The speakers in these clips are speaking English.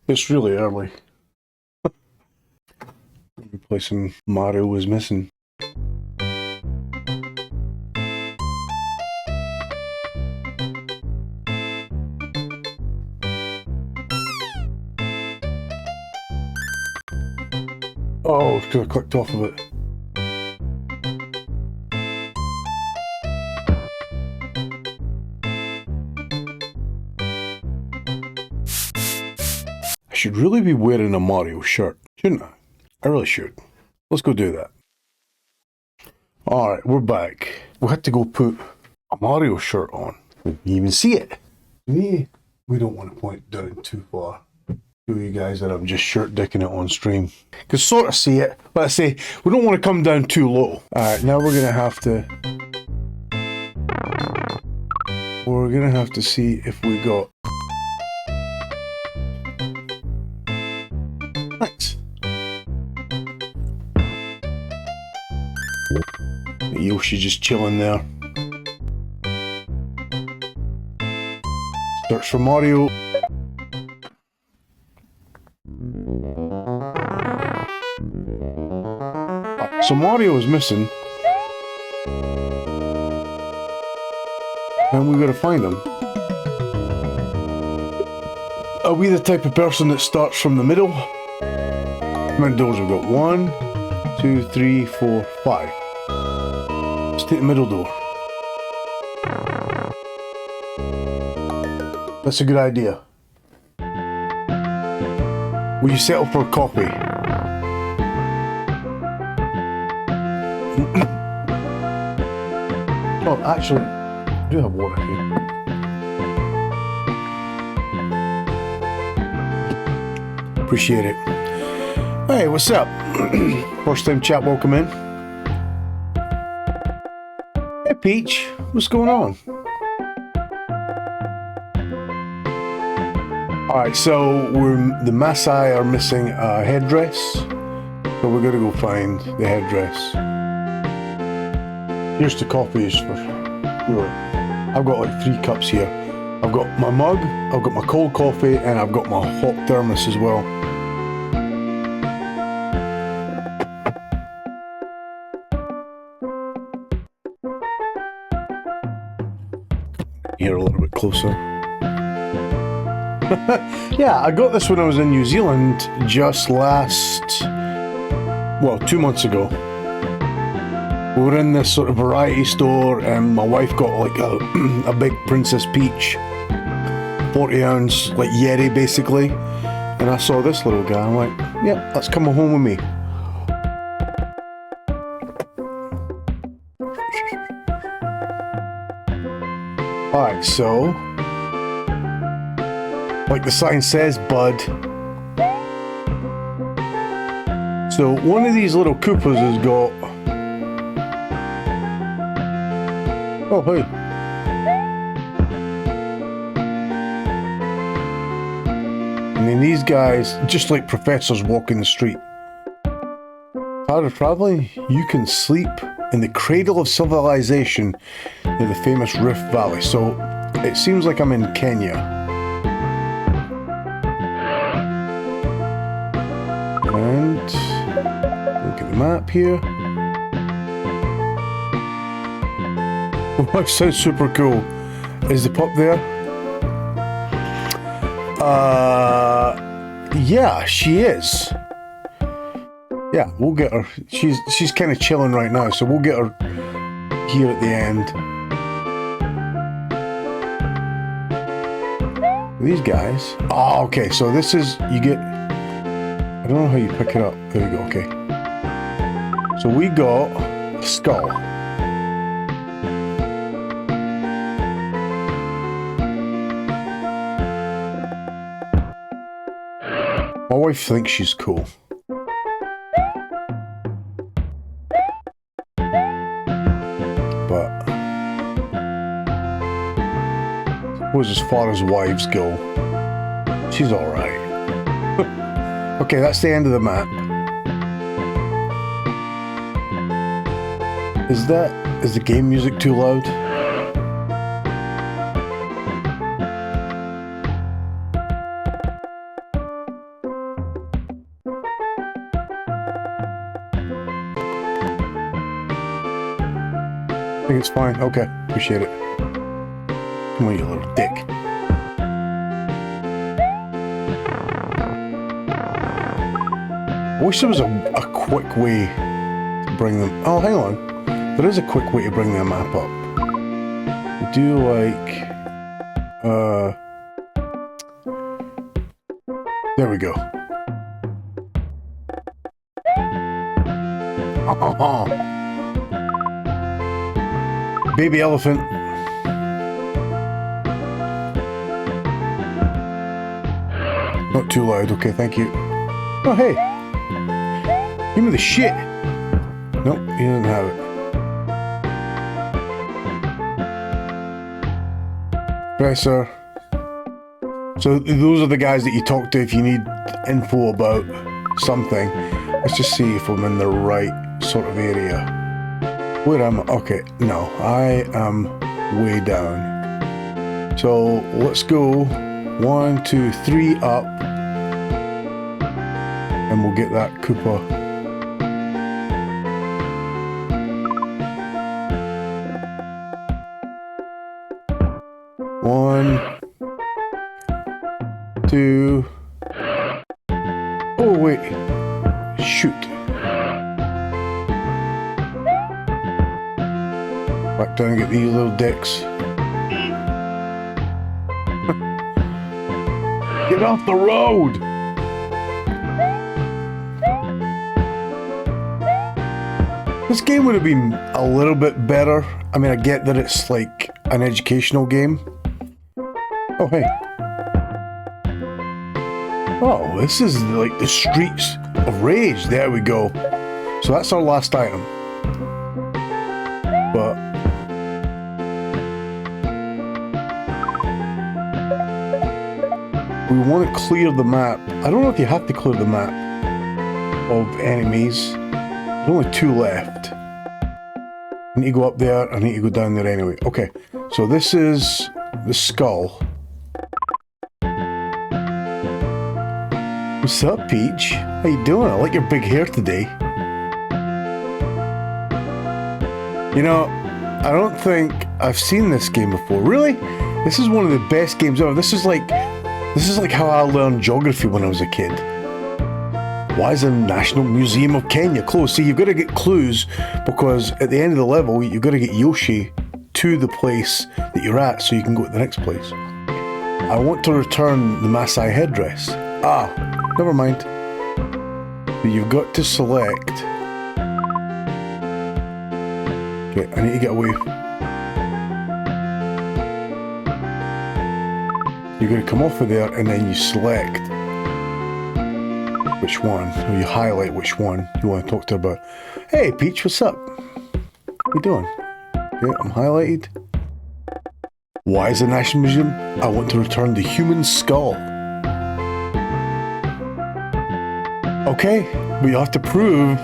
It's really early. Replacing Mario was missing. Oh, because I clicked off of it. I should really be wearing a Mario shirt, shouldn't I? I really should. Let's go do that. Alright, we're back. We had to go put a Mario shirt on. You even see it. We don't want to point down too far. Show you guys that I'm just shirt dicking it on stream. Can sort of see it, but I say we don't want to come down too low. Alright, now we're gonna have to see if we got thanks. Yoshi just chilling there. Search for Mario. So Mario is missing. And we gotta find him. Are we the type of person that starts from the middle? How many doors have we got? 1, 2, 3, 4, 5. Let's take the middle door. That's a good idea. Will you settle for a coffee? Oh, actually, I do have water here. Appreciate it. Hey, what's up? First time chat, welcome in. Hey, Peach, what's going on? Alright, so the Maasai are missing a headdress, so we're gonna go find the headdress. Here's the coffees for sure. I've got like 3 cups here. I've got my mug, I've got my cold coffee, and I've got my hot thermos as well. Here a little bit closer. Yeah, I got this when I was in New Zealand just 2 months ago. We were in this sort of variety store and my wife got like a big Princess Peach 40-ounce like Yeti basically, and I saw this little guy. I'm like, yeah, let's come home with me. Alright, so like the sign says, bud. So one of these little Koopas has got... Oh, hey. And then these guys, just like professors walking the street. Tired of traveling? You can sleep in the cradle of civilization near the famous Rift Valley. So it seems like I'm in Kenya. And look at the map here. Oh, that sounds super cool. Is the pup there? Yeah, she is. Yeah, we'll get her. She's kind of chilling right now, so we'll get her here at the end. These guys. Oh, okay. So this is you get. I don't know how you pick it up. There we go. Okay. So we got a skull. My wife thinks she's cool. But I suppose as far as wives go, she's alright. Okay, that's the end of the map. Is the game music too loud? I think it's fine. Okay, appreciate it. Come on, you little dick. I wish there was a quick way to bring them... Oh, hang on. There is a quick way to bring the map up. I do like... There we go. Baby elephant. Not too loud, okay, thank you. Oh, hey. Give me the shit. Nope, he doesn't have it. Professor. So those are the guys that you talk to if you need info about something. Let's just see if I'm in the right sort of area. Where am I? Okay, no, I am way down. So let's go 1, 2, 3 up. And we'll get that Koopa. One, 2. Oh wait, shoot. Back down and get these little dicks. Get off the road! This game would have been a little bit better. I mean, I get that it's like an educational game. Oh, hey. Oh, this is like the streets of rage. There we go. So that's our last item. But... we want to clear the map. I don't know if you have to clear the map of enemies. There's only 2 left. I need to go up there, I need to go down there anyway. Okay, so this is the skull. What's up, Peach? How you doing? I like your big hair today. You know, I don't think I've seen this game before. Really? This is one of the best games ever. This is like how I learned geography when I was a kid. Why is the National Museum of Kenya closed? See, you've got to get clues because at the end of the level, you've got to get Yoshi to the place that you're at so you can go to the next place. I want to return the Maasai headdress. Ah, never mind. But you've got to select... Okay, I need to get away. You're going to come off of there and then you select which one, or you highlight which one you want to talk to about. Hey Peach, what's up? What you doing? Okay, I'm highlighted. Why is the National Museum? I want to return the human skull. Okay, but you have to prove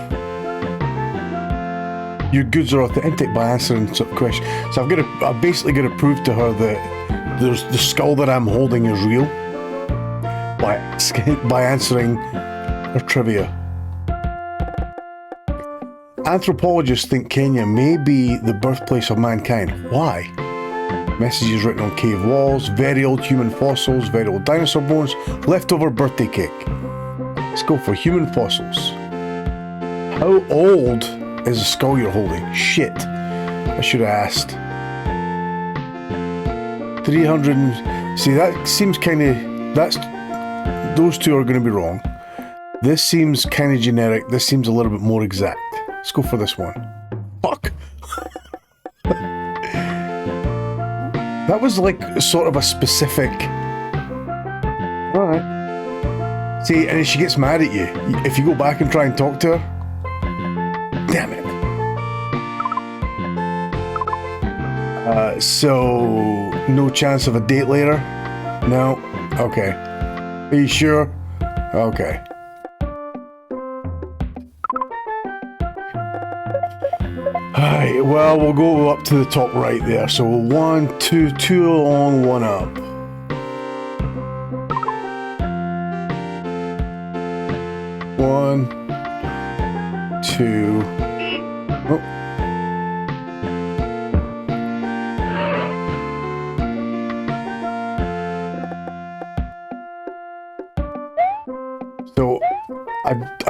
your goods are authentic by answering some questions. So I've basically got to prove to her that the skull that I'm holding is real by answering her trivia. Anthropologists think Kenya may be the birthplace of mankind. Why? Messages written on cave walls, very old human fossils, very old dinosaur bones, leftover birthday cake. Let's go for human fossils. How old is the skull you're holding? Shit. I should have asked. 300 and... See, that seems kind of... Those two are going to be wrong. This seems kind of generic. This seems a little bit more exact. Let's go for this one. Fuck! That was like sort of a specific... Alright. See, and if she gets mad at you, if you go back and try and talk to her... Damn it. So... no chance of a date later? No? Okay. Are you sure? Okay. Alright, well, we'll go up to the top right there. So 1, 2, 2 along, 1 up. One, 2. Oh.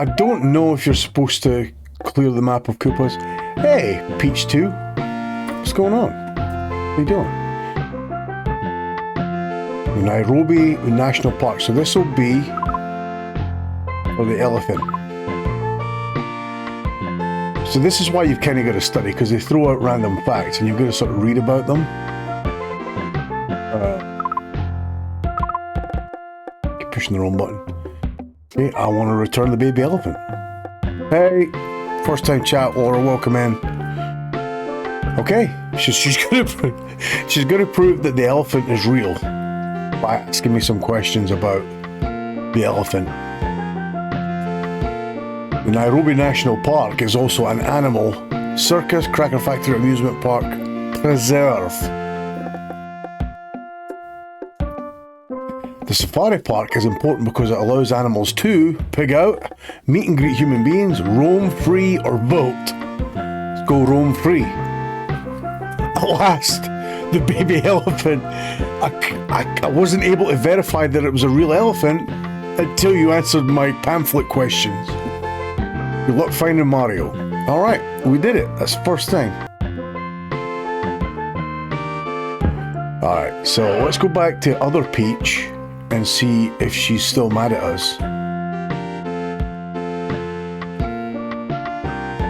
I don't know if you're supposed to clear the map of Koopas. Hey, Peach 2. What's going on? What are you doing? Nairobi National Park. So this will be for the elephant. So this is why you've kind of got to study, because they throw out random facts and you've got to sort of read about them. Keep pushing the wrong button. Okay, I want to return the baby elephant. Hey, first time chat, Laura, welcome in. Okay, she's gonna prove that the elephant is real by asking me some questions about the elephant. The Nairobi National Park is also an animal circus, cracker factory, amusement park preserve. The safari park is important because it allows animals to pig out, meet and greet human beings, roam free, or vote. Let's go roam free. At last, the baby elephant. I wasn't able to verify that it was a real elephant until you answered my pamphlet questions. Good luck finding Mario. Alright, we did it. That's the first thing. Alright, so let's go back to other Peach and see if she's still mad at us.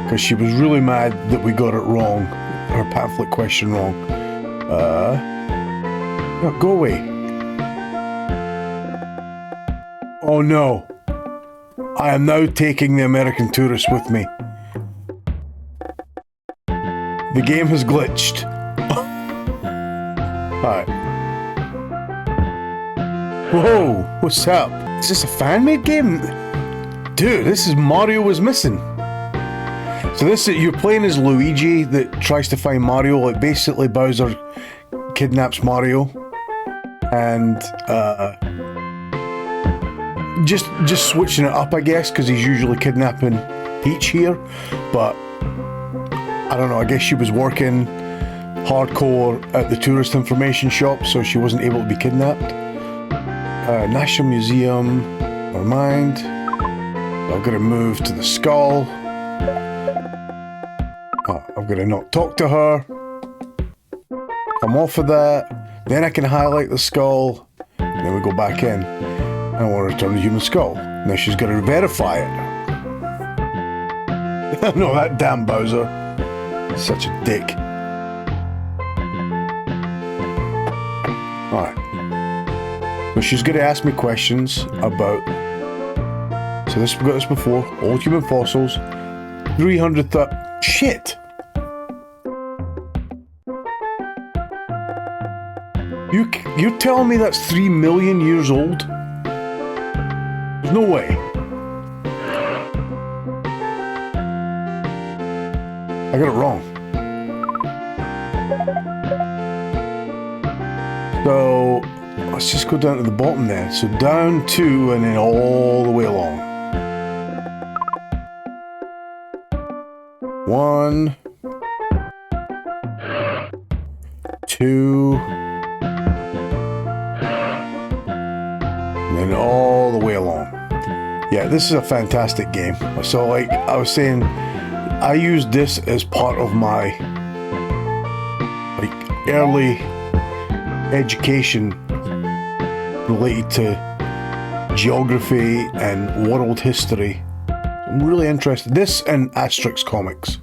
Because she was really mad that we got it wrong. Her pamphlet question wrong. No, go away. Oh no. I am now taking the American tourist with me. The game has glitched. Alright. Whoa, what's up? Is this a fan-made game? Dude, this is Mario was missing. So this is, you're playing as Luigi that tries to find Mario. Like basically Bowser kidnaps Mario. And just switching it up, I guess, because he's usually kidnapping Peach here. But I don't know, I guess she was working hardcore at the tourist information shop, so she wasn't able to be kidnapped. National Museum, never mind. I've got to move to the skull. I've got to not talk to her. Come off of that. Then I can highlight the skull. And then we go back in. I want to return the human skull. Now she's got to verify it. No, that damn Bowser. Such a dick. Alright. So she's going to ask me questions about... So this, we've got this before. Old human fossils. 300... Shit! You're telling me that's 3 million years old? There's no way. I got it wrong. So, let's just go down to the bottom then. So down 2 and then all the way along. 1, 2, and then all the way along. Yeah, this is a fantastic game. So like I was saying, I used this as part of my like early education related to geography and world history. I'm really interested. This and Asterix comics.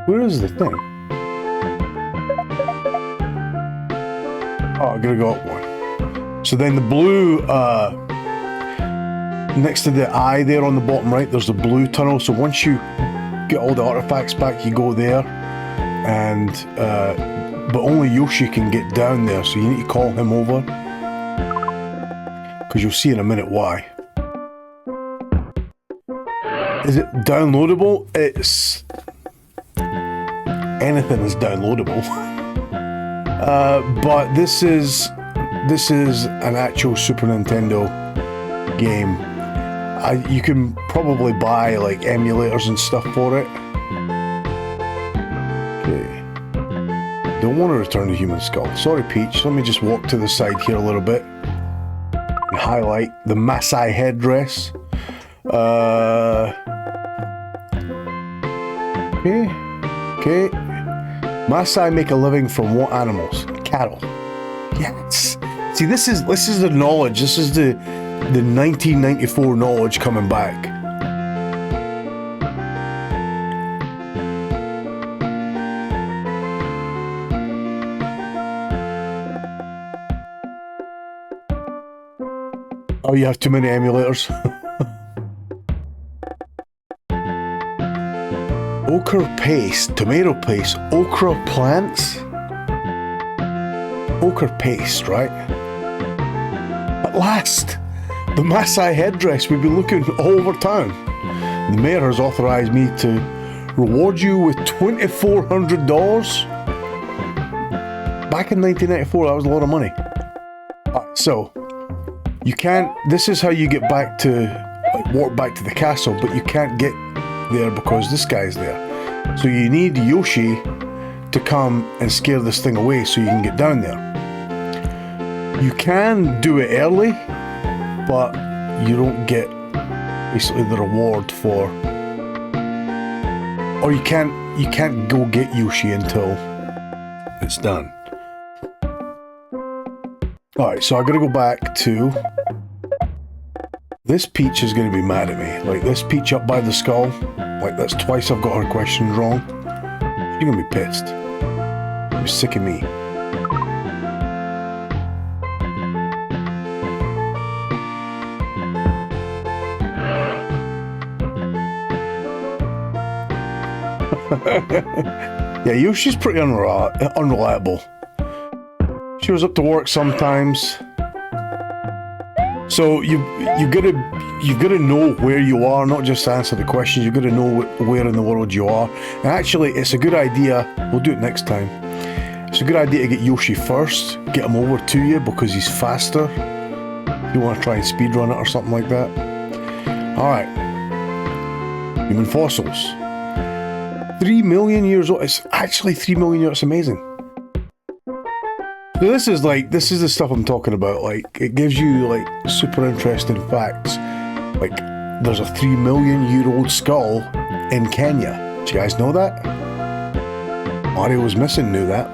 Where is the thing? Oh, I gotta go up one. So then the blue, next to the eye there on the bottom right, there's a blue tunnel. So once you get all the artifacts back, you go there. And, but only Yoshi can get down there. So you need to call him over. Because you'll see in a minute why. Is it downloadable? It's... anything is downloadable. But this is an actual Super Nintendo game. You can probably buy like emulators and stuff for it. Okay. Don't want to return the human skull. Sorry, Peach. Let me just walk to the side here a little bit and highlight the Maasai headdress. Okay. Maasai make a living from what animals? Cattle. Yes. See, this is the knowledge. This is the 1994 knowledge coming back. Oh, you have too many emulators. Ochre paste, tomato paste, okra plants. Ochre paste, right? At last, the Maasai headdress we've been looking all over town. The mayor has authorized me to reward you with $2,400. Back in 1994, that was a lot of money. So, you can't, this is how you get back to, like, walk back to the castle, but you can't get there because this guy's there. So you need Yoshi to come and scare this thing away so you can get down there. You can do it early, but you don't get basically the reward for, or you can't go get Yoshi until it's done. Alright, so I gotta go back to, this Peach is gonna be mad at me. Like, this Peach up by the skull, like, that's twice I've got her questions wrong. She's gonna be pissed. She's sick of me. Yeah, Yoshi's pretty unreliable. She was up to work sometimes. So you've got to know where you are, not just answer the questions. You've got to know where in the world you are. And actually, it's a good idea. We'll do it next time. It's a good idea to get Yoshi first, get him over to you because he's faster. If you want to try and speedrun it or something like that. All right. Human fossils. 3 million years old. It's actually 3 million years. It's amazing. So this is the stuff I'm talking about. Like, it gives you like super interesting facts. Like, there's a 3 million year old skull in Kenya. Do you guys know that? Mario was missing knew that.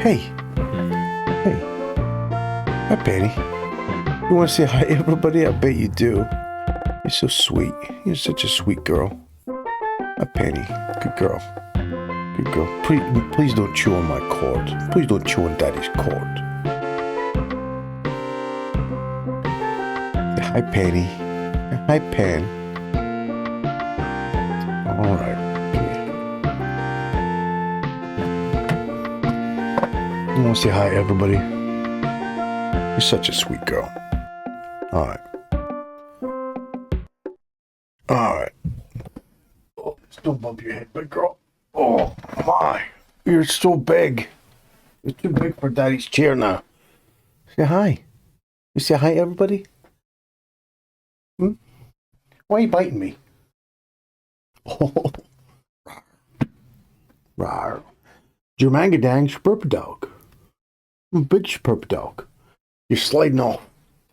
Hey. Hi, Penny. You want to say hi to everybody? I bet you do. You're so sweet. You're such a sweet girl. Hi, Penny. Good girl. Good girl. Please don't chew on my cord. Please don't chew on Daddy's cord. Say hi, Penny. Hi, Pen. Alright. You want to say hi to everybody? You're such a sweet girl. Alright. Alright. Oh, don't bump your head, big girl. Oh, my. You're so big. You're too big for Daddy's chair now. Say hi. You say hi, everybody? Hmm? Why are you biting me? Oh. Rawr. Jermangadang Shpurpa dog. Big Shpurpa dog. You're sliding off.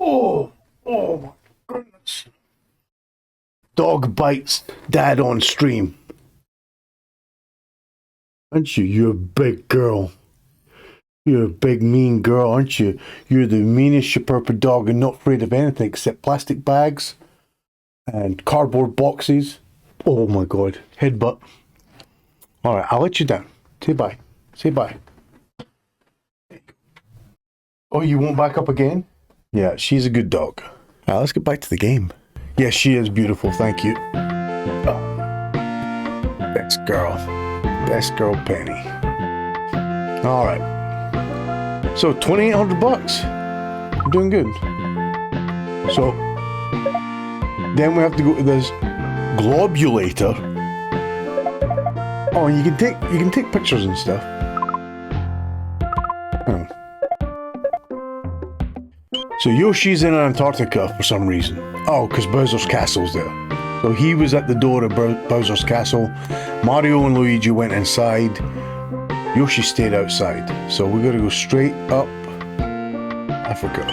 Oh my goodness. Dog bites Dad on stream. Aren't you? You're a big girl. You're a big mean girl, aren't you? You're the meanest Shpurpa dog and not afraid of anything except plastic bags and cardboard boxes. Oh my God. Headbutt. Alright, I'll let you down. Say bye. Say bye. Oh, you won't back up again? Yeah, she's a good dog. Alright, let's get back to the game. Yes, she is beautiful, thank you. Oh. Best girl. Best girl, Penny. Alright. So, $2,800. I'm doing good. So, then we have to go to this globulator. Oh, and you can take pictures and stuff. Oh. So Yoshi's in Antarctica for some reason. Oh, because Bowser's Castle's there. So he was at the door of Bowser's Castle. Mario and Luigi went inside. Yoshi stayed outside. So we gotta go straight up Africa.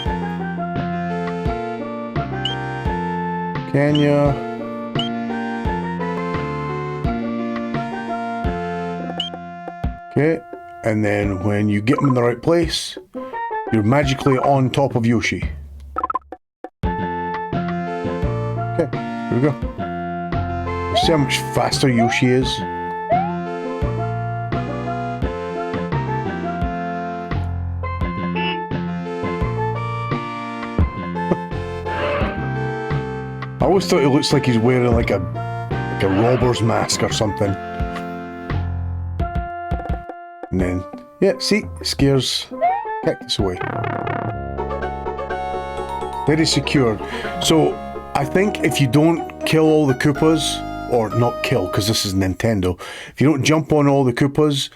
Kenya. Okay, and then when you get them in the right place, you're magically on top of Yoshi. Okay, here we go. You see how much faster Yoshi is? I always thought it looks like he's wearing like a robber's mask or something. And then, yeah, see, it scares cactus away. Very secured. So, I think if you don't kill all the Koopas, or not kill, because this is Nintendo, if you don't jump on all the Koopas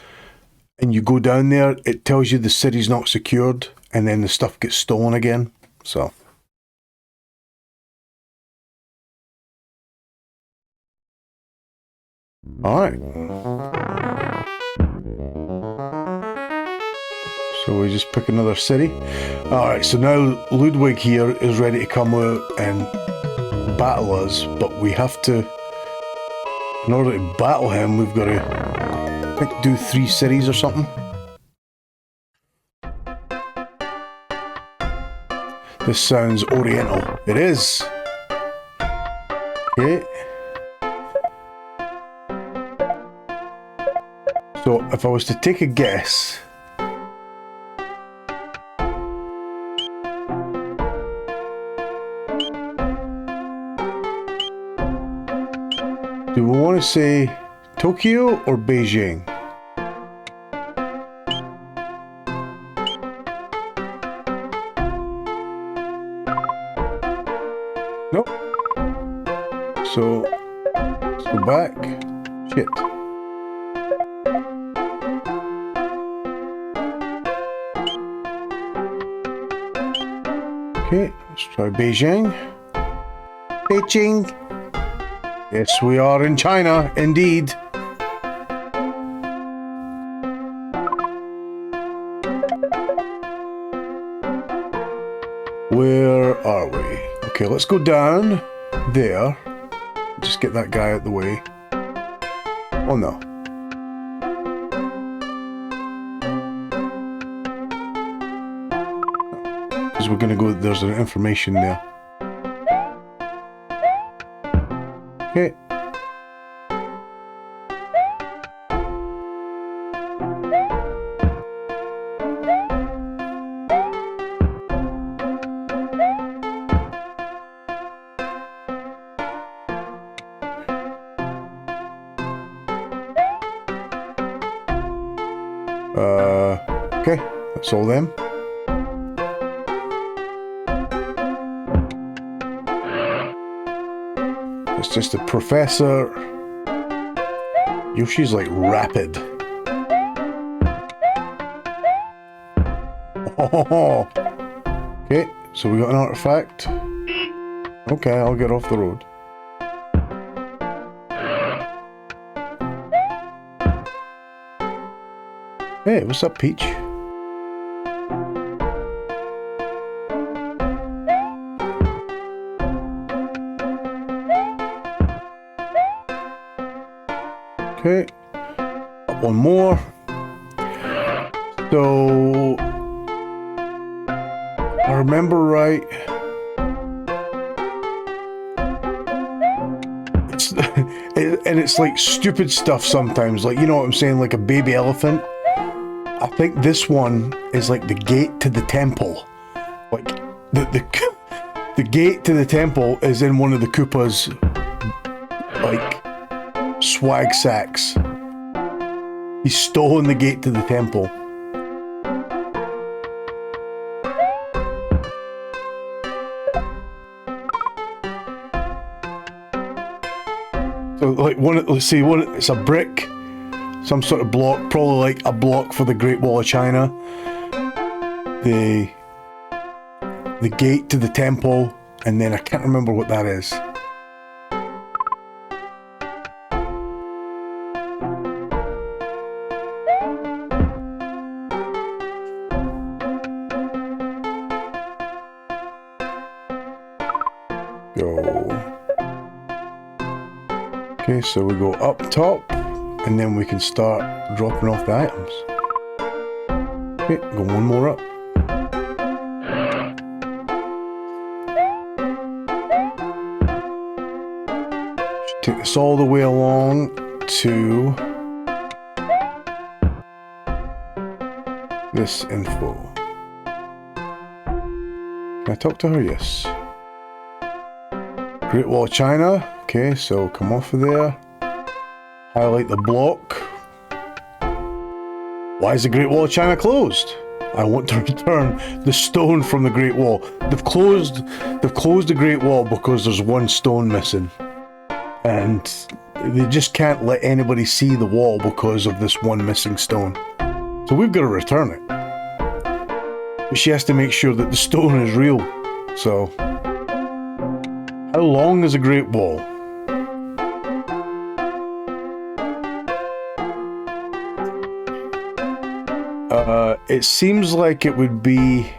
and you go down there, it tells you the city's not secured, and then the stuff gets stolen again. So. Alright. So we just pick another city. Alright, so now Ludwig here is ready to come out and battle us, but we have to, in order to battle him, we've got to, I think, do 3 cities or something. This sounds oriental. It is. Okay. So if I was to take a guess, do we want to say Tokyo or Beijing? Nope. So let's go back. Shit. Okay, let's try Beijing. Beijing. Yes, we are in China, indeed. Where are we? Okay, let's go down there. Just get that guy out the way. Oh no. Because we're gonna go, there's an information there. Okay. Okay, that's all them. It's just a professor. Yoshi's like rapid. Oh. Okay, so we got an artifact. Okay, I'll get off the road. Hey, what's up, Peach? Okay, one more. So, if I remember right, it's and it's like stupid stuff sometimes. Like, you know what I'm saying? Like a baby elephant. I think this one is like the gate to the temple. Like the gate to the temple is in one of the Koopas, like, swag sacks. He's stolen the gate to the temple. So like let's see, it's a brick, some sort of block, probably like a block for the Great Wall of China. The gate to the temple, and then I can't remember what that is. so we go up top, and then we can start dropping off the items. Okay, go one more up. Take this all the way along to this info. Can I talk to her? Yes. Great Wall of China. Okay, so come off of there. Highlight the block. Why is the Great Wall of China closed? I want to return the stone from the Great Wall. They've closed the Great Wall because there's one stone missing. And they just can't let anybody see the wall because of this one missing stone. So we've got to return it. But she has to make sure that the stone is real. So, how long is a Great Wall? It seems like it would be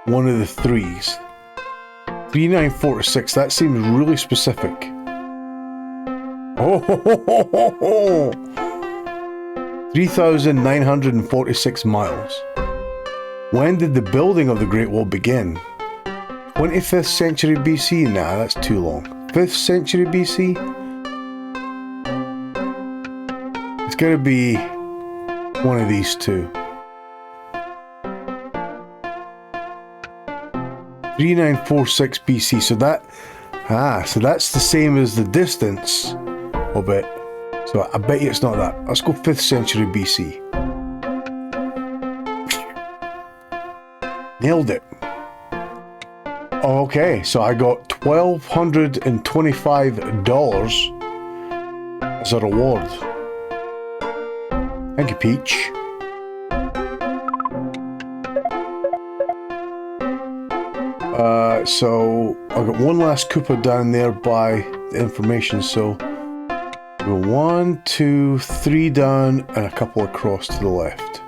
one of the threes. 3946, that seems really specific. Oh, 3,946 miles. When did the building of the Great Wall begin? 25th century BC? Nah, that's too long. 5th century BC? It's gonna be one of these two. 3946 BC, so that's the same as the distance of it. So I bet you it's not that. Let's go 5th century BC. Nailed it. Okay, so I got $1,225 as a reward. Thank you, Peach. So I got one last Koopa down there by the information, so go 1, 2, 3 down and a couple across to the left.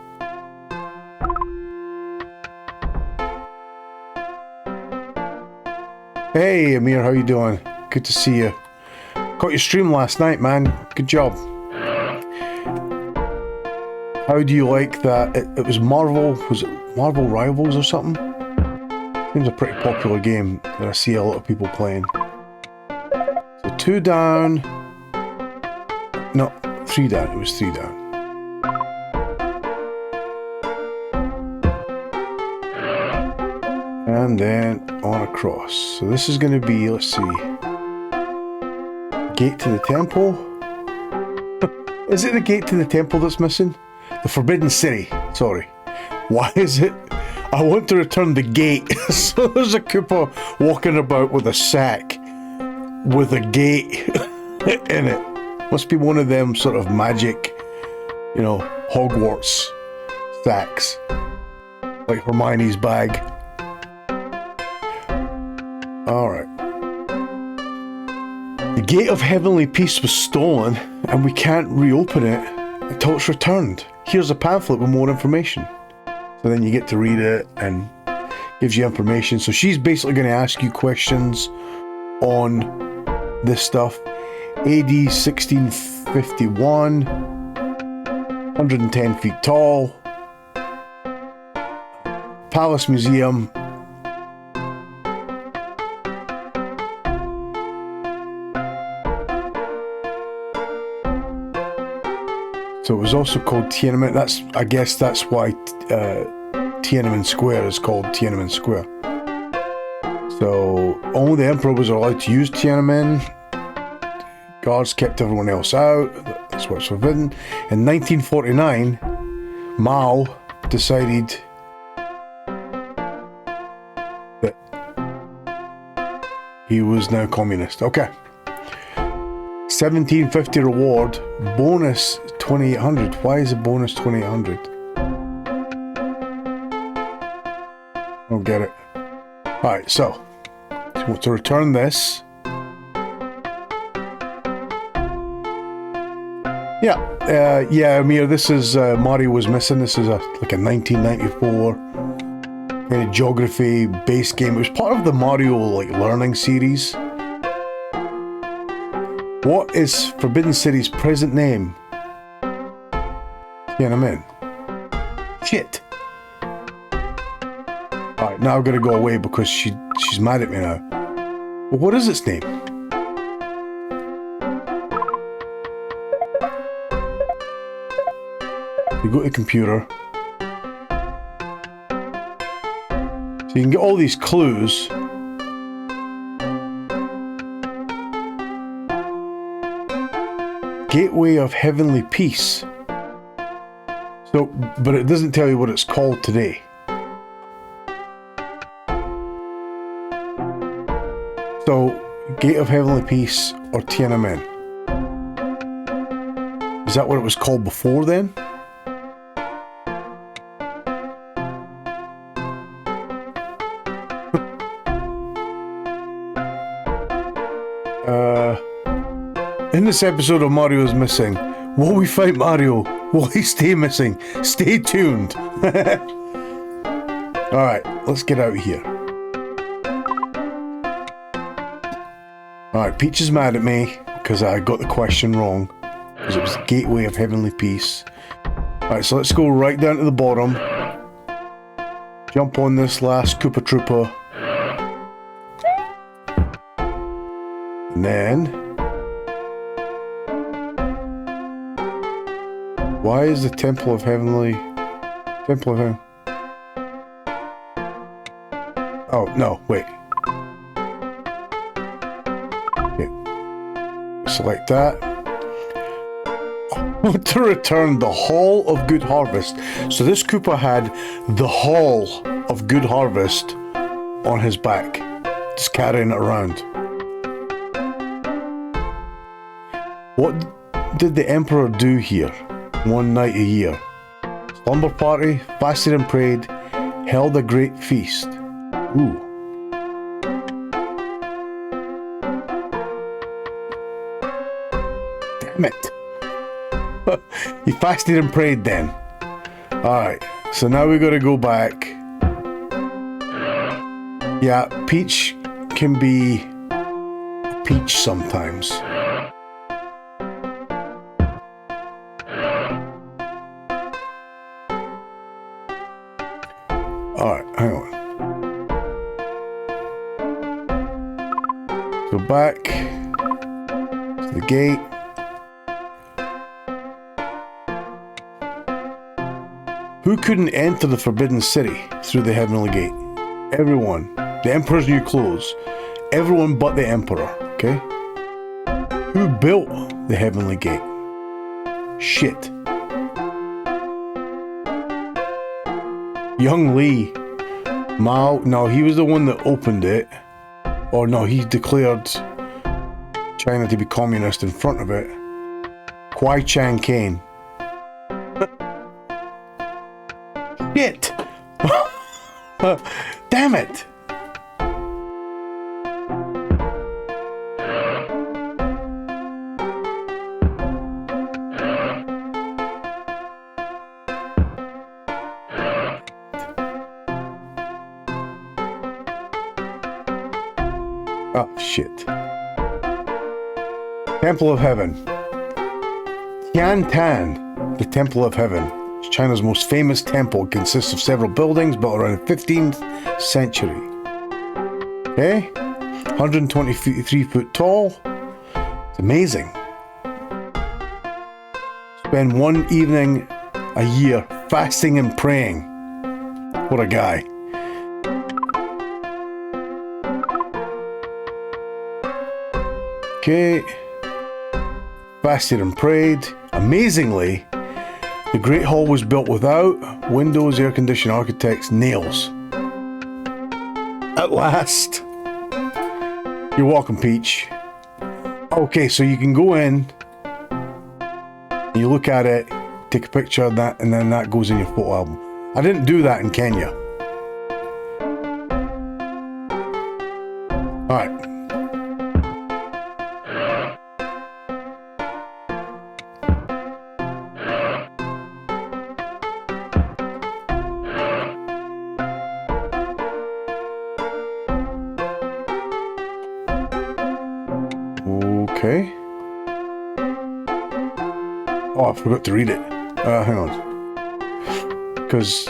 Hey Amir, how you doing? Good to see you. Caught your stream last night, man. Good job. How do you like that? It was Marvel, was it Marvel Rivals or something? Seems a pretty popular game that I see a lot of people playing. So 2 down. No, 3 down. It was 3 down. And then on across. So this is going to be, let's see. Gate to the temple. Is it the gate to the temple that's missing? The Forbidden City. Sorry. Why is it? I want to return the gate. So there's a Koopa walking about with a sack with a gate in it. Must be one of them sort of magic, you know, Hogwarts sacks. Like Hermione's bag. Alright. The Gate of Heavenly Peace was stolen and we can't reopen it until it's returned. Here's a pamphlet with more information. So then you get to read it and gives you information. So she's basically going to ask you questions on this stuff. AD 1651, 110 feet tall, Palace Museum. So it was also called Tiananmen. I guess that's why Tiananmen Square is called Tiananmen Square. So only the emperor was allowed to use Tiananmen. Guards kept everyone else out. That's what's forbidden. In 1949, Mao decided that he was now communist. Okay. 1750 reward, bonus 2800. Why is the bonus 2800? I don't get it. Alright, so to return this. Yeah, Amir, this is Mario was missing. This is like a 1994 kind of geography based game. It was part of the Mario like learning series. What is Forbidden City's present name? Tiananmen. Shit. Alright, now I've got to go away because she's mad at me now. Well, what is its name? You go to the computer. So you can get all these clues. Gateway of Heavenly Peace. So, but it doesn't tell you what it's called today. So, Gate of Heavenly Peace or Tiananmen. Is that what it was called before then? In this episode of Mario's Missing, will we fight Mario? Will he stay missing? Stay tuned. Alright, let's get out of here. Alright, Peach is mad at me because I got the question wrong. Because it was the Gateway of Heavenly Peace. Alright, so let's go right down to the bottom. Jump on this last Koopa Troopa. And then... why is the Temple of Heaven? Oh, no, wait. Okay. Select that. To return the Hall of Good Harvest. So this Koopa had the Hall of Good Harvest on his back. Just carrying it around. What did the Emperor do here? One night a year. Slumber party, fasted and prayed, held a great feast. Ooh. Damn it. He fasted and prayed then. Alright, so now we gotta go back. Yeah, Peach can be Peach sometimes. Alright, hang on. Go back to the gate. Who couldn't enter the Forbidden City through the Heavenly Gate? Everyone. The Emperor's new clothes. Everyone but the Emperor, okay? Who built the Heavenly Gate? Shit. Young Lee. Mao, no, he was the one that opened it. Or no, he declared China to be communist in front of it. Kwai Chang Caine. Shit! Damn it! Oh, shit. Temple of Heaven. Tiantan, the Temple of Heaven, is China's most famous temple. It consists of several buildings built around the 15th century. Okay? 123 foot tall. It's amazing. Spend one evening a year fasting and praying. What a guy. Okay, fasted and prayed. Amazingly, the Great Hall was built without windows, air conditioning, architects, nails. At last. You're welcome, Peach. Okay, so you can go in, you look at it, take a picture of that, and then that goes in your photo album. I didn't do that in Kenya. Alright. Okay. Oh, I forgot to read it. Hang on. Because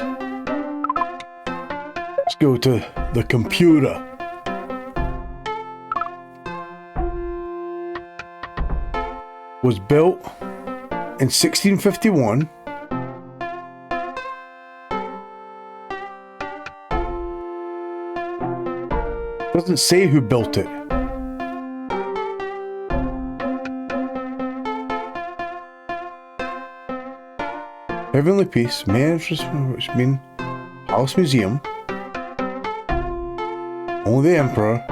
let's go to the computer. Was built in 1651. Doesn't say who built it. Heavenly Peace, main interest, which mean House Museum. Only the Emperor.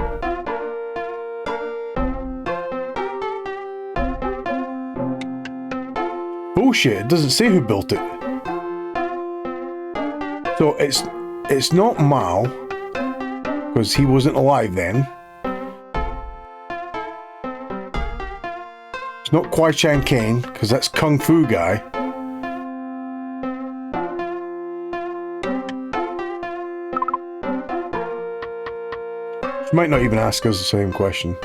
Bullshit, it doesn't say who built it. So it's not Mao, because he wasn't alive then. It's not Kwai Chan Kane, because that's Kung Fu guy. She might not even ask us the same question.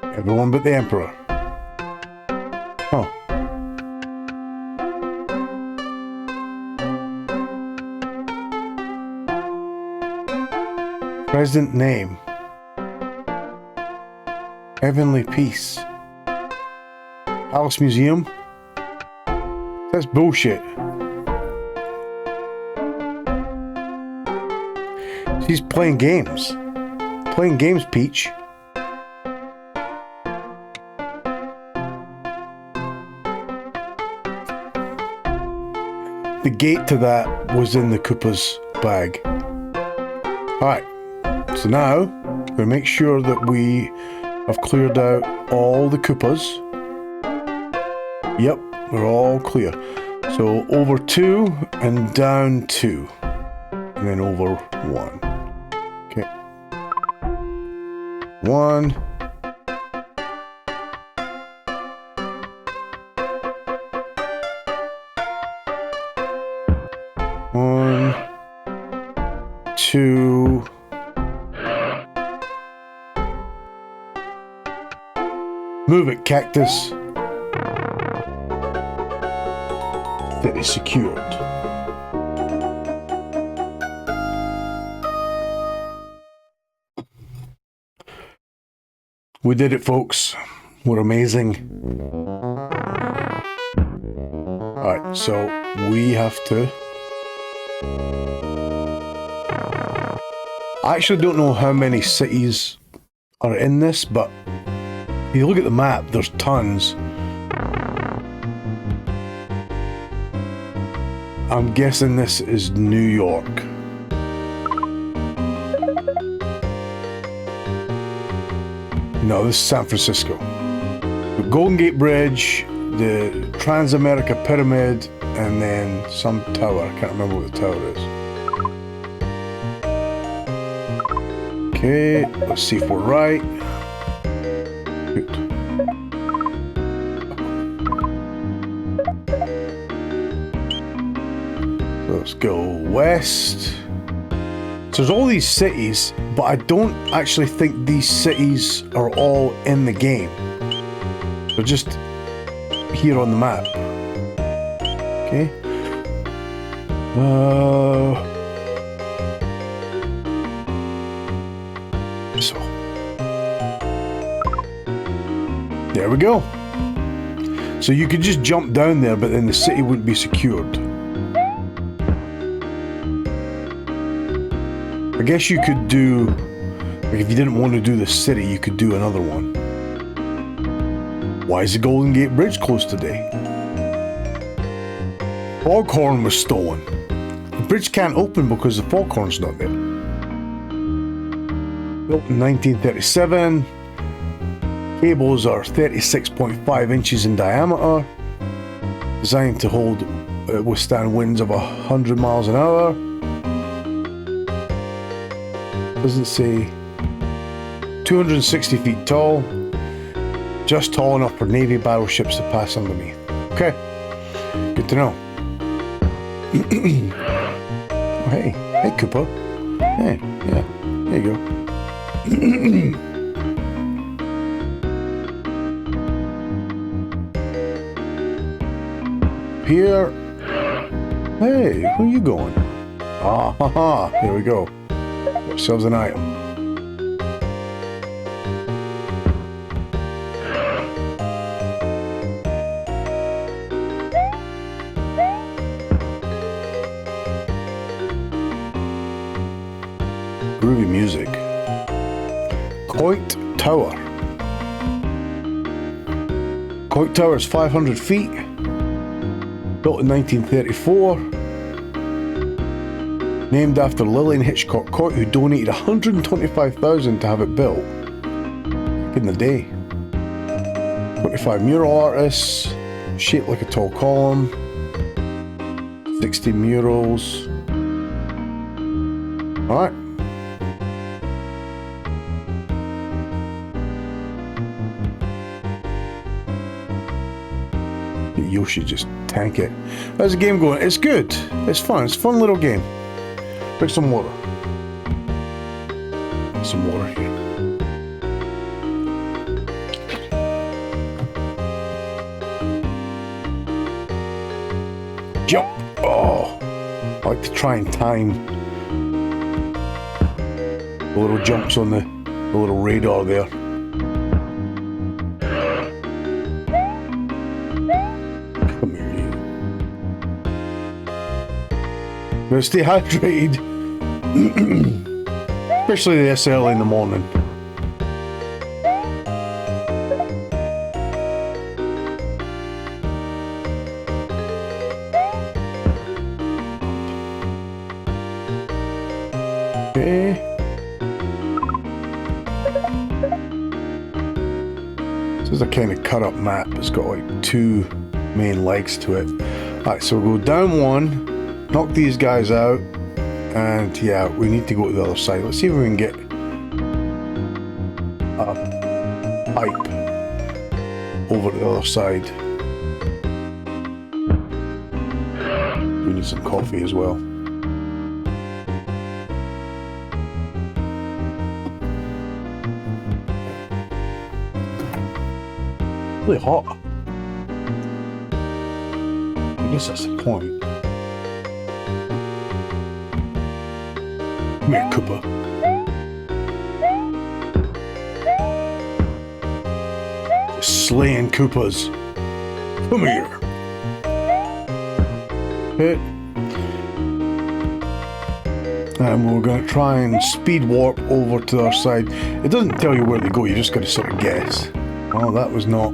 Everyone but the Emperor. Huh. Present name. Heavenly Peace. House Museum. That's bullshit. She's playing games. Playing games, Peach. The gate to that was in the Koopa's bag. Alright, so now we're going to make sure that we have cleared out all the Koopas. Yep, we're all clear. So over 2 and down 2. And then over 1. Okay. 1. 1, 2. Move it, cactus. That is secured. We did it, folks. We're amazing. Alright, so we have to... I actually don't know how many cities are in this, but if you look at the map, there's tons. I'm guessing this is New York. No, this is San Francisco. The Golden Gate Bridge, the Transamerica Pyramid, and then some tower. I can't remember what the tower is. Okay, let's see if we're right. Good. Let's go west. So there's all these cities, but I don't actually think these cities are all in the game. They're just here on the map. Okay. So there we go. So you could just jump down there, but then the city wouldn't be secured. I guess you could do, like if you didn't want to do the city, you could do another one. Why is the Golden Gate Bridge closed today? Foghorn was stolen. The bridge can't open because the foghorn's not there. Built in 1937. Cables are 36.5 inches in diameter. Designed to withstand winds of 100 miles an hour. Doesn't say. 260 feet tall. Just tall enough for Navy battleships to pass underneath. Okay. Good to know. Oh, hey. Hey, Koopa. Hey, yeah. There you go. here. Hey, where are you going? Ah, ha, ha. Here we go. Get ourselves an item. Groovy music. Coit Tower. Coit Tower is 500 feet. Built in 1934. Named after Lillian Hitchcock Coit, who donated $125,000 to have it built. Back in the day. 25 mural artists. Shaped like a tall column. 60 murals. Alright. Yoshi just tank it. How's the game going? It's good. It's fun. It's a fun little game. Drink some water. Some water here. Jump! Oh! I like to try and time the little jumps on the little radar there. Now stay hydrated, especially this early in the morning. Okay. This is a kind of cut up map. It's got like two main legs to it. Alright, so we'll go down one. Knock these guys out, and yeah, we need to go to the other side. Let's see if we can get a pipe over to the other side. We need some coffee as well. Really hot. I guess that's the point. Come here, Koopa. Slaying Koopas. Come here. Okay. And we're going to try and speed warp over to our side. It doesn't tell you where they go, you just got to sort of guess. Oh, that was not...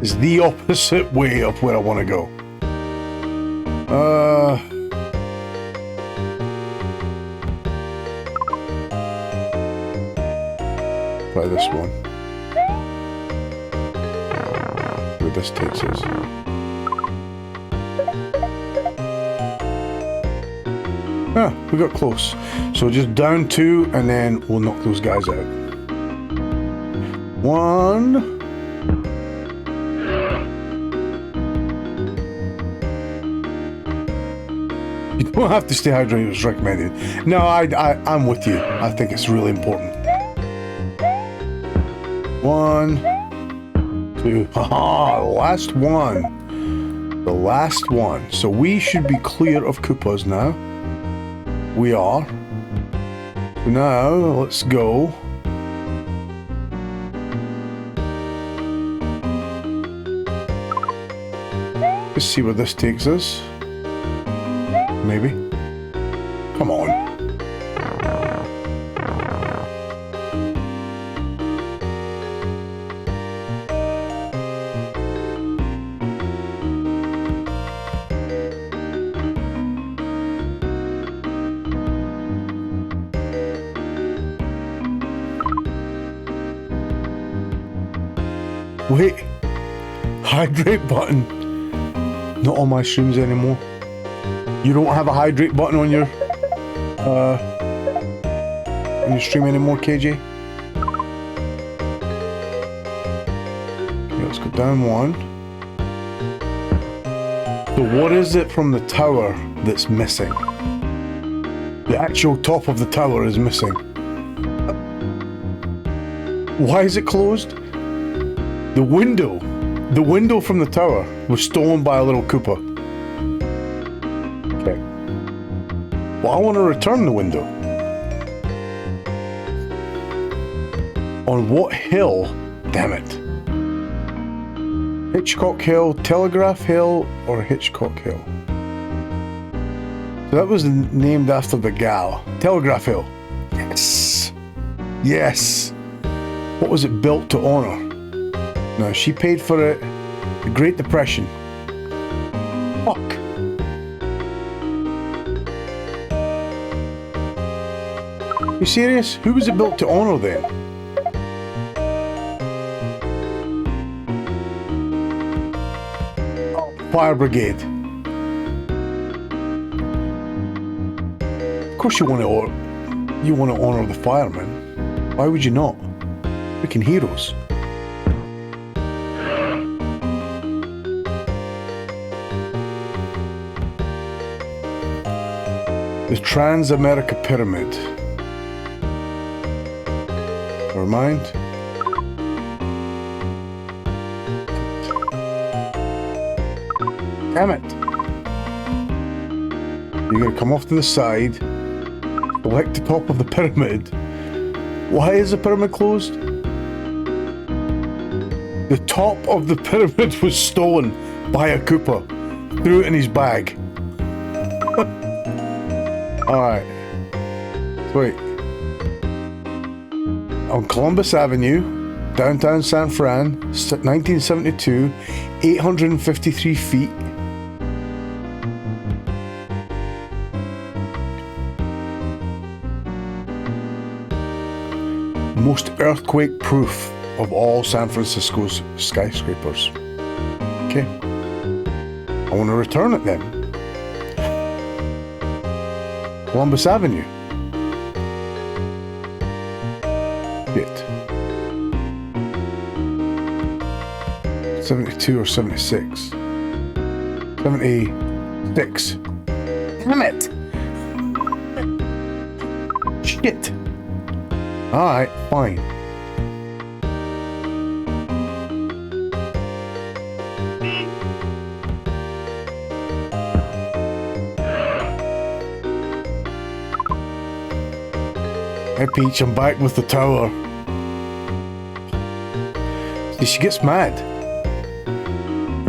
It's the opposite way of where I want to go. Try this one. Where this takes us. Ah, we got close. So just down two, and then we'll knock those guys out. One. You don't have to stay hydrated as recommended. No, I'm with you. I think it's really important. One, two, haha, last one. The last one. So we should be clear of Koopas now. We are. Now, let's go. Let's see where this takes us. Maybe. Come on. Wait, hydrate button. Not on my streams anymore. You don't have a hydrate button on your stream anymore, KJ? Okay, let's go down one. So what is it from the tower that's missing? The actual top of the tower is missing. Why is it closed? The window. The window from the tower was stolen by a little Koopa. Okay. Well, I want to return the window. On what hill? Damn it. Hitchcock Hill, Telegraph Hill, or Hitchcock Hill? So that was named after the gal. Telegraph Hill. Yes. Yes. What was it built to honor? No, she paid for it. The Great Depression. Fuck. You serious? Who was it built to honor then? Oh, Fire Brigade. Of course you want to honor the firemen. Why would you not? Freaking heroes. The Trans-America Pyramid. Never mind. Damn it. You're going to come off to the side. Select the top of the pyramid. Why is the pyramid closed? The top of the pyramid was stolen by a Koopa. Threw it in his bag. Alright. Wait. On Columbus Avenue, downtown San Fran, 1972, 853 feet. Most earthquake-proof of all San Francisco's skyscrapers. Okay. I want to return it then. Columbus Avenue. Shit. 72 or 76. 76. Damn it! Shit. Alright, fine. Hey Peach, I'm back with the tower. See, she gets mad.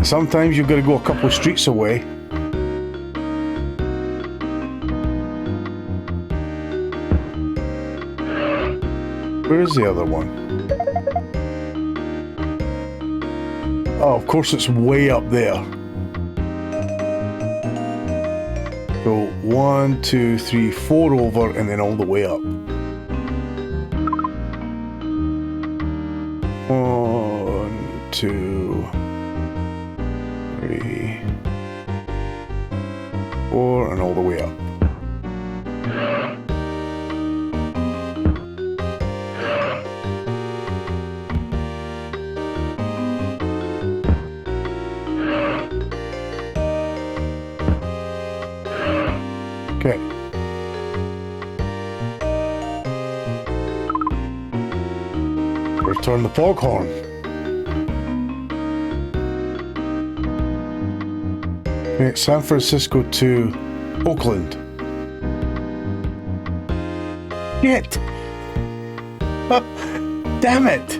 Sometimes you've got to go a couple of streets away. Where is the other one? Oh, of course it's way up there. So 1, 2, 3, 4 over and then all the way up. 1, 2, 3, 4 and all the way up. Okay. Return the foghorn. Okay, San Francisco to Oakland. Shit! Damn it!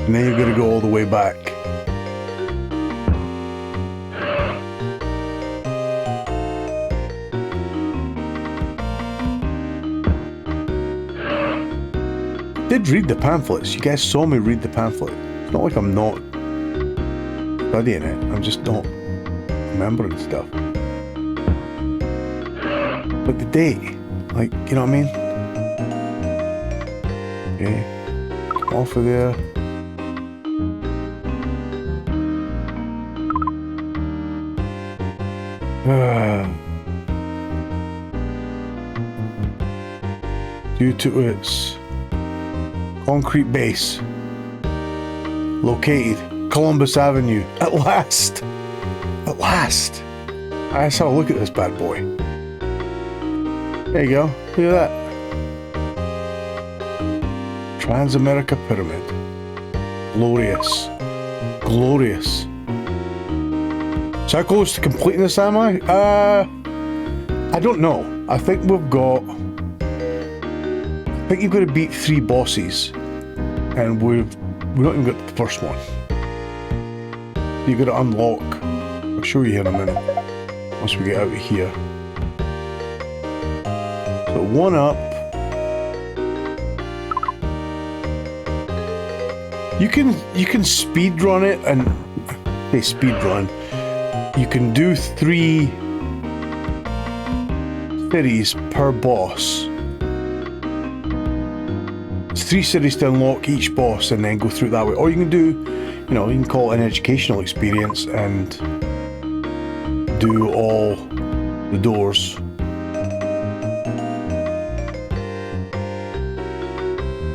And then you're gonna go all the way back. I did read the pamphlets. You guys saw me read the pamphlet. It's not like I'm not studying it. I'm just not remembering stuff. But the date, like, you know what I mean? Okay. Come off of there. Due to its concrete base, located Columbus Avenue. At last! At last! Let's have a look at this bad boy. There you go. Look at that. Trans-America Pyramid. Glorious. Glorious. So how close to completing this am I? I don't know. I think we've got... I think you've got to beat 3 bosses. And we've not even got the first one. You've got to unlock. I'll show you here in a minute. Once we get out of here. So 1 up. You can speed run it and say speed run. You can do 3 cities per boss. It's 3 cities to unlock each boss and then go through it that way. Or you can do, you know, you can call it an educational experience and do all the doors.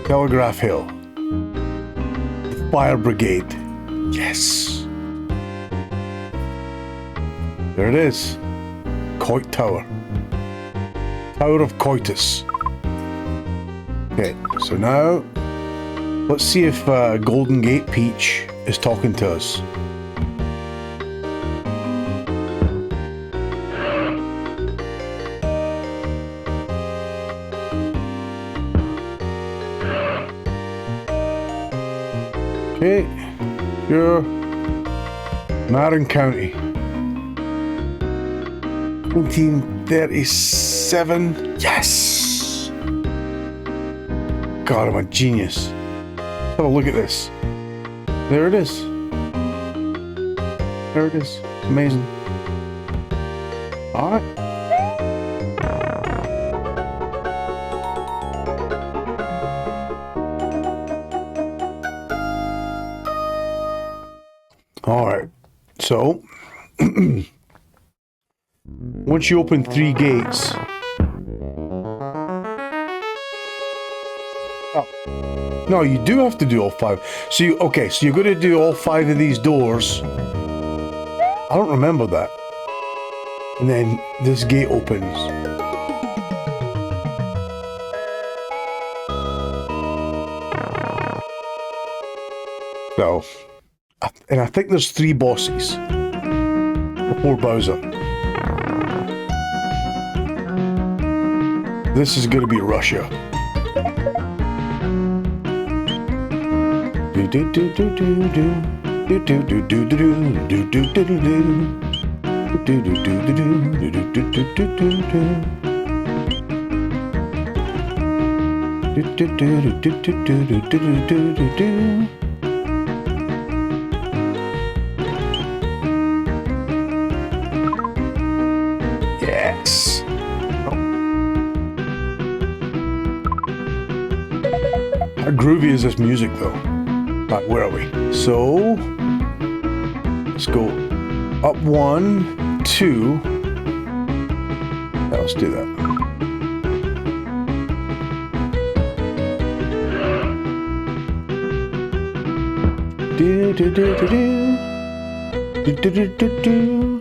Telegraph Hill. The Fire Brigade. Yes. There it is. Coit Tower. Tower of Coitus. Okay, so now let's see if Golden Gate Peach is talking to us. Okay, sure. Marin County. 1937. Yes! God, I'm a genius. Have a look at this. There it is. There it is. Amazing. Alright. Alright. So, once you open 3 gates... Oh. No, you do have to do all 5. So you, okay, so you're going to do all 5 of these doors. I don't remember that. And then this gate opens. So, and I think there's 3 bosses before Bowser. This is going to be Russia. Yes. How groovy is this music though? Right, where are we? So let's go up 1, 2. Yeah, let's do that. Do do do do do do do do do.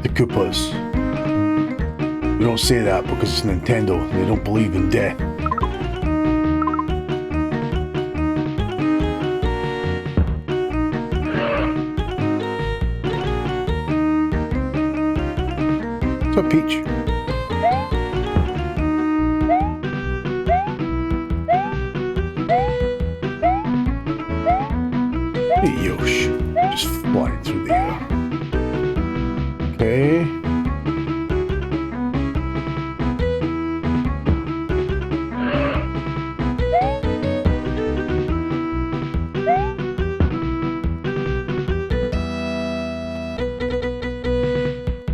The Koopas. We don't say that because it's Nintendo. They don't believe in death. What's up, Peach? Hey, Yosh. Just flying through the air. Okay.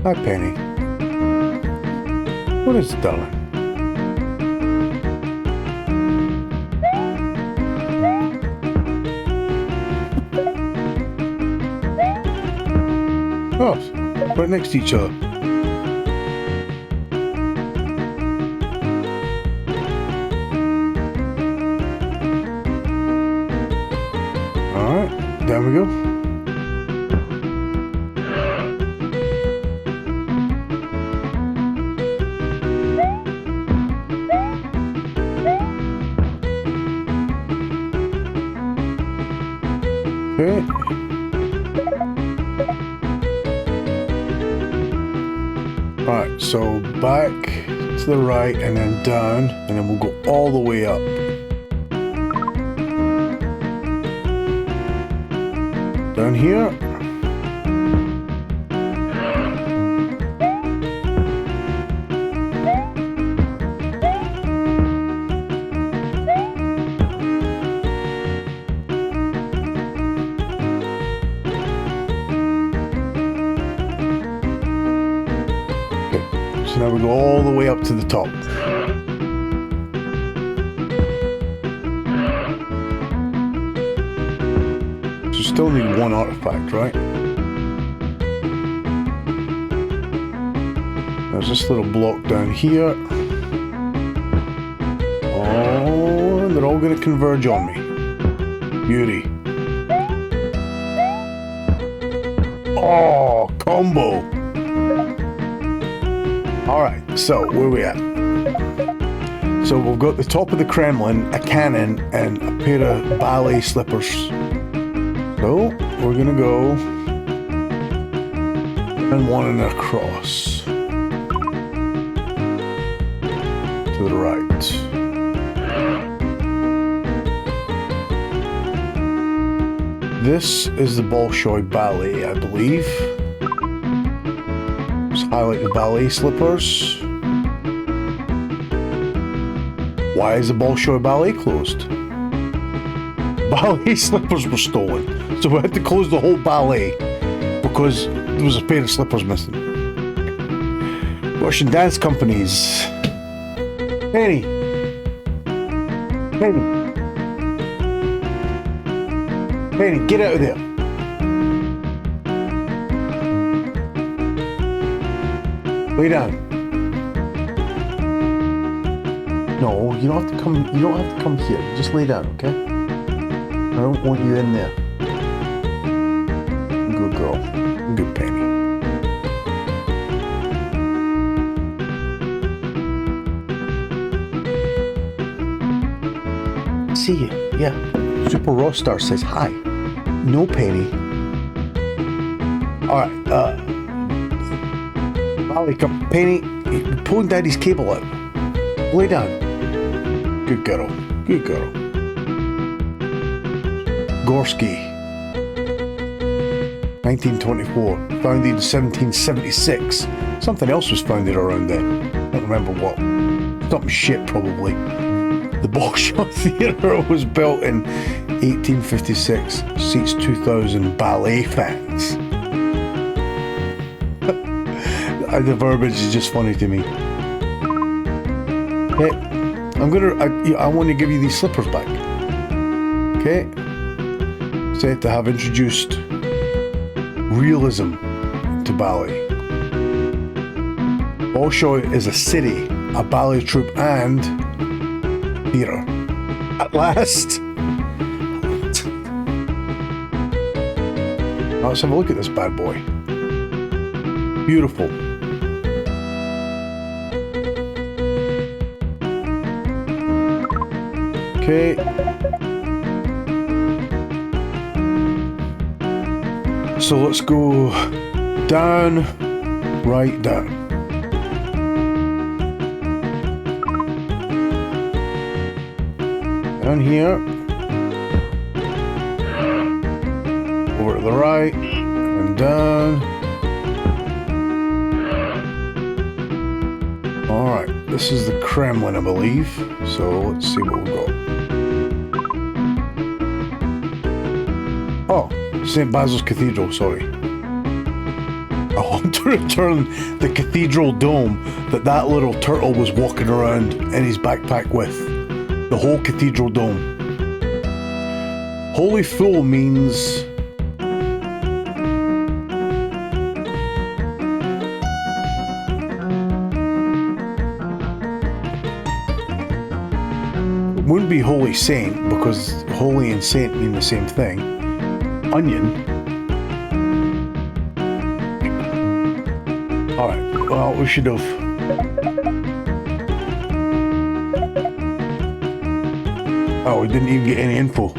Hi, Penny. What is it, darling? Oh, right next to each other. Alright, down we go. Alright, so back to the right and then down, and then we'll go all the way up. Down here. Now we go all the way up to the top. So still need one artifact, right? There's this little block down here. Oh, they're all going to converge on me. Beauty. Oh, combo. Alright, so where are we at? So we've got the top of the Kremlin, a cannon, and a pair of ballet slippers. So we're gonna go and one and across to the right. This is the Bolshoi Ballet, I believe. Highlight the ballet slippers. Why is the Bolshoi Ballet closed? Ballet slippers were stolen, so we had to close the whole ballet because there was a pair of slippers missing. Russian dance companies. Penny. Penny. Penny, get out of there. Lay down. No, you don't have to come. You don't have to come here. Just lay down, okay? I don't want you in there. Good girl. Good Penny. See you. Yeah. Super Raw Star says hi. No Penny. All right. Molly, come, Penny, you're pulling Daddy's cable out. Lay down. Good girl. Good girl. Gorsky. 1924. Founded in 1776. Something else was founded around then. I don't remember what. Something shit, probably. The Bolshoi Theatre was built in 1856. Seats 2,000 ballet fans. The verbiage is just funny to me. Okay, I want to give you these slippers back. Okay, said to have introduced realism to ballet. Bolshoi is a city, a ballet troupe, and theatre. At last. Now let's have a look at this bad boy. Beautiful. Okay. So let's go down, right, down. Down here. Over to the right and down. Alright, this is the Kremlin, I believe. So let's see what we've got. Oh, St. Basil's Cathedral, sorry. I want to return the cathedral dome that little turtle was walking around in his backpack with. The whole cathedral dome. Holy Fool means... It wouldn't be Holy Saint, because holy and saint mean the same thing. Onion. Alright, well, we should have... Oh, we didn't even get any info.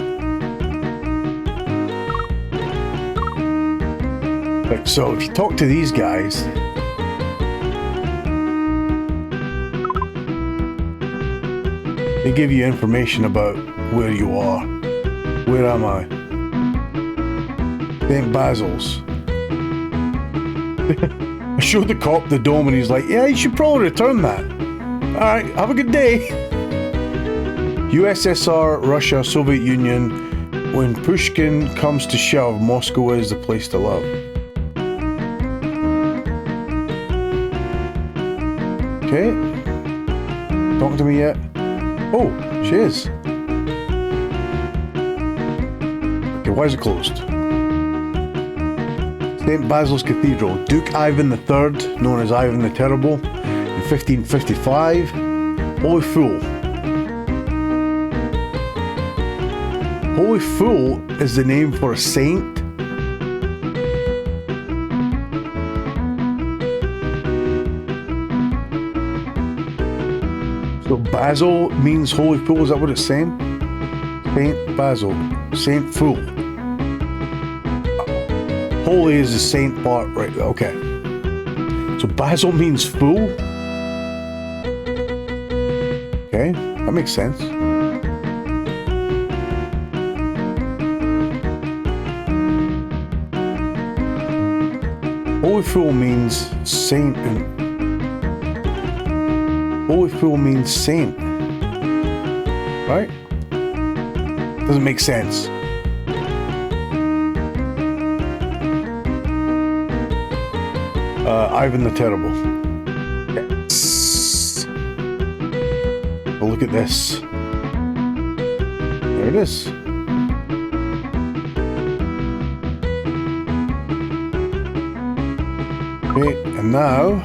Right, so if you talk to these guys, They give you information about where you are. Where am I? St. Basil's. I showed the cop the dome and he's like, yeah, you should probably return that. Alright, have a good day. USSR, Russia, Soviet Union. When Pushkin comes to shove, Moscow is the place to love. Okay. Talking to me yet? Oh, she is. Okay, why is it closed? St. Basil's Cathedral. Duke Ivan III, known as Ivan the Terrible, in 1555. Holy Fool. Holy Fool is the name for a saint. So Basil means Holy Fool, is that what it's saying? Saint Basil, Saint Fool. Holy is the saint part, right? Okay. So Basil means fool? Okay, that makes sense. Holy Fool means saint and Holy Fool means saint. Right? Doesn't make sense. Ivan the Terrible. Yes. Oh, look at this. There it is. Okay, and now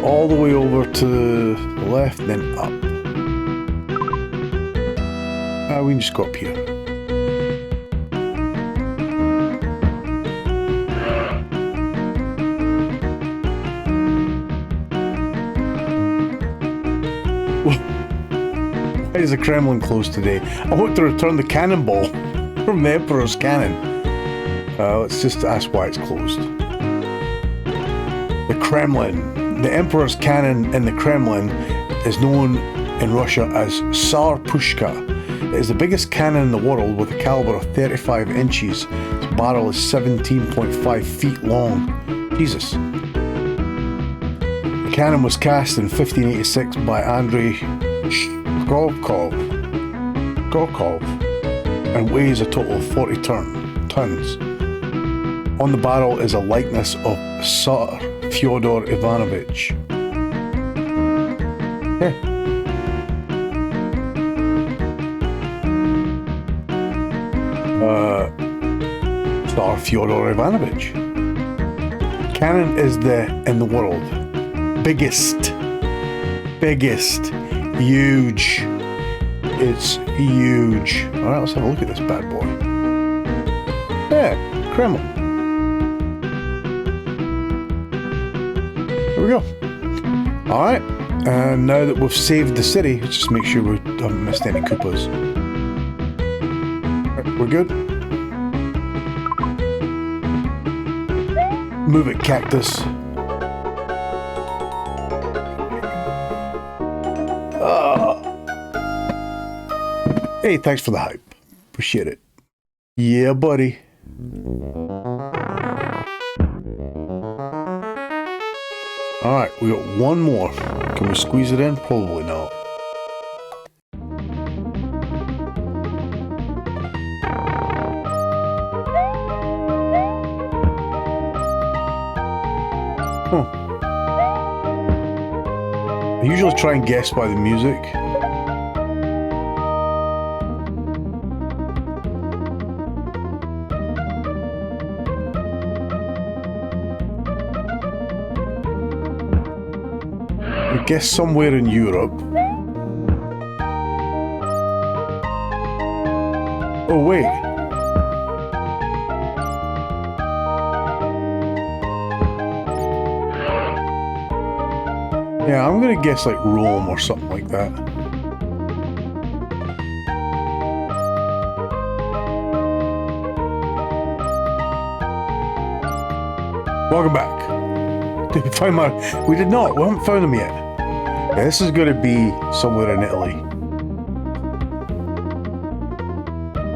all the way over to the left, then up. We can just go up here. Why is the Kremlin closed today? I want to return the cannonball from the Emperor's cannon. Let's just ask why it's closed. The Kremlin. The Emperor's cannon in the Kremlin is known in Russia as Tsar Pushka. It is the biggest cannon in the world with a caliber of 35 inches. Its barrel is 17.5 feet long. Jesus. The cannon was cast in 1586 by Andrei Shkokov and weighs a total of 40 tons. On the barrel is a likeness of Tsar Fyodor Ivanovich. Yeah. Tsar Fyodor Ivanovich. Cannon is in the world. Biggest. Huge. It's huge. Alright, let's have a look at this bad boy. Yeah, Kremlin. There we go. Alright, and now that we've saved the city, let's just make sure we haven't missed any Koopas. Right, we're good. Move it, cactus. Hey, thanks for the hype. Appreciate it. Yeah, buddy. Alright, we got one more. Can we squeeze it in? Probably not. Huh. I usually try and guess by the music. I guess somewhere in Europe. Oh wait. Yeah, I'm gonna guess like Rome or something like that. Welcome back. Did we find my... We did not. We haven't found them yet. Yeah, this is going to be somewhere in Italy.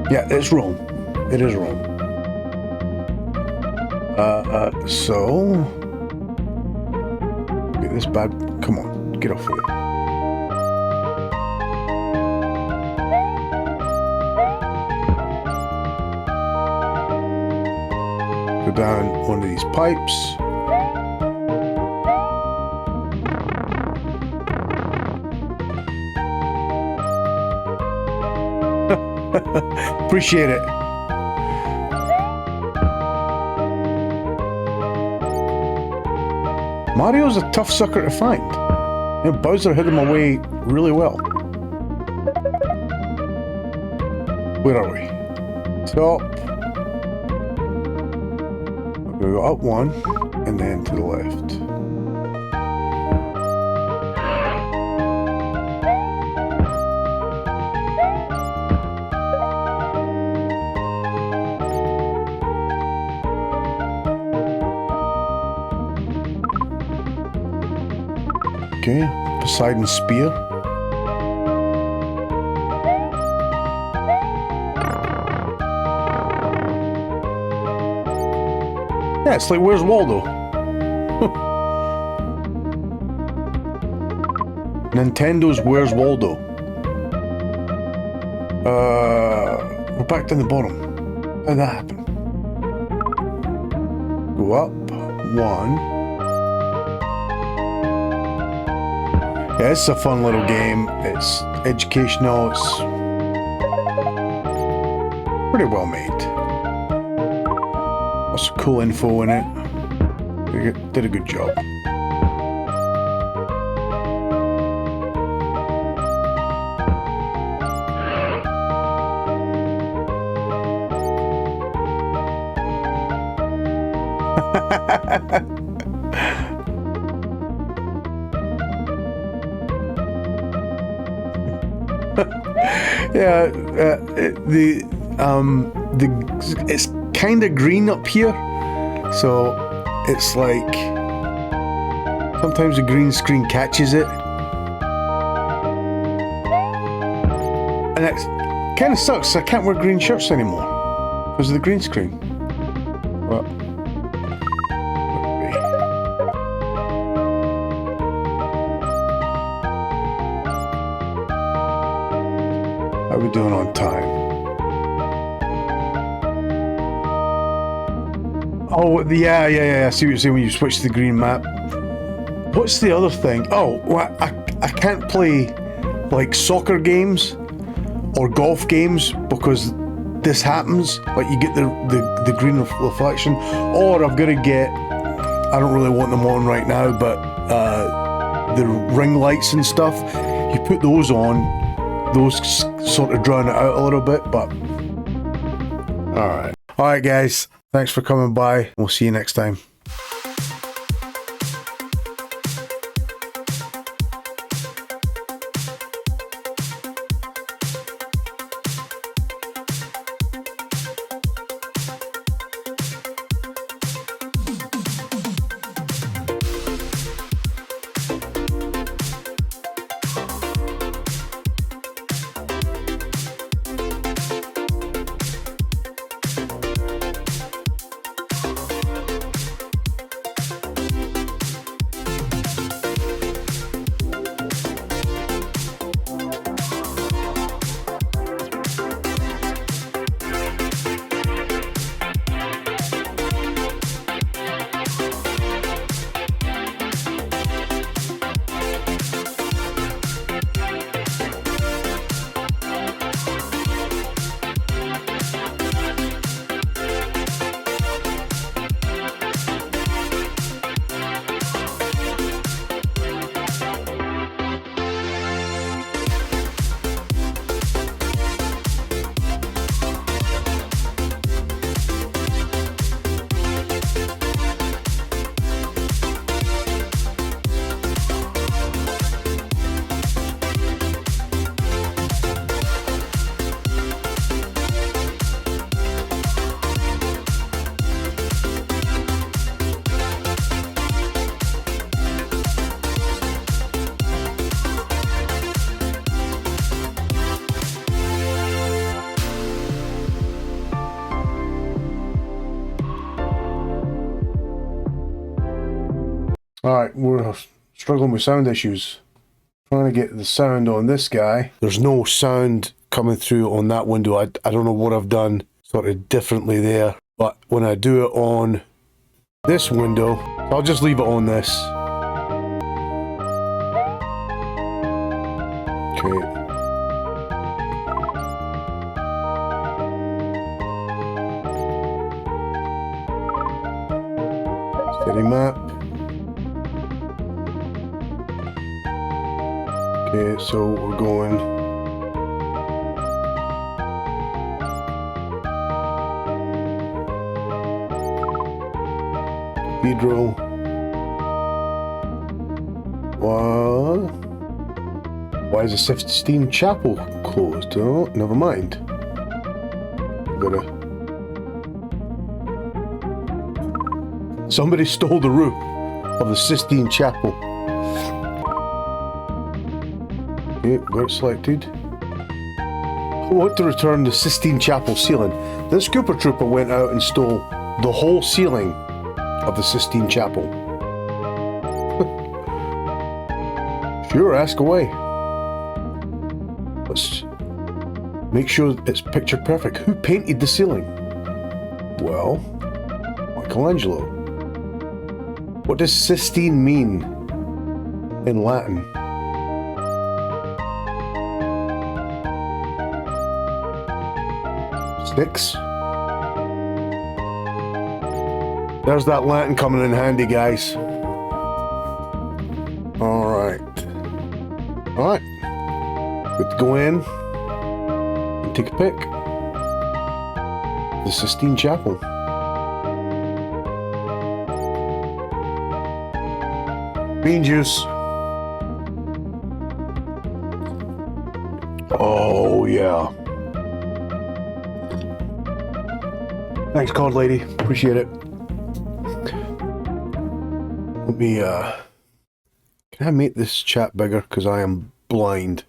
Yeah, it's Rome. It is Rome. So get this bad. Come on, get off of it. Go down one of these pipes. Appreciate it. Mario's a tough sucker to find. You know, Bowser hid him away really well. Where are we? Top. We're gonna go up one and then to the left. Okay, Poseidon's spear. Yeah, it's like, where's Waldo? Nintendo's Where's Waldo? We're back down the bottom. How'd that happen? Go up one. Yeah, it's a fun little game. It's educational. It's pretty well made. Lots of cool info in it. Did a good job. Yeah, it's kind of green up here, so it's like sometimes the green screen catches it, and it kind of sucks. I can't wear green shirts anymore because of the green screen. But how are we doing on time? Oh, yeah. I see what you're saying when you switch to the green map. What's the other thing? Oh, well, I can't play like soccer games or golf games because this happens. Like you get the green reflection, or I've got to get. I don't really want them on right now, but the ring lights and stuff. You put those on. Those sort of drown it out a little bit, but all right, guys. Thanks for coming by. We'll see you next time. Alright, we're struggling with sound issues. Trying to get the sound on this guy. There's no sound coming through on that window. I don't know what I've done sort of differently there. But when I do it on this window, I'll just leave it on this. Okay. Steady map. Okay, so we're going. Cathedral. What? Why is the Sistine Chapel closed? Oh, never mind. Somebody stole the roof of the Sistine Chapel. Okay, got it selected. I want to return the Sistine Chapel ceiling. This Koopa Trooper went out and stole the whole ceiling of the Sistine Chapel. Sure, ask away. Let's make sure it's picture perfect. Who painted the ceiling? Well, Michelangelo. What does Sistine mean in Latin? Six. There's that Latin coming in handy, guys. Alright. Alright. Good to go in and take a pic. The Sistine Chapel. Bean juice. Oh, yeah. Thanks, card lady. Appreciate it. Let me, can I make this chat bigger? Because I am blind.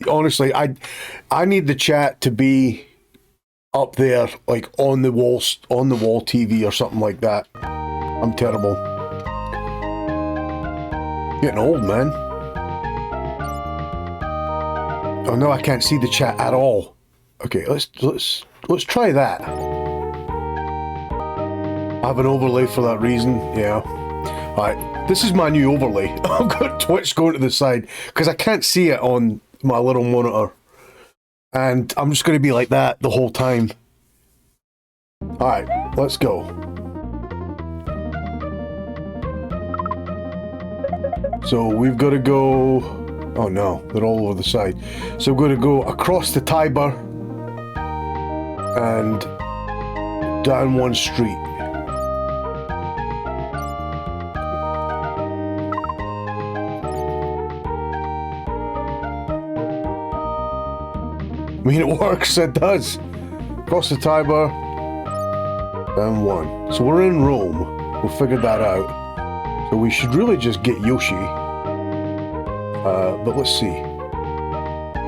Honestly, I need the chat to be up there, like on the wall TV or something like that. I'm terrible. Getting old, man. Oh no, I can't see the chat at all. Okay, let's try that. I have an overlay for that reason. Yeah. Alright, this is my new overlay. I've got Twitch going to the side because I can't see it on my little monitor. And I'm just going to be like that the whole time. Alright, let's go. So we've got to go... Oh no, they're all over the side. So we're going to go across the Tiber and down one street. I mean, it works, it does. Across the Tiber, down one. So we're in Rome. We figured that out. So we should really just get Yoshi. But let's see.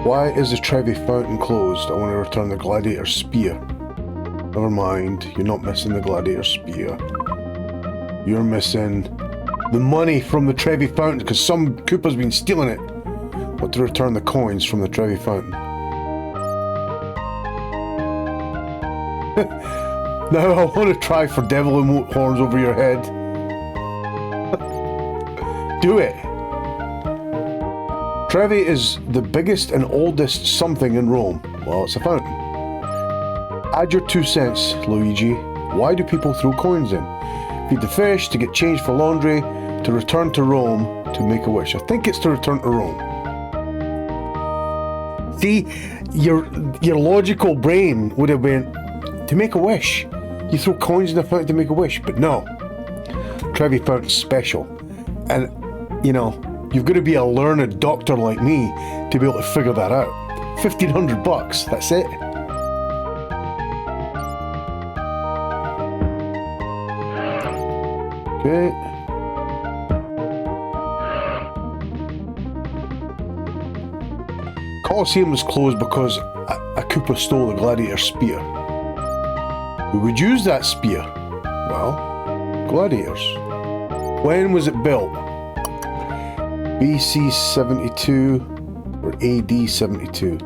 Why is the Trevi Fountain closed? I want to return the Gladiator Spear. Never mind, you're not missing the Gladiator Spear. You're missing the money from the Trevi Fountain because some Koopa's been stealing it. I want to return the coins from the Trevi Fountain. Now I want to try for devil emote horns over your head. Do it. Trevi is the biggest and oldest something in Rome. Well, it's a fountain. Add your 2 cents, Luigi. Why do people throw coins in? Feed the fish, to get change for laundry, to return to Rome, to make a wish. I think it's to return to Rome. See, your logical brain would have been to make a wish. You throw coins in the fountain to make a wish, but no. Trevi Fountain's special. And, you know, you've got to be a learned doctor like me to be able to figure that out. 1,500 bucks, that's it. Okay. Colosseum was closed because a Koopa stole the Gladiator Spear. Who would use that spear? Well, gladiators. When was it built? BC 72 or AD 72?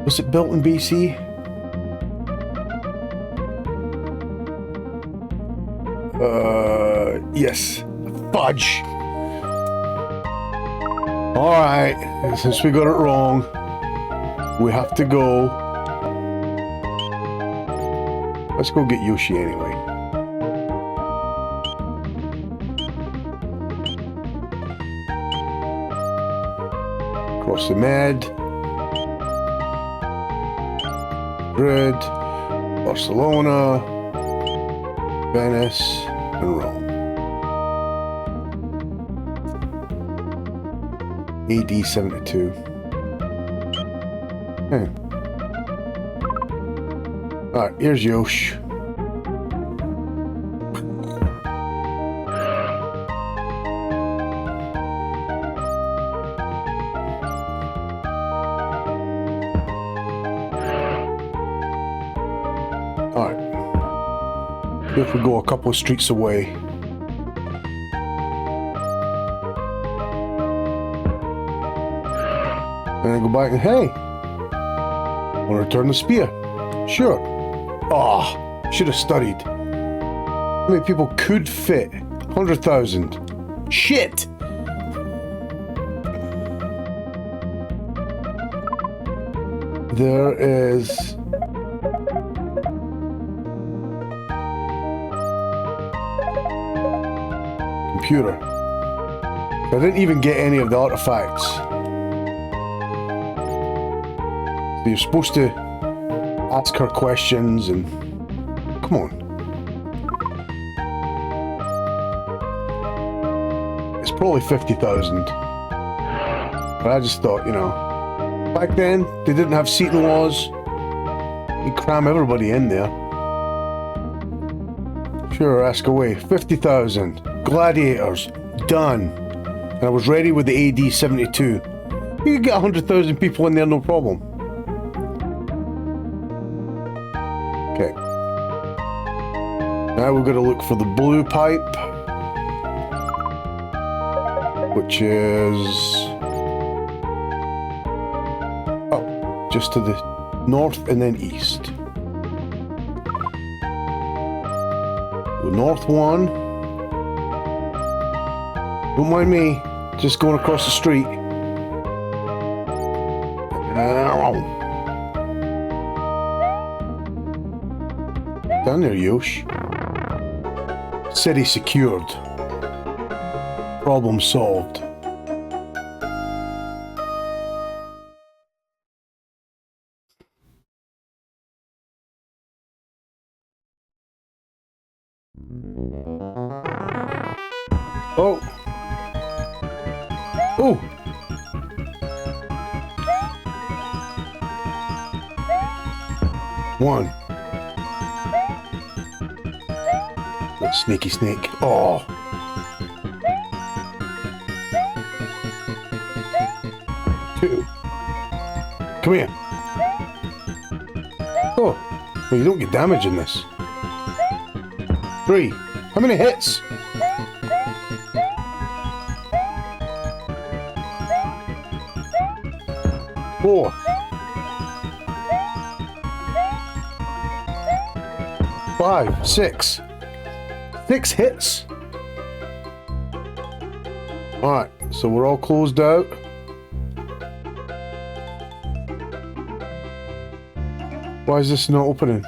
Was it built in BC? Yes. Fudge. Alright, since we got it wrong, we have to go. Let's go get Yoshi anyway. Across the Med. Madrid, Barcelona, Venice, and Rome. AD 72. Okay. Alright, here's Yosh. Alright. If we go a couple of streets away. And I go back and, hey, want to return the spear? Sure. Ah, should have studied. How many people could fit? 100,000. Shit! There is... computer. I didn't even get any of the artifacts. You're supposed to ask her questions and... Come on. It's probably 50,000. But I just thought, you know, back then, they didn't have seating laws. You cram everybody in there. Sure, ask away. 50,000. Gladiators. Done. And I was ready with the AD 72. You could get 100,000 people in there, no problem. Okay. Now we're going to look for the blue pipe, which is... oh, just to the north and then east. The north one. Don't mind me, just going across the street. Down there, Yosh. City secured. Problem solved. Oh. Oh. One. That sneaky snake. Oh. Two. Come here. Oh. Well, you don't get damage in this. Three. How many hits? Four. Five. Six. 6 hits. Alright, so we're all closed out. Why is this not opening?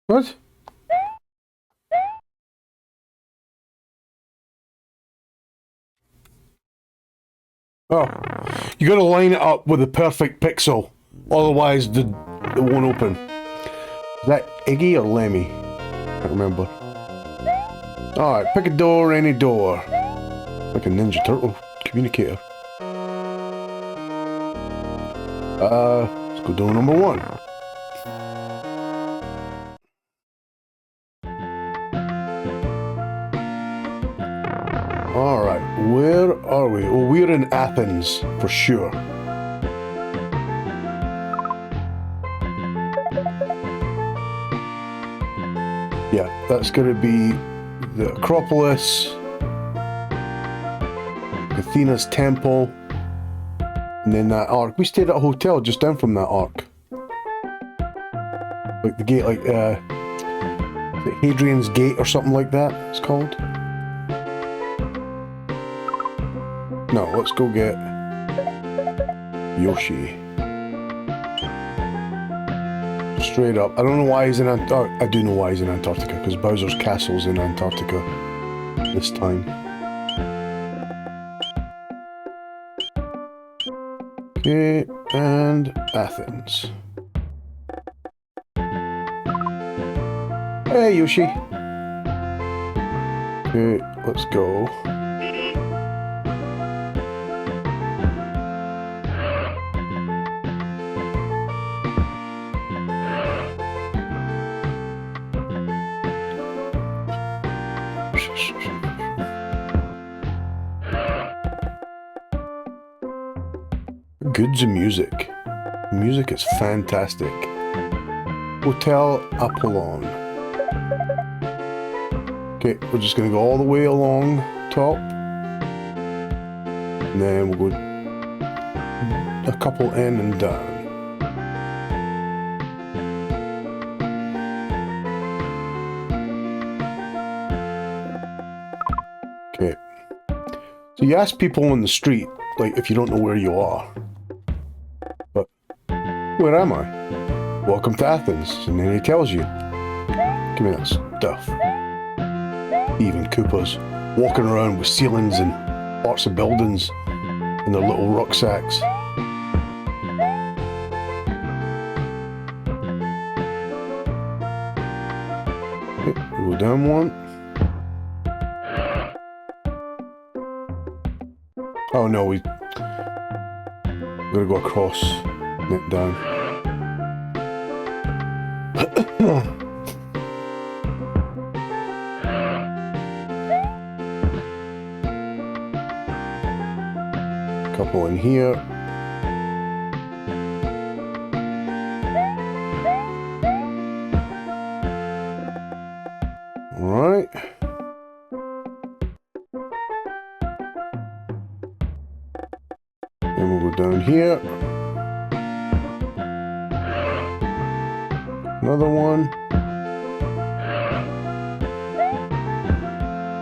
What? Oh, you gotta line it up with the perfect pixel, otherwise it won't open. Is that Iggy or Lemmy? I can't remember. Alright, pick a door, any door. Like a Ninja Turtle communicator. Let's go door number 1. Alright, where are we? Oh, we're in Athens, for sure. Yeah, that's going to be the Acropolis, Athena's temple, and then that arc. We stayed at a hotel just down from that arc. Like the gate, like Hadrian's Gate or something like that, it's called. No, let's go get Yoshi. Straight up. I don't know why he's in Antarctica. I do know why he's in Antarctica, because Bowser's Castle's in Antarctica this time. Okay, and Athens. Hey, Yoshi. Okay, let's go. Goods and music. Music is fantastic. Hotel Apollon. Okay, we're just gonna go all the way along top. And then we'll go a couple in and down. Okay. So you ask people on the street, like, if you don't know where you are. But, where am I? Welcome to Athens. And then he tells you. Give me that stuff. Even Koopas walking around with ceilings and parts of buildings in their little rucksacks. Okay, we'll go down one. Oh no, we're gonna go across, net down. Couple in here. All right. Then we'll go down here. Another one.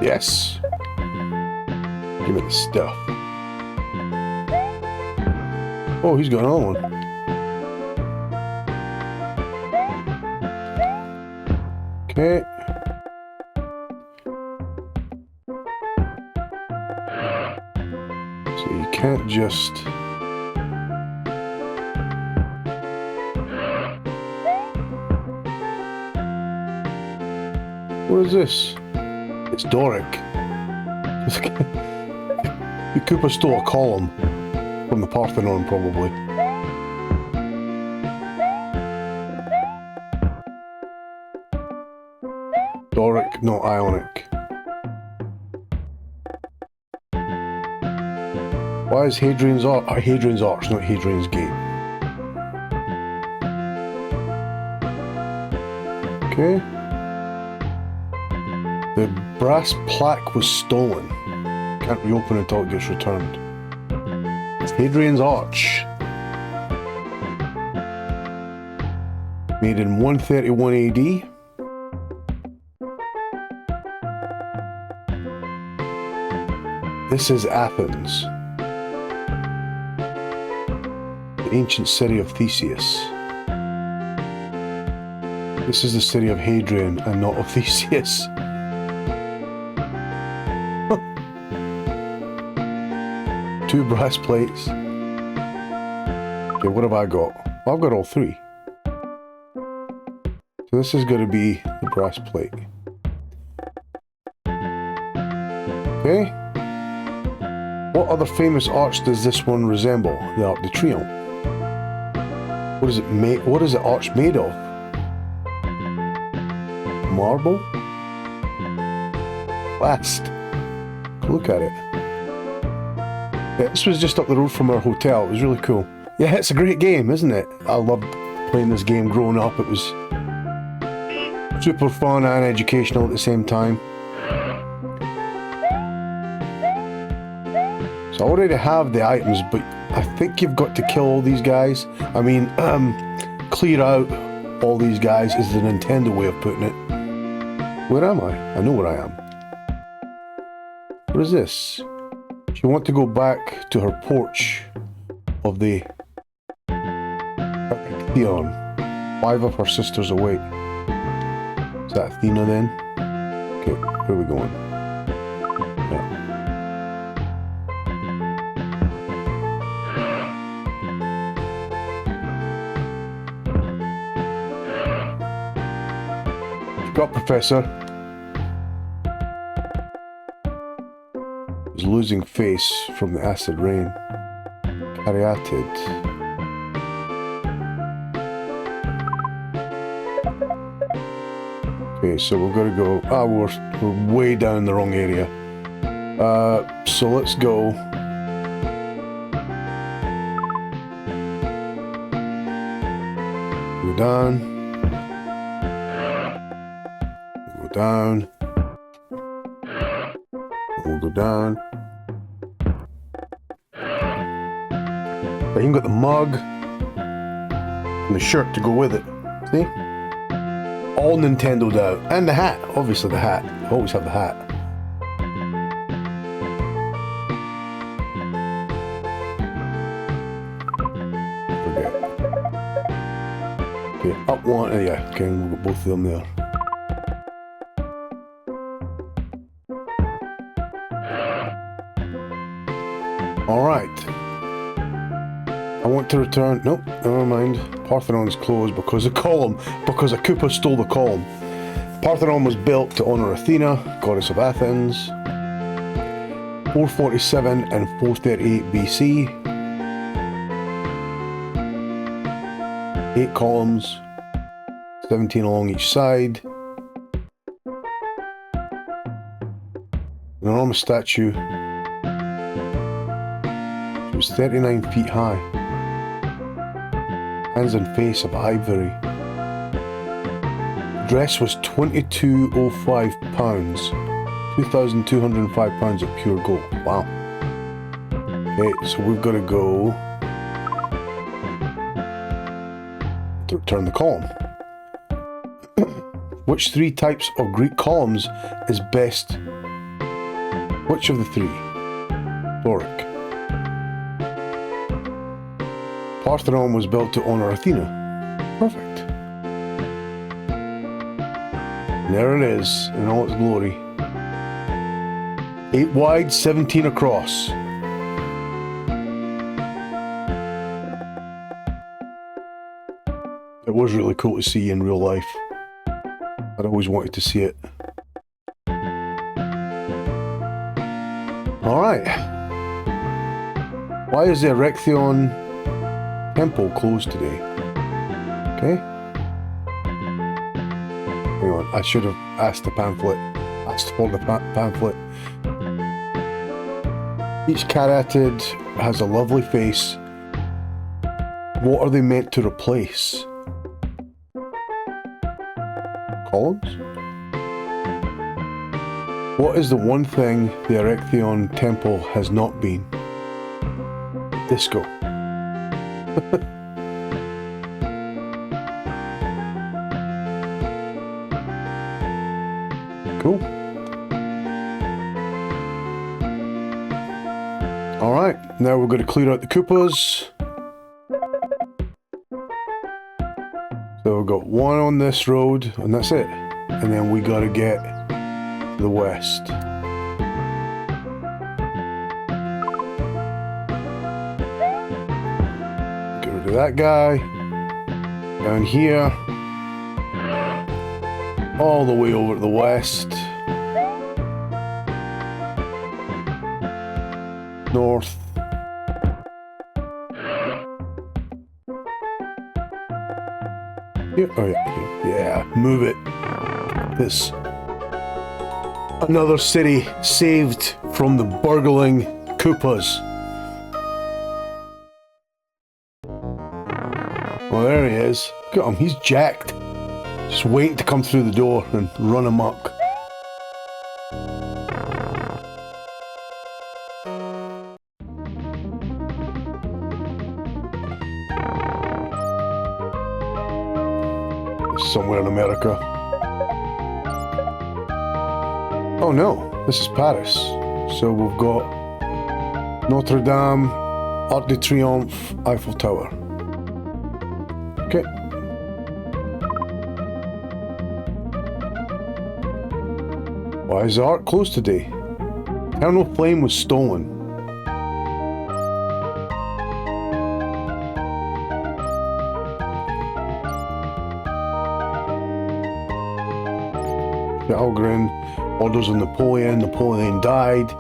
Yes. Give me the stuff. Oh, he's got another one. Okay. So you can't just... What is this? It's Doric. The Koopa stole a column from the Parthenon, probably. Doric, not Ionic. Why is Hadrian's Arch? Hadrian's Arch, not Hadrian's Gate. Okay. The brass plaque was stolen. Can't reopen until it gets returned. Hadrian's Arch. Made in 131 AD. This is Athens. The ancient city of Theseus. This is the city of Hadrian and not of Theseus. Two brass plates. Okay, what have I got? Well, I've got all three. So this is going to be the brass plate. Okay. What other famous arch does this one resemble? The Arc de Triomphe. What is it made? What is the arch made of? Marble? Blast. Look at it. Yeah, this was just up the road from our hotel. It was really cool. Yeah, it's a great game, isn't it? I loved playing this game growing up. It was Super fun and educational at the same time. So I already have the items, but I think you've got to kill all these guys. I mean, clear out all these guys is the Nintendo way of putting it. Where am I? I know where I am. What is this? She wants to go back to her porch of the Theon. 5 of her sisters awake. Is that Athena then? Okay, where are we going? Yeah. Got Professor. He's losing face from the acid rain. Caryatid. Okay, so we're gonna go. Ah, we're way down the wrong area. So let's go. Go down. Down. We'll go down. But you can get the mug and the shirt to go with it. See? All Nintendo'd out. And the hat. Obviously the hat. I always have the hat. Forget. Okay, up one. Oh, yeah, okay, we've got both of them there. Alright. I want to return. Nope, never mind. Parthenon's closed because the column. Because a Koopa stole the column. Parthenon was built to honour Athena, goddess of Athens. 447 and 438 BC. 8 columns. 17 along each side. An enormous statue. It was 39 feet high. Hands and face of ivory. Dress was 2205 pounds. 2,205 pounds of pure gold. Wow. Okay, so we've got to go to return the column. Which 3 types of Greek columns is best? Which of the 3? Doric. Parthenon was built to honor Athena. Perfect. And there it is, in all its glory. 8 wide, 17 across. It was really cool to see in real life. I'd always wanted to see it. Alright. Why is the Erechtheion temple closed today? Okay. Hang on, I should have asked the pamphlet. Asked for the pamphlet. Each caryatid has a lovely face. What are they meant to replace? Columns? What is the one thing the Erechtheion temple has not been? Disco. Cool. Alright, now we're going to clear out the Koopas. So we've got one on this road, and that's it. And then we got to get to the west. Get rid of that guy. Down here. All the way over to the west. North. Here. Oh yeah, here. Yeah, move it. This. Another city saved from the burgling Koopas. Well, there he is. Look at him, he's jacked. Just waiting to come through the door and run amok. Somewhere in America. Oh no, this is Paris. So we've got Notre Dame, Arc de Triomphe, Eiffel Tower. Okay. Why is the Arc closed today? Terminal plane was stolen. Algren, orders on Napoleon. Napoleon died.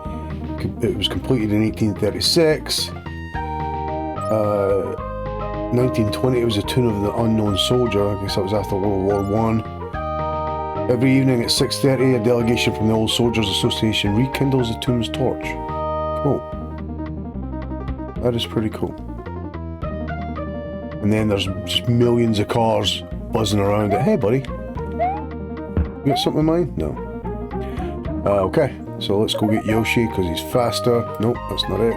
It was completed in 1836. 1920, it was a Tomb of the Unknown Soldier. I guess that was after World War I. Every evening at 6:30, a delegation from the Old Soldiers Association rekindles the tomb's torch. Cool. That is pretty cool. And then there's just millions of cars buzzing around it. Hey, buddy. You got something in mind? No. Okay, so let's go get Yoshi because he's faster. Nope, that's not it.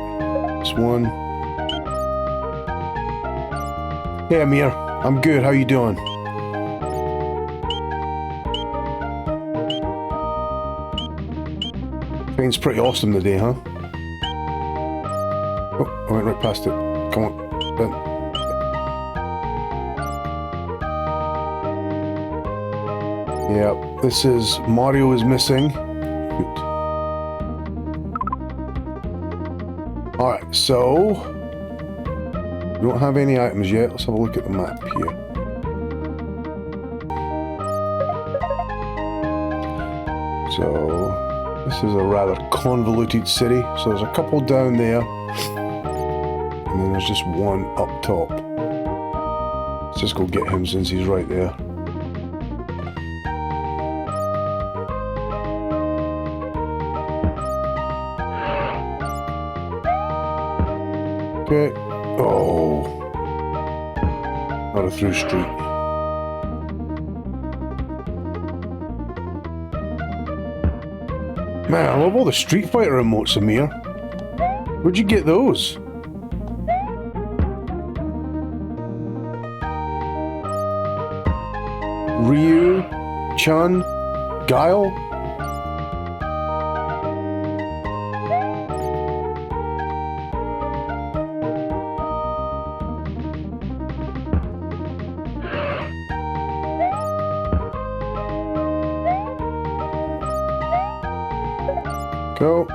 This one. Hey, Amir. I'm good. How you doing? Train's pretty awesome today, huh? Oh, I went right past it. Come on. Done. Yeah, this is Mario is missing. Shoot. Alright, so we don't have any items yet. Let's have a look at the map here. So this is a rather convoluted city. So there's a couple down there, and then there's just one up top. Let's just go get him since he's right there. Okay. Oh. Not a through street. Man, I love all the Street Fighter remotes, Amir. Where'd you get those? Ryu, Chun, Guile? Go.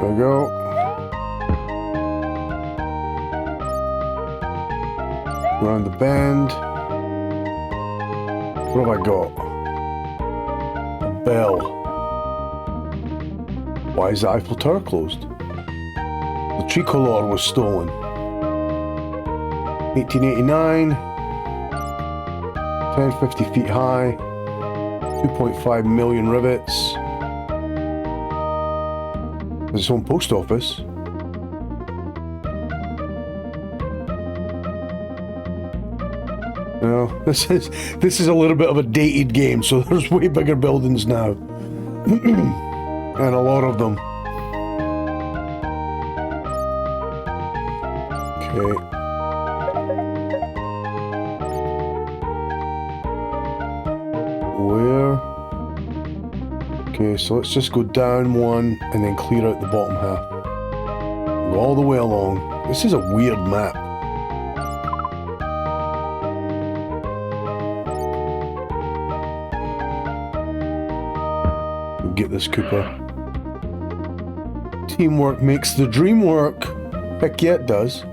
There we go. Around the bend. What have I got? A bell. Why is the Eiffel Tower closed? The tricolor was stolen. 1889. 1050 feet high. 2.5 million rivets. There's its own post office. No, this is a little bit of a dated game, so there's way bigger buildings now. And a lot of them. Okay. Where? Okay, so let's just go down one and then clear out the bottom half. Go all the way along. This is a weird map. Get this Koopa. Teamwork makes the dream work. Heck yeah, it does.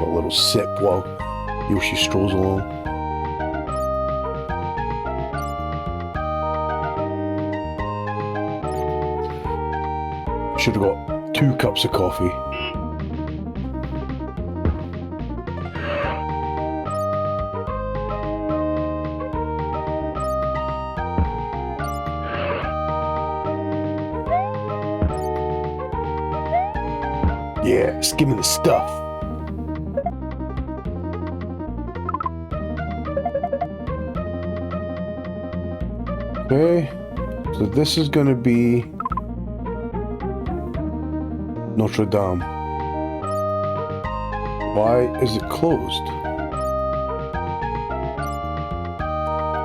A little sip while Yoshi strolls along. should have got 2 cups of coffee. Yeah, just give me the stuff. Okay, so this is going to be Notre Dame. Why is it closed?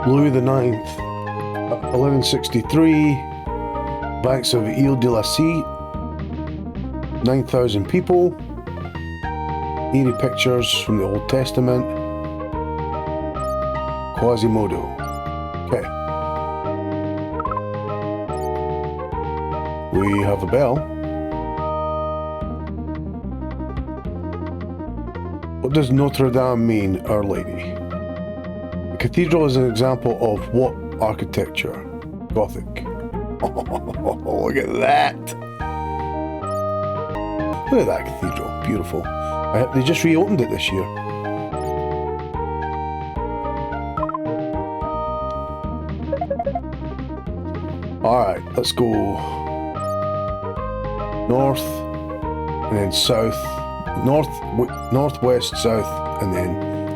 Louis the 9th, 1163, banks of Ile de la Cite, 9,000 people, eerie pictures from the Old Testament, Quasimodo. Okay. We have a bell. What does Notre Dame mean, Our Lady? The cathedral is an example of what architecture? Gothic. Oh, look at that! Look at that cathedral, beautiful. They just reopened it this year. Alright, let's go north and then south. Northwest, south, and then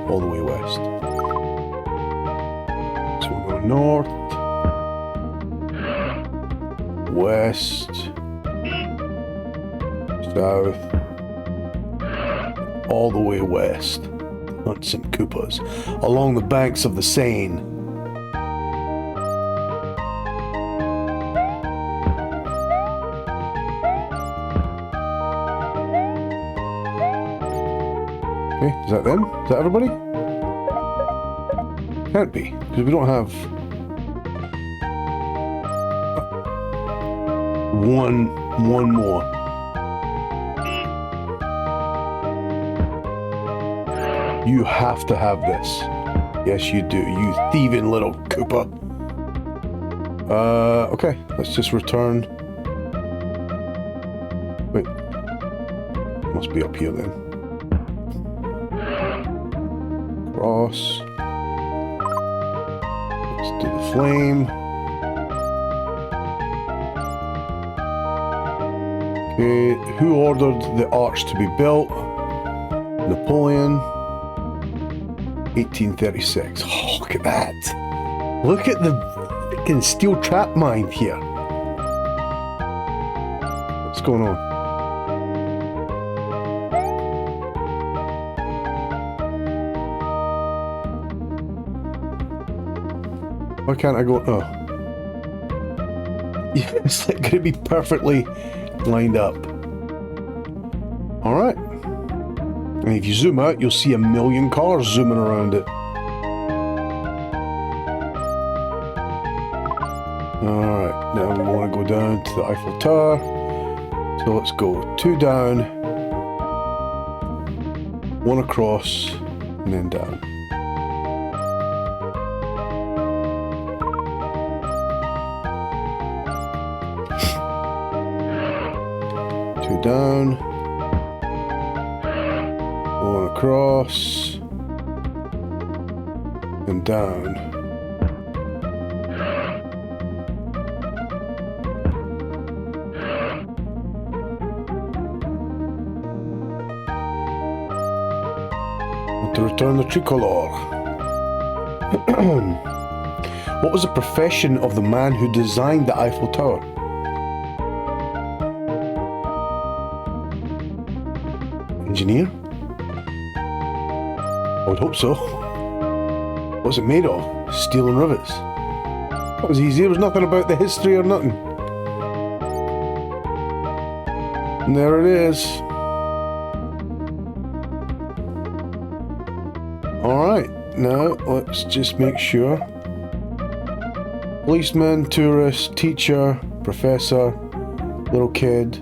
all the way west. So we'll go north, west, south, all the way west. Hunt some Koopas along the banks of the Seine. Okay, is that them? Is that everybody? Can't be, because we don't have one more. You have to have this. Yes, you do, you thieving little Koopa. Okay, let's just return. Wait, must be up here then. Cross. Let's do the flame. Okay, who ordered the arch to be built? Napoleon. 1836. Oh, look at that. Look at the freaking steel trap mine here. What's going on? Why can't I go? Oh. Yeah, it's like going to be perfectly lined up. Alright. And if you zoom out, you'll see a million cars zooming around it. Alright, now we want to go down to the Eiffel Tower. So let's go 2 down, 1 across, and then down. Down, 1 across, and down. And to return the tricolor. What was the profession of the man who designed the Eiffel Tower? Engineer? I would hope so. What's it made of? Steel and rivets. That was easy. There was nothing about the history or nothing. And there it is. Alright, now let's just make sure. Policeman, tourist, teacher, professor, little kid.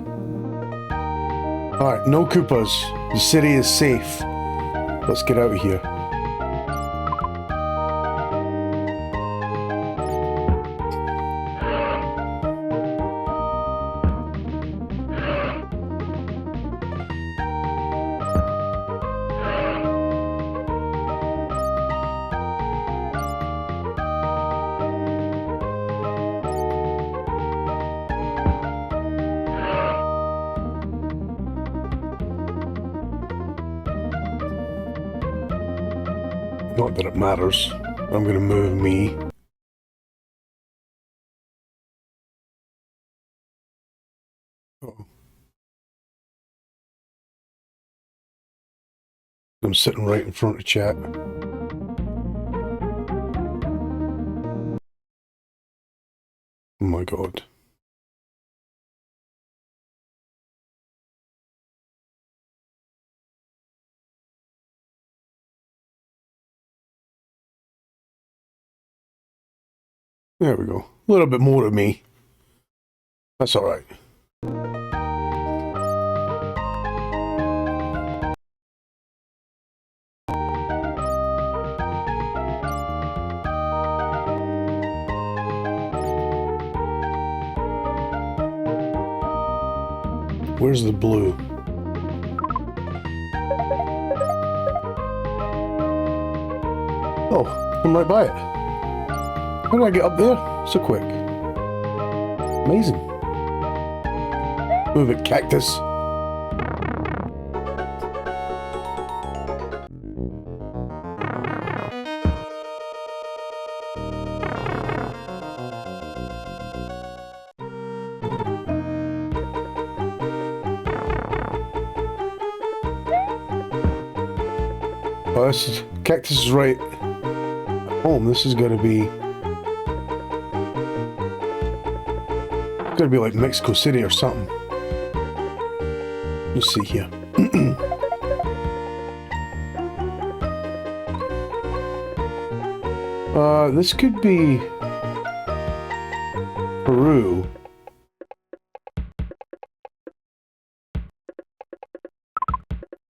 Alright, no Koopas. The city is safe. Let's get out of here. Not that it matters. I'm going to move me. Uh-oh. I'm sitting right in front of chat. Oh my god. There we go. A little bit more of me. That's alright. Where's the blue? Oh, I'm right by it. How did I get up there so quick? Amazing. Move it, cactus. Oh, this is, cactus is right at home. This is gonna be like Mexico City or something. Let's see here. This could be Peru.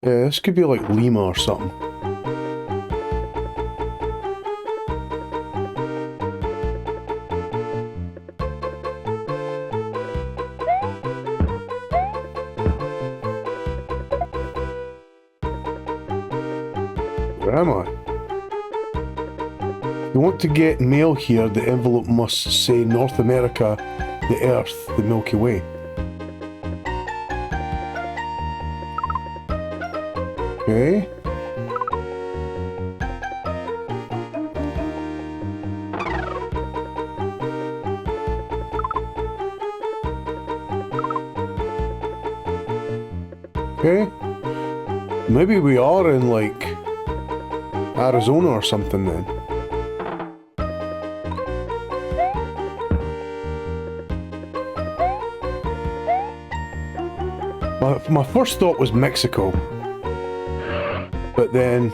Yeah, this could be like Lima or something. Where am I? If you want to get mail here, the envelope must say North America, the Earth, the Milky Way. Okay. Okay. Maybe we are in like Arizona or something then. My first thought was Mexico, but then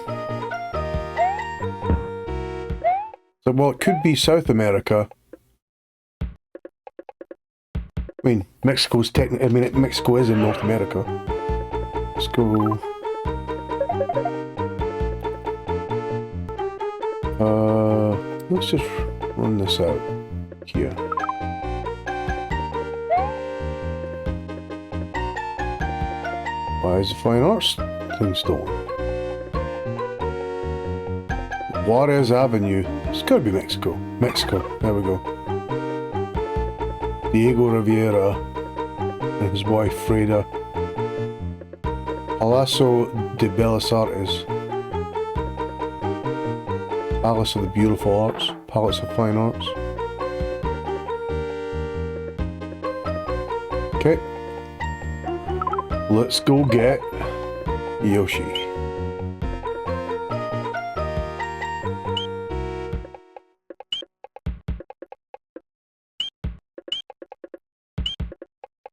so well, it could be South America. I mean, Mexico's technically. I mean, Mexico is in North America. Let's go. Let's just run this out here. Why is the fine arts thing stolen? Juarez Avenue. It's gotta be Mexico. Mexico. There we go. Diego Rivera and his wife Freda. Palazzo de Bellas Artes. Palace of the Beautiful Arts. Palace of Fine Arts. Okay. Let's go get Yoshi.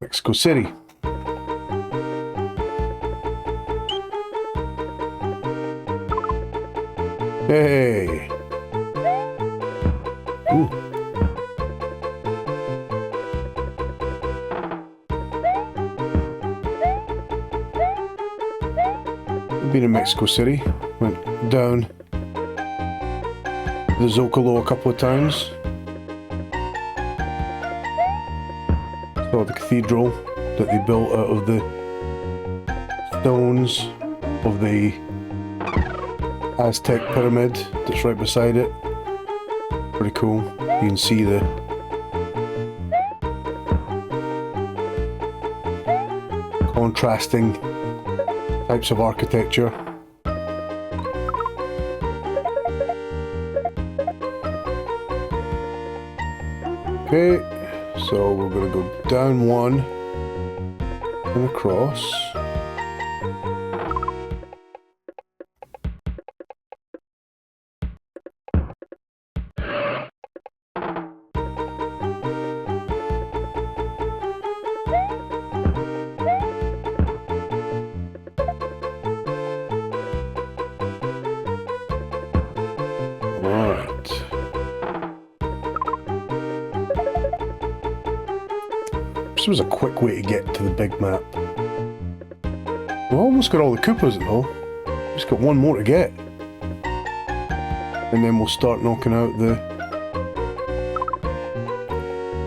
Mexico City. Hey. Ooh. I've been in Mexico City. Went down the Zocalo a couple of times. Saw the cathedral that they built out of the stones of the Aztec pyramid that's right beside it. Pretty cool. You can see the contrasting types of architecture. Okay, so we're going to go down one and across. This was a quick way to get to the big map. We almost got all the Koopas though. Just got one more to get. And then we'll start knocking out the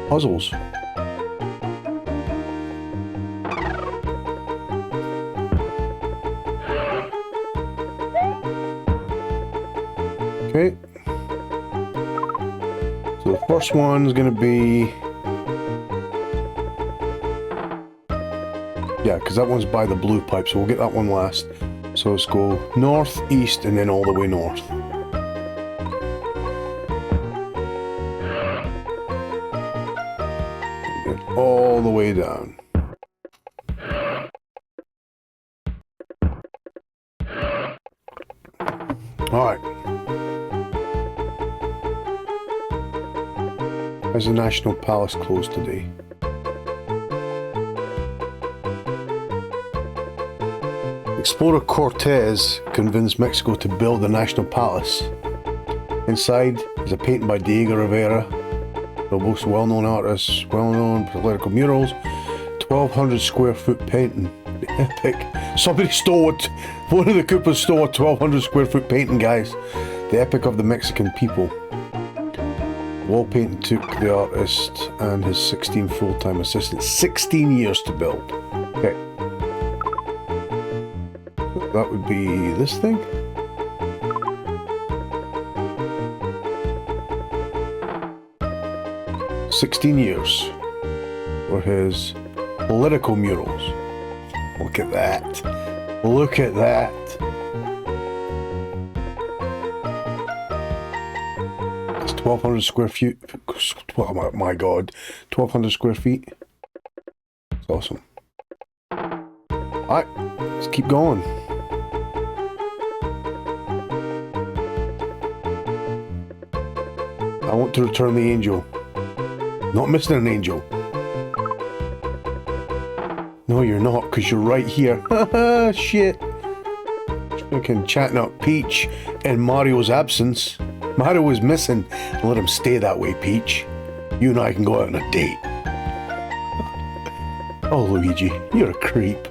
puzzles. Okay. So the first one's gonna be... yeah, because that one's by the blue pipe, so we'll get that one last. So let's go north, east, and then all the way north. And all the way down. Alright. How's the National Palace closed today? Explorer Cortez convinced Mexico to build the National Palace. Inside is a painting by Diego Rivera, the most well-known artist, well-known political murals, 1,200 square foot painting. The epic. Somebody stole it. One of the Koopas stole a 1,200 square foot painting, guys. The epic of the Mexican people. Wall painting took the artist and his 16 full-time assistants 16 years to build. Okay. That would be this thing. "16 years for his political murals." Look at that. Look at that. It's 1,200 square feet. Oh my god. 1,200 square feet. It's awesome. Alright, let's keep going. I want to return the angel. Not missing an angel. No, you're not, because you're right here. Haha, shit. Fucking chatting up Peach in Mario's absence. Mario was missing. Let him stay that way, Peach. You and I can go out on a date. Oh, Luigi, you're a creep.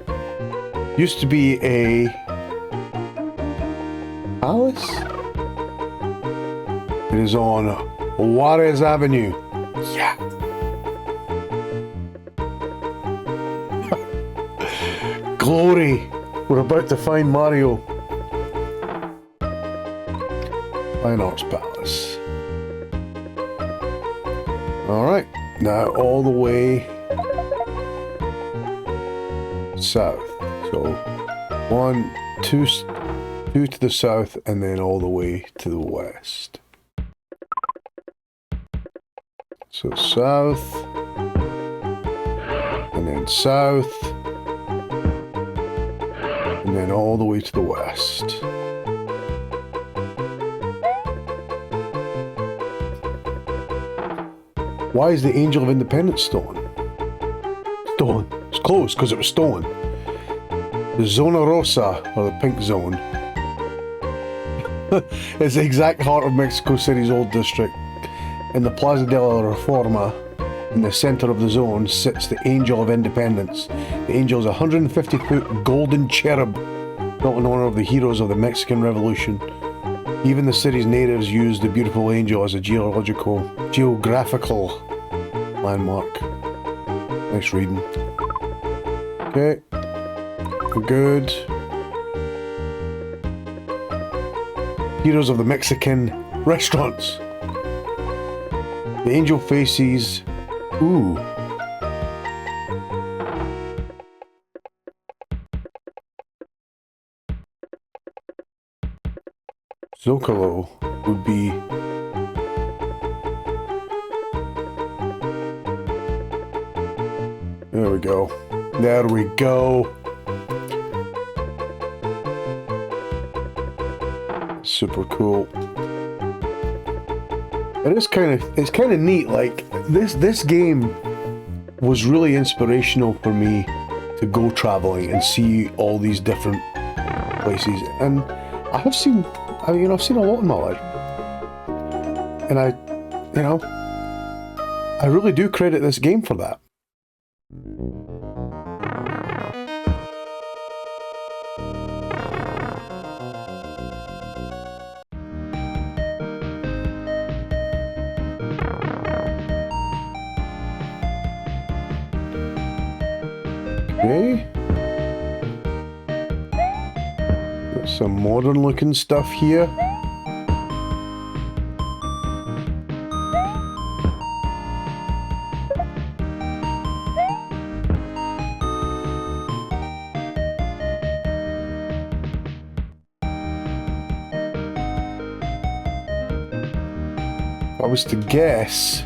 Used to be a... palace? It is on Juarez Avenue. Yeah. Glory. We're about to find Mario. Fine Arts Palace. Alright. Now all the way south. So 1, 2 to the south and then all the way to the west. So south, and then south, and then all the way to the west. Why is the Angel of Independence stolen? Stolen. It's closed because it was stolen. The Zona Rosa, or the pink zone, is the exact heart of Mexico City's old district. In the Plaza de la Reforma, in the center of the zone, sits the Angel of Independence. The angel is a 150-foot golden cherub, built in honor of the heroes of the Mexican Revolution. Even the city's natives use the beautiful angel as a geographical landmark. Nice reading. Okay, we're good. Heroes of the Mexican restaurants. The angel faces... ooh. Zocalo would be... There we go. There we go. Super cool. It's kind of neat. Like this game was really inspirational for me to go traveling and see all these different places. And I've seen a lot in my life. And I really do credit this game for that. Okay. Got some modern looking stuff here. If I was to guess,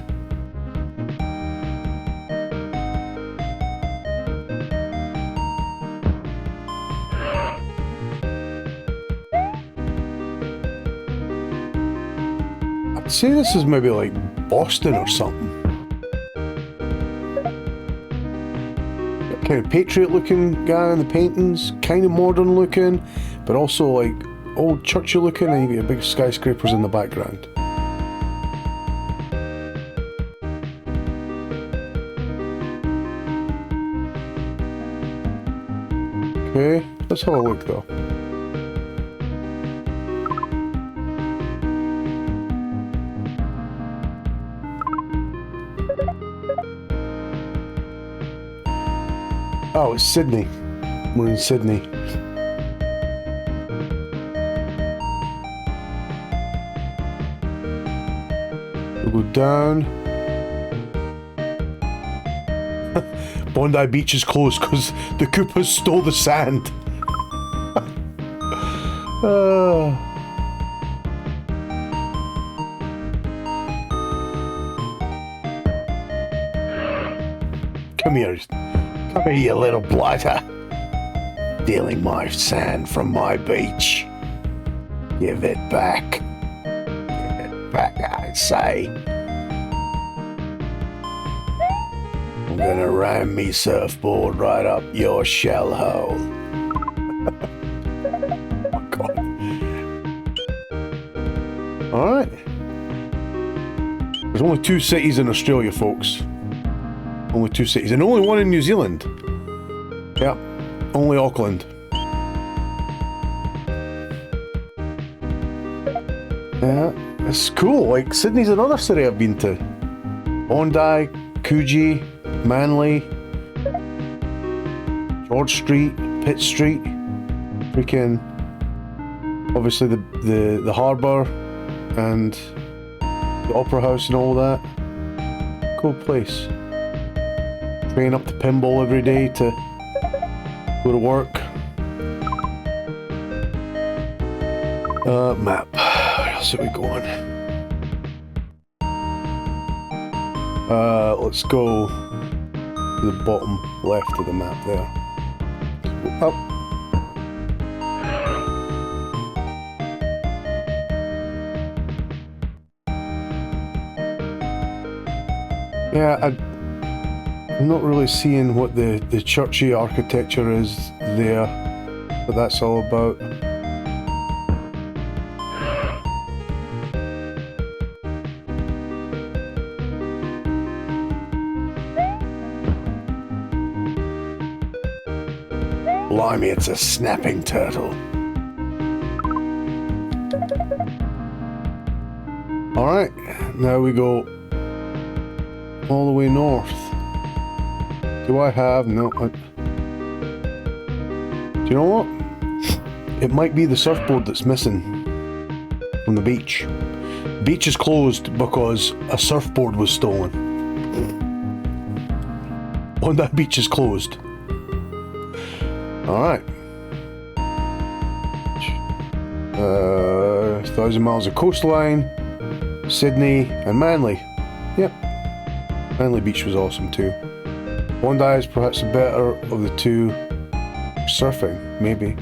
I'd say this is maybe like Boston or something. Kind of patriot looking guy in the paintings, kind of modern looking, but also like old churchy looking, and you get big skyscrapers in the background. Okay, let's have a look though. Oh, it's Sydney. We're in Sydney. We'll go down. Bondi Beach is closed because the Koopas stole the sand. Come here. Come here, you little blighter. Stealing my sand from my beach. Give it back. Give it back, I say. I'm gonna ram me surfboard right up your shell hole. Oh, God. Alright. There's only 2 cities in Australia, folks. Only 2 cities, and only one in New Zealand. Yeah, only Auckland. Yeah, it's cool. Like, Sydney's another city I've been to. Bondi, Coogee, Manly, George Street, Pitt Street, freaking, obviously the harbour and the Opera House and all that. Cool place. Train up to Pinball every day to go to work. Map. Where else are we going? Let's go to the bottom left of the map there. Up. Yeah, I'm not really seeing what the churchy architecture is there, but that's all about. Blimey, it's a snapping turtle. Alright, now we go all the way north. Do I have? No. Do you know what? It might be the surfboard that's missing from the beach. The beach is closed because a surfboard was stolen. On that beach is closed. Alright. 1,000 miles of coastline, Sydney and Manly. Yep. Manly Beach was awesome too. Bondi is perhaps the better of the two. Surfing, maybe.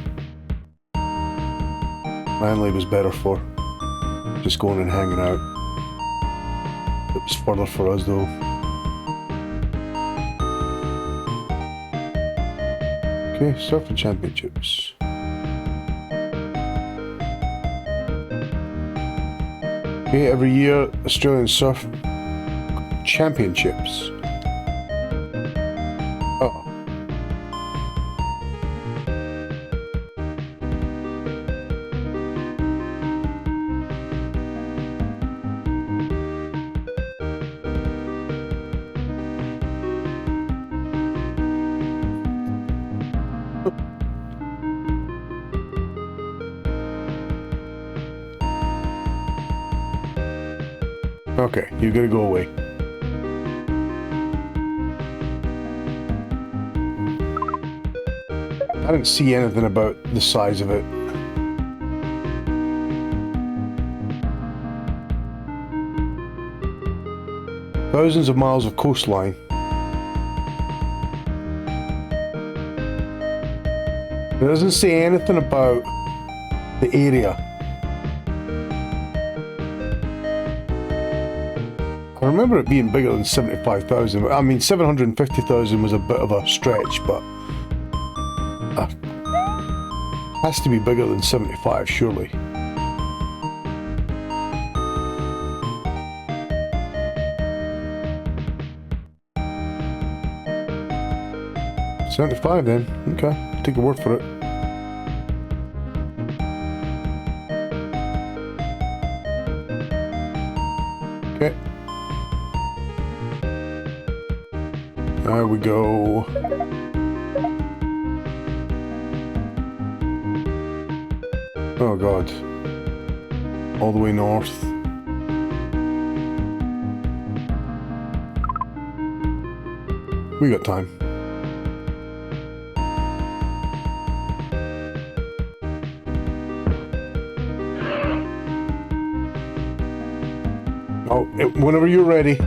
Manly was better for just going and hanging out. It was further for us though. Okay, surfing championships. Okay, every year Australian Surf Championships. Oh. Okay, you gotta go away. I didn't see anything about the size of it. Thousands of miles of coastline. It doesn't say anything about the area. I remember it being bigger than 75,000. I mean, 750,000 was a bit of a stretch, but has to be bigger than 75, surely. $75 then. Okay, take your word for it. Okay. There we go. Oh god. All the way north. We got time. Oh, whenever you're ready.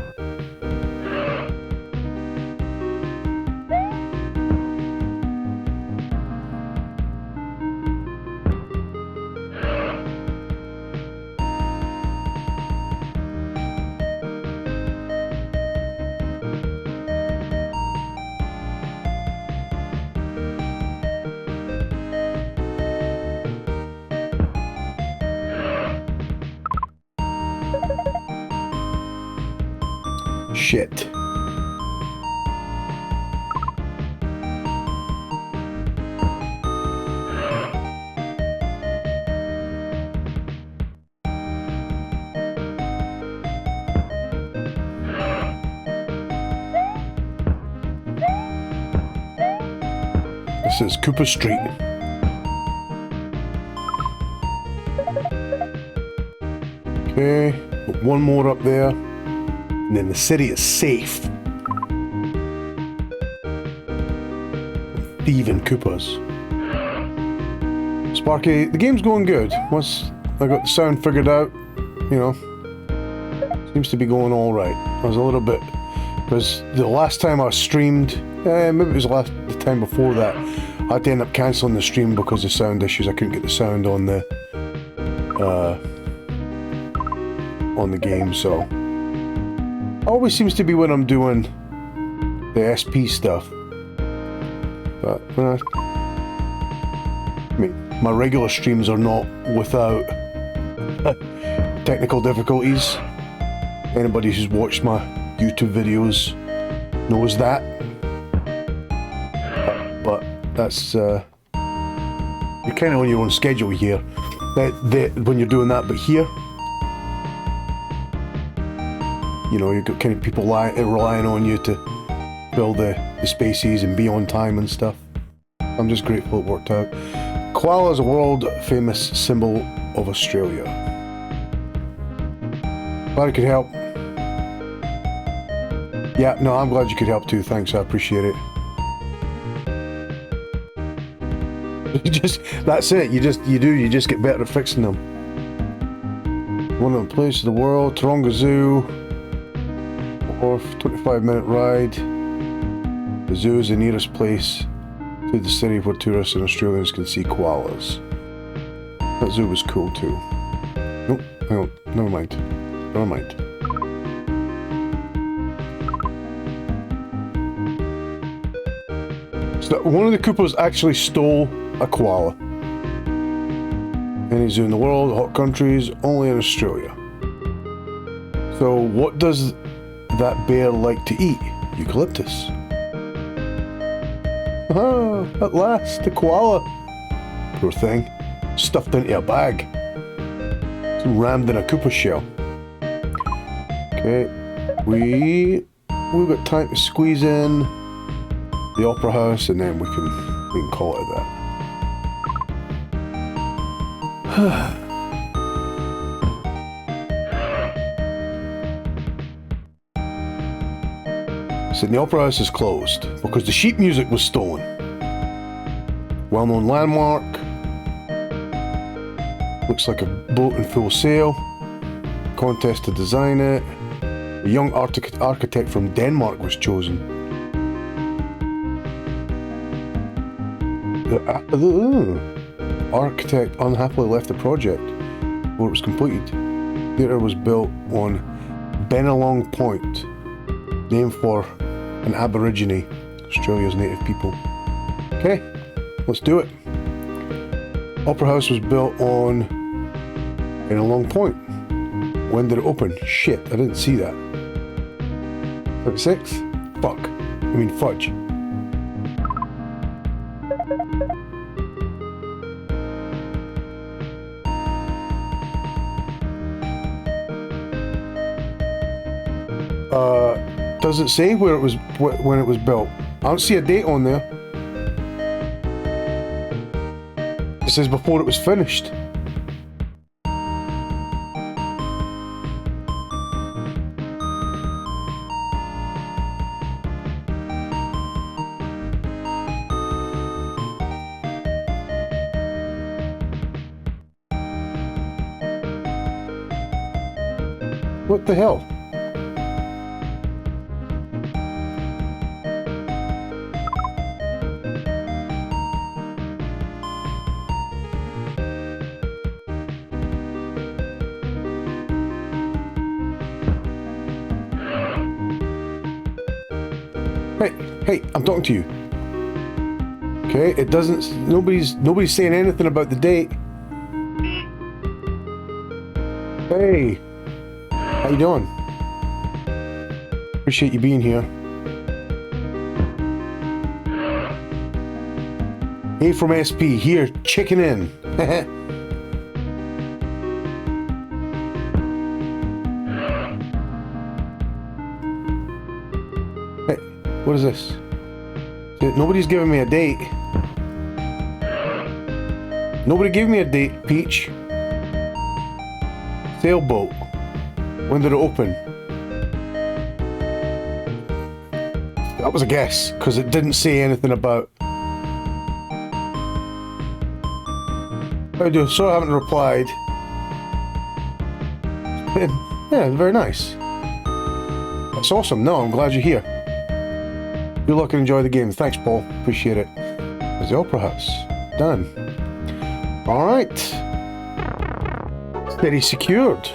Shit. This is Koopa Street. Okay, put one more up there. And then the city is safe. Thieving Koopas. Sparky, the game's going good. Once I got the sound figured out, you know, seems to be going all right. I was a little bit, because the last time I streamed, maybe it was the time before that, I had to end up cancelling the stream because of sound issues. I couldn't get the sound on the game, so. Always seems to be when I'm doing the SP stuff. But, I mean, my regular streams are not without technical difficulties. Anybody who's watched my YouTube videos knows that. But that's, you're kind of on your own schedule here. When you're doing that, but here, you know, you've got kind of people relying on you to fill the spaces and be on time and stuff. I'm just grateful it worked out. Koala is a world famous symbol of Australia. Glad I could help. Yeah, no, I'm glad you could help too. Thanks, I appreciate it. That's it. You just get better at fixing them. One of the places in the world, Taronga Zoo. 25-minute ride. The zoo is the nearest place to the city where tourists and Australians can see koalas. That zoo was cool too. Nope, hang on, never mind. Never mind. So one of the Koopas actually stole a koala. Any zoo in the world, hot countries, only in Australia. So what does that bear like to eat? Eucalyptus. Ah, at last, the koala. Poor thing. Stuffed into a bag. It's rammed in a Koopa shell. Okay, we've got time to squeeze in the opera house, and then we can call it that. So the opera house is closed because the sheet music was stolen. Well-known landmark. Looks like a boat in full sail. Contest to design it. A young architect from Denmark was chosen. The architect unhappily left the project before it was completed. The theatre was built on Bennelong Point, named for an Aborigine, Australia's native people. Okay, let's do it. Opera House was built on Bennelong Point. When did it open? Shit, I didn't see that. 36? Fuck. I mean fudge. Does it say where it was when it was built? I don't see a date on there. It says before it was finished. What the hell? Hey, I'm talking to you. Okay, it doesn't, nobody's saying anything about the date. Hey, how you doing? Appreciate you being here. A from SP, here, chicken in. Hey, what is this? Nobody's giving me a date. Nobody gave me a date, Peach. Sailboat. When did it open? That was a guess, because it didn't say anything about... How do you do? Sorry I haven't replied. Yeah, very nice. That's awesome. No, I'm glad you're here. Good luck and enjoy the game. Thanks, Paul. Appreciate it. There's the Opera House. Done. Alright. Steady secured.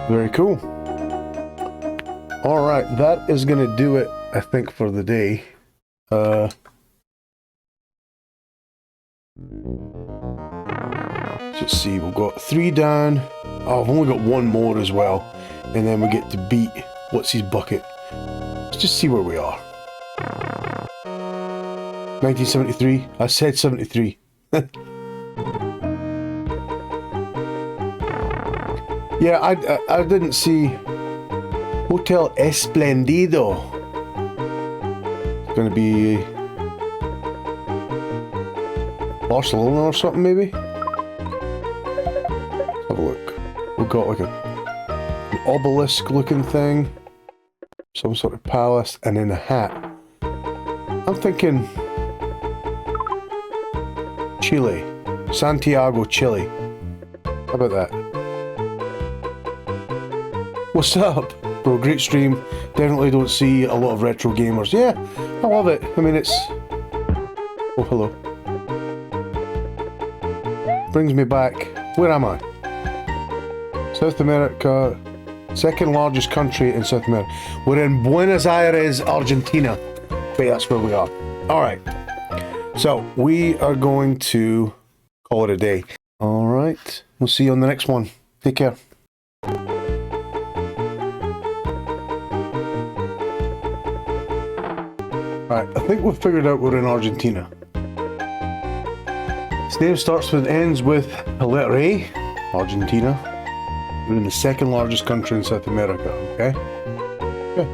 Very cool. Alright, that is going to do it, I think, for the day. Let's see, we've got 3 down. Oh, I've only got 1 more as well. And then we get to beat what's his bucket. Let's just see where we are. 1973. I said 73. Yeah, I didn't see Hotel Esplendido. It's gonna be Barcelona or something, maybe. Let's have a look. We've got like an obelisk looking thing. Some sort of palace, and then a hat. I'm thinking Chile. Santiago, Chile. How about that? What's up? So a great stream. Definitely don't see a lot of retro gamers. Yeah, I love it. I mean, it's... Oh, hello. Brings me back. Where am I? South America. Second largest country in South America. We're in Buenos Aires, Argentina. Okay, that's where we are. Alright. So, we are going to call it a day. Alright. We'll see you on the next one. Take care. Alright, I think we've figured out we're in Argentina. Its name starts with, ends with a letter A. Argentina. We're in the second largest country in South America, okay? Okay.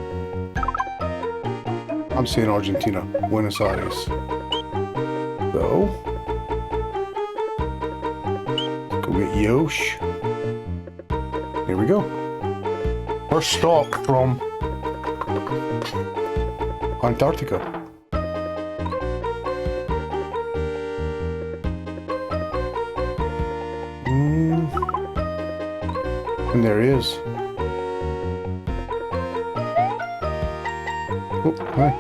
I'm saying Argentina, Buenos Aires. So, let's go get Yosh. Here we go. First stop from Antarctica. And there he is. Oh, hi.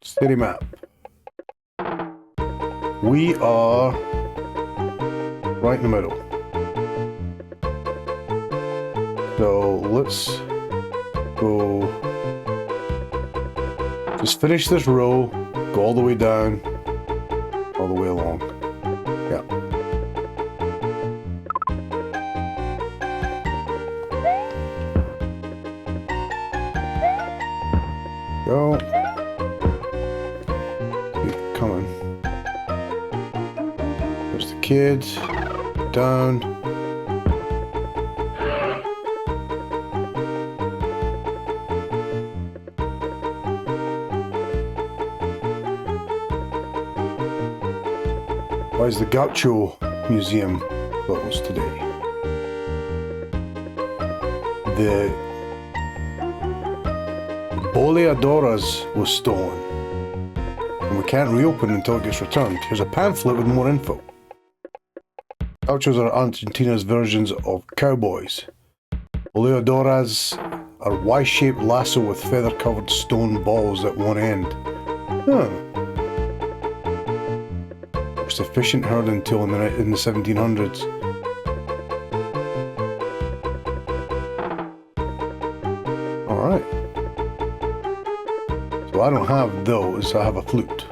City map. We are right in the middle. So let's go. Just finish this row, go all the way down, all the way along. Yeah. Go. Keep coming. There's the kid. Down. Why is the Gaucho Museum closed today? The Boleadoras was stolen, and we can't reopen until it gets returned. Here's a pamphlet with more info. Gauchos are Argentina's versions of cowboys. Boleadoras are Y-shaped lasso with feather-covered stone balls at one end. Huh. Sufficient herd until in the 1700s. Alright. So I don't have those, I have a flute.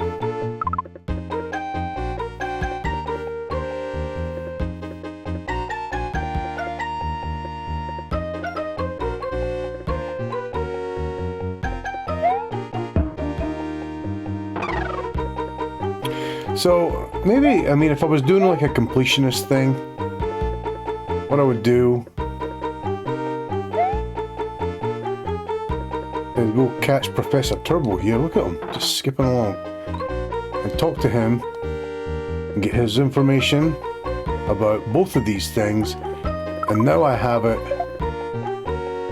So, maybe, I mean, if I was doing like a completionist thing, what I would do is go catch Professor Turbo here, look at him, just skipping along, and talk to him, and get his information about both of these things, and now I have it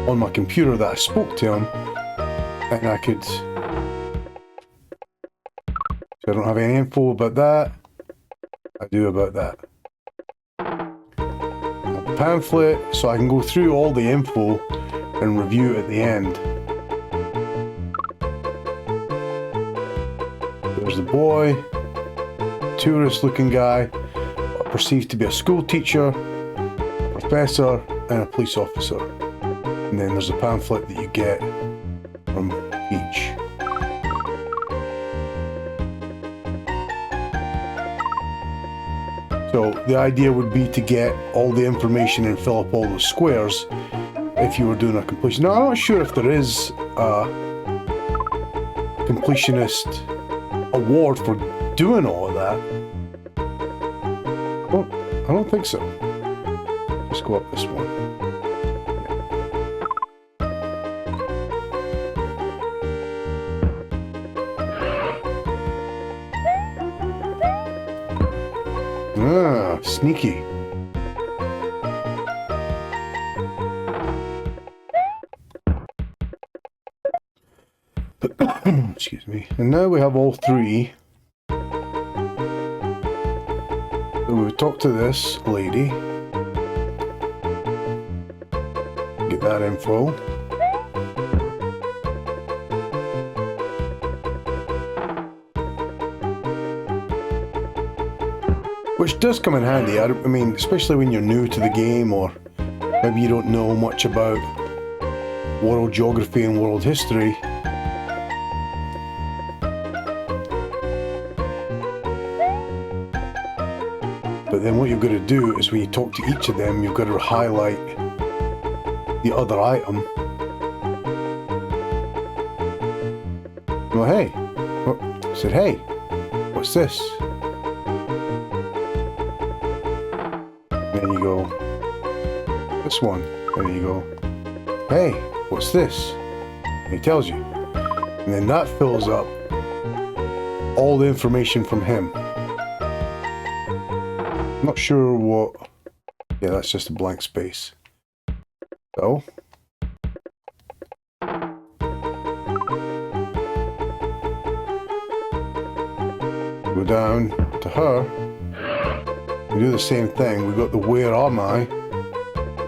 on my computer that I spoke to him, and I could... I don't have any info about that. I do about that. A pamphlet, so I can go through all the info and review at the end. There's the boy, tourist-looking guy, perceived to be a school teacher, a professor, and a police officer. And then there's a pamphlet that you get from each. So the idea would be to get all the information and fill up all those squares if you were doing a completion. Now, I'm not sure if there is a completionist award for doing all of that. Well, I don't think so. Let's go up this one. Ah, sneaky. Excuse me. And now we have all three. So we talk to this lady. that info. Which does come in handy. I mean, especially when you're new to the game, or maybe you don't know much about world geography and world history. But then what you've got to do is when you talk to each of them, you've got to highlight the other item. Well, hey. Oh, I said, hey, what's this? And then you go, this one. And then you go, hey, what's this? And he tells you. And then that fills up all the information from him. I'm not sure what... Yeah, that's just a blank space. So... go down to her. We do the same thing. We got the where am I?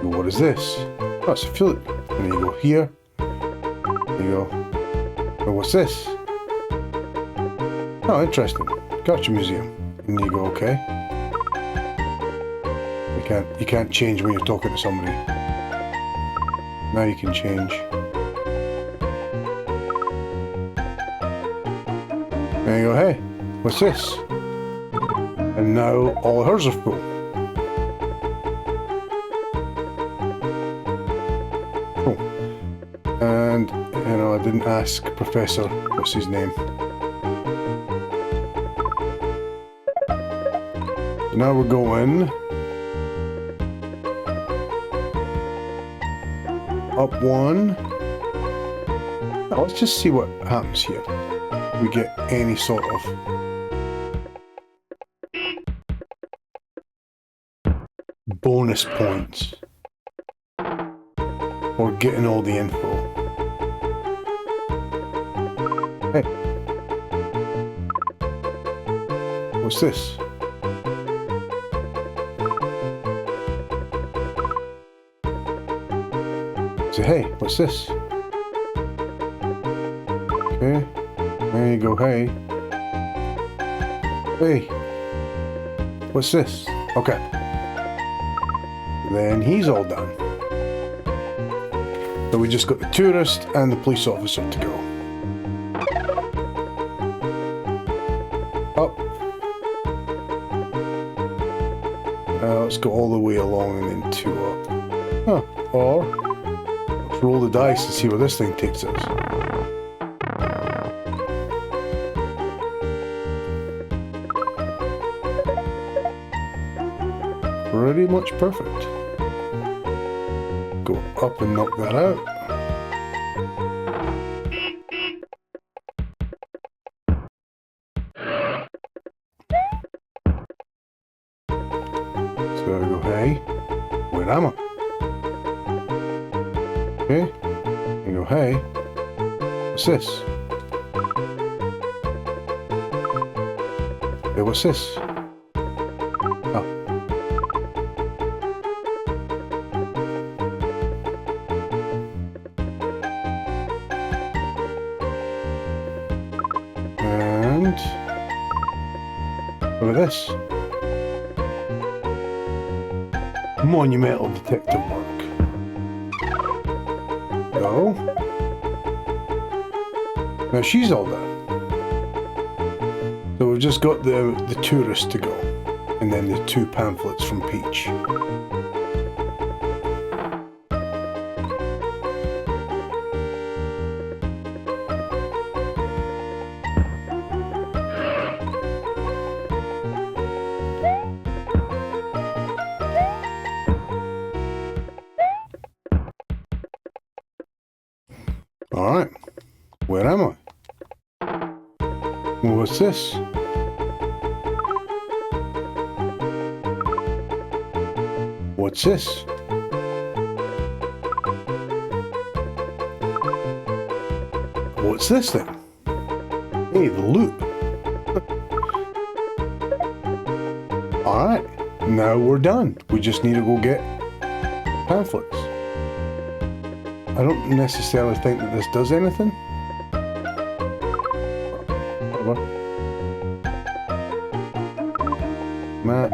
Go, what is this? Oh, it's a flute. And then you go here. And you go, oh, what's this? Oh, interesting. Culture Museum. And you go, okay. You can't change when you're talking to somebody. Now you can change. And you go, hey, what's this? And now all hers are full. Cool. And, you know, I didn't ask Professor, what's his name? Now we're going up one. Now let's just see what happens here. We get any sort of bonus points for getting all the info. Hey, what's this? Say, hey, what's this? Okay, there you go, hey. Hey, what's this? Okay. Then he's all done. So we just got the tourist and the police officer to go. Up. Let's go all the way along and then 2 up. Huh. Or let's roll the dice and see where this thing takes us. Pretty much perfect. Go up and knock that out. So I go, hey, where am I? Okay, you go, hey, what's this? Hey, what's this? Look at this. Monumental detective work. So, now she's all done. So we've just got the tourist to go, and then the 2 pamphlets from Peach. Alright, where am I? What's this? What's this? What's this then? Hey, the loop. Alright, now we're done. We just need to go get pamphlets. I don't necessarily think that this does anything. Whatever. Map.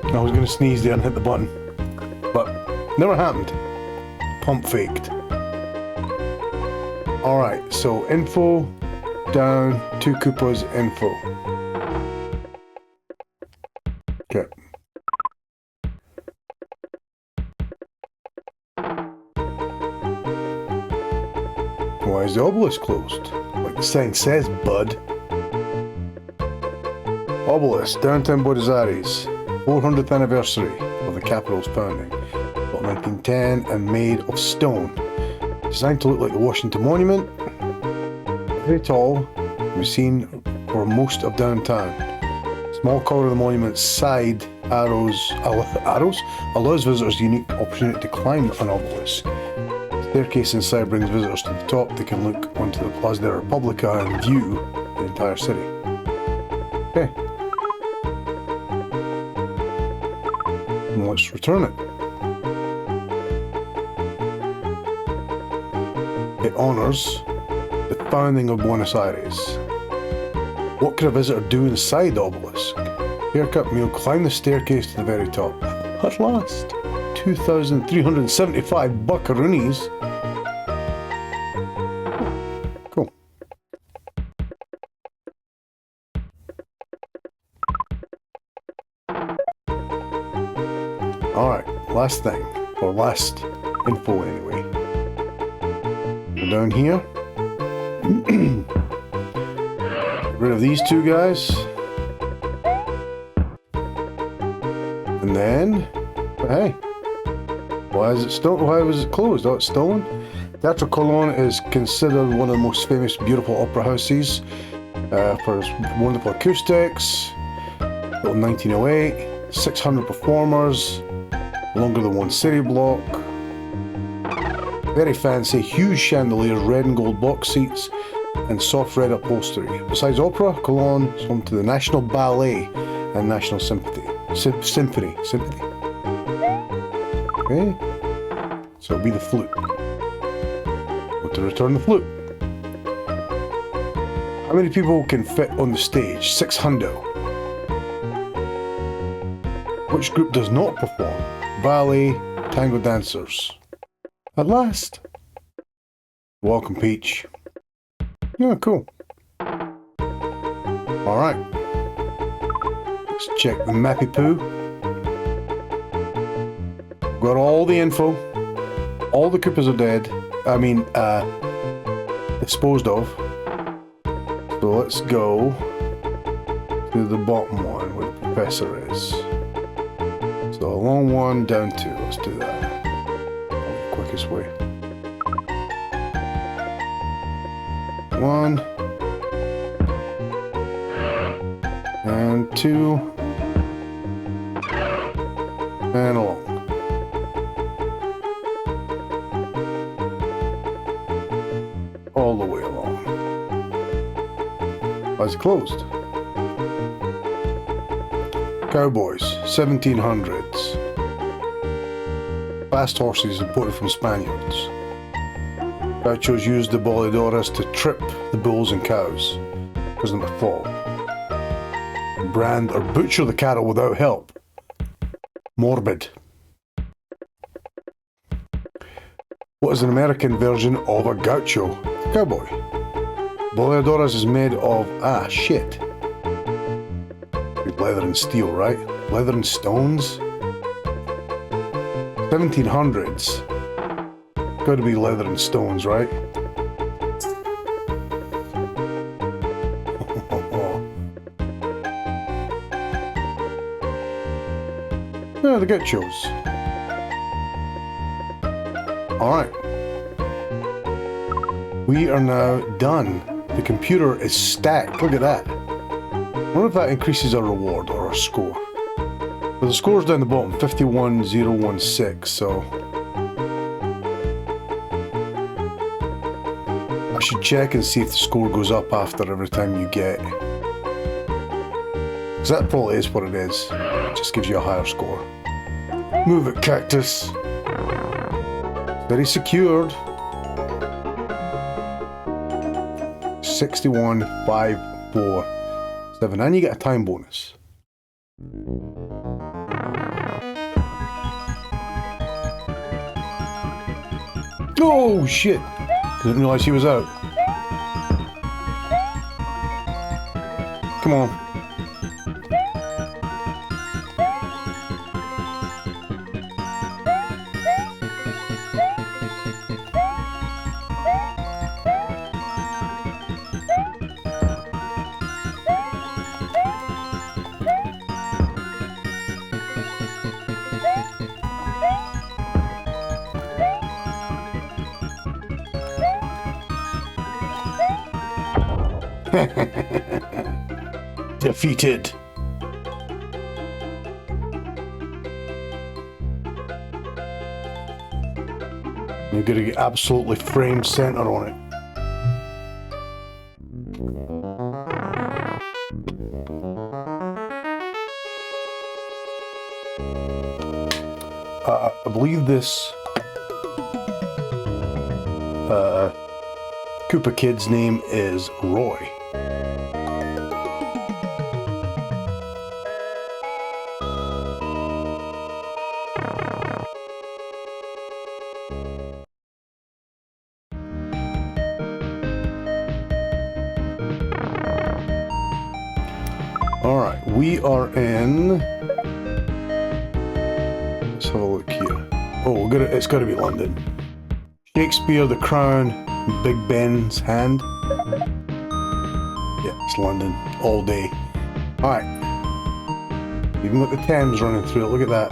I was going to sneeze there and hit the button, but never happened. Pump faked. Alright, so info, down, 2 Koopas, info. Okay. Why is the obelisk closed? Like the sign says, bud. Obelisk, downtown Buenos Aires. 400th anniversary of the capital's founding, built 1910 and made of stone. Designed to look like the Washington Monument, very tall, can be seen for most of downtown. Small cover of the monument's side arrows allows visitors a unique opportunity to climb an obelisk. The staircase inside brings visitors to the top. They can look onto the Plaza de Repubblica and view the entire city. Okay. Let's return it. It honors the founding of Buenos Aires. What could a visitor do inside the obelisk? Haircut meal, climb the staircase to the very top. At last, 2,375 buckaroonies. Cool. Alright, last thing, or last info anyway. We're down here. Get rid of these 2 guys. And then, hey, why is it stolen? Why was it closed? Oh, it's stolen? Teatro Colón is considered one of the most famous, beautiful opera houses for its wonderful acoustics. Built in 1908, 600 performers. Longer than one city block. Very fancy, huge chandeliers, red and gold box seats, and soft red upholstery. Besides opera, Colón is home to the National Ballet and National Symphony. Symphony. Okay, so it'll be the flute. But to return the flute. How many people can fit on the stage? 600. Which group does not perform? Ballet, tango dancers. At last. Welcome, Peach. Yeah, cool. Alright. Let's check the mappy poo. Got all the info. All the Koopas are dead. I mean, disposed of. So let's go to the bottom one where the professor is. So a long one, down 2. Let's do that. The quickest way. 1 and 2 and along. All the way along. Why is it closed? Cowboys, 1700s. Fast horses imported from Spaniards. Gauchos used the boleadoras to trip the bulls and cows, because they might fall. Brand or butcher the cattle without help. Morbid. What is an American version of a gaucho? Cowboy. Boleadoras is made of, shit. Leather and steel, right? Leather and stones? 1700s. Gotta be leather and stones, right? Yeah, the gauchos. Alright. We are now done. The computer is stacked. Look at that. I wonder if that increases our reward or our score. Well, the score's down the bottom, 51,016, so should check and see if the score goes up after every time you get. Because that probably is what it is. It just gives you a higher score. Move it, cactus. Very secured. 61, 5, 4, 7. And you get a time bonus. Oh shit! Didn't realize he was out. Come on. Defeated. You're gonna get absolutely frame center on it. I believe this Koopa kid's name is Roy. Alright, we are in... Let's have a look here. Oh, it's gotta be London. Shakespeare, The Crown, Big Ben's Hand. Yeah, it's London. All day. Alright. Even with the Thames running through it, look at that.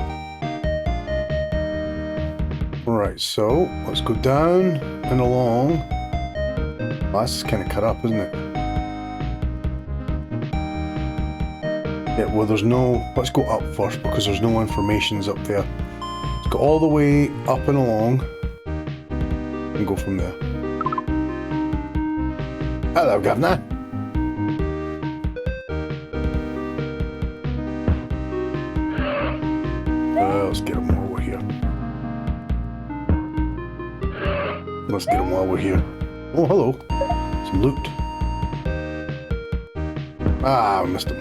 Alright, so let's go down and along. Oh, that's kind of cut up, isn't it? Yeah, well there's no... Let's go up first because there's no informations up there. Let's go all the way up and along and go from there. Hello, Governor. Let's get him while we're here. Let's get him while we're here. Oh, hello. Some loot. Ah, I missed him.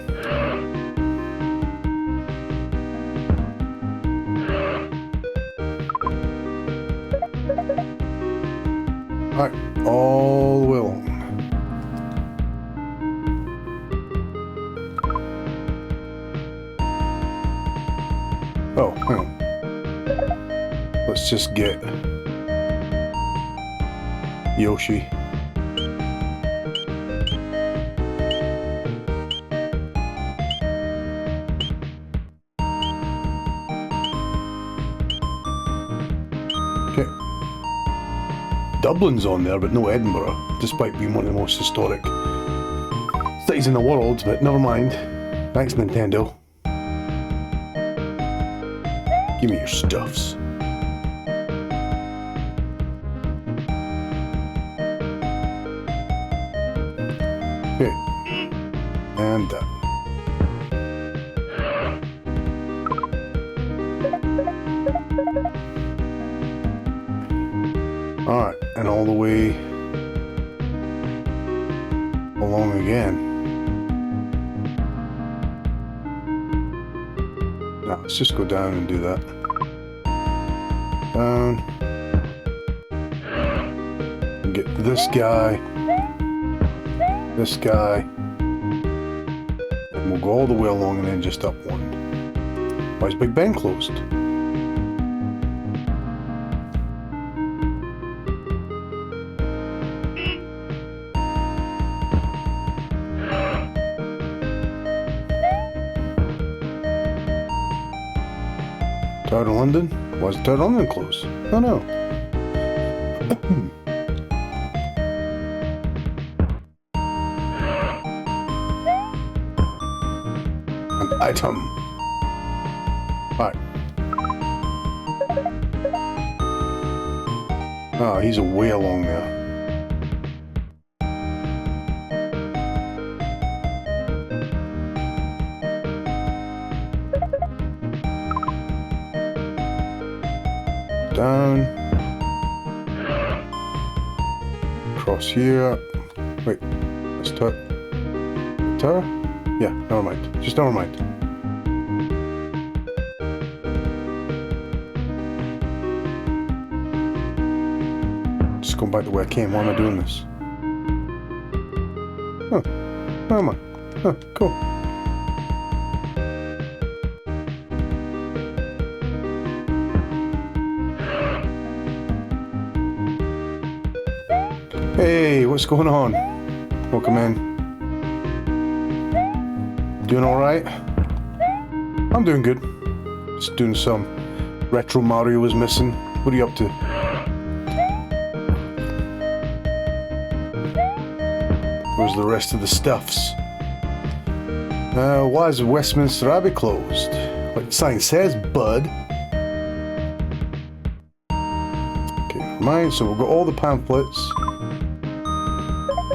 Alright, all the way along. Oh, hang on. Let's just get Yoshi. Okay. Dublin's on there, but no Edinburgh, despite being one of the most historic cities in the world, but never mind. Thanks, Nintendo. Give me your stuffs. Okay. And done. Alright, and all the way along again. Now, let's just go down and do that. Down. And get this guy. This guy. And we'll go all the way along and then just up one. Why is Big Ben closed? Tower of London? Why is the Tower of London closed? Oh no. An item. Alright. Oh, he's way along there. Down. Across here. Wait, let's turn. Tower? Yeah, never mind. Just never mind. Just going back the way I came. Why am I doing this? Huh. Never mind. Huh, cool. Hey, what's going on? Welcome in. Doing alright? I'm doing good. Just doing some retro Mario was missing. What are you up to? Where's the rest of the stuffs? Why is Westminster Abbey closed? Like the sign says, bud. Okay, never mind. So we've got all the pamphlets.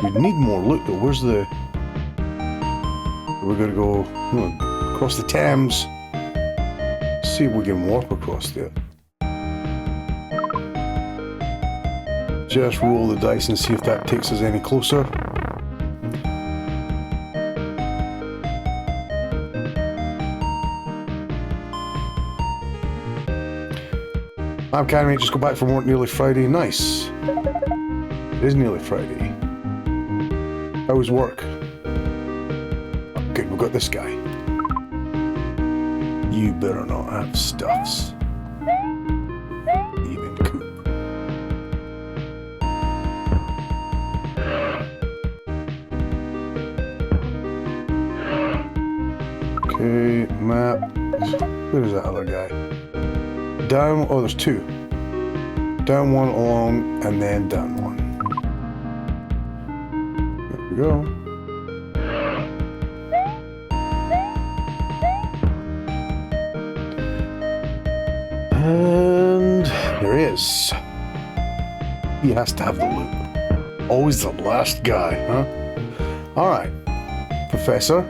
We need more loot though. Where's the... We're gonna go across the Thames. See if we can warp across there. Just roll the dice and see if that takes us any closer. I'm can't wait, just go back from work, nearly Friday. Nice. It is nearly Friday. How was work? Oh, good, we've got this guy. You better not have stuffs. Even Coop. Okay, map. Where is that other guy? Down, oh, there's two. Down one, along, and then down one. There we go. And there he is. He has to have the loot. Always the last guy, huh? Alright, Professor.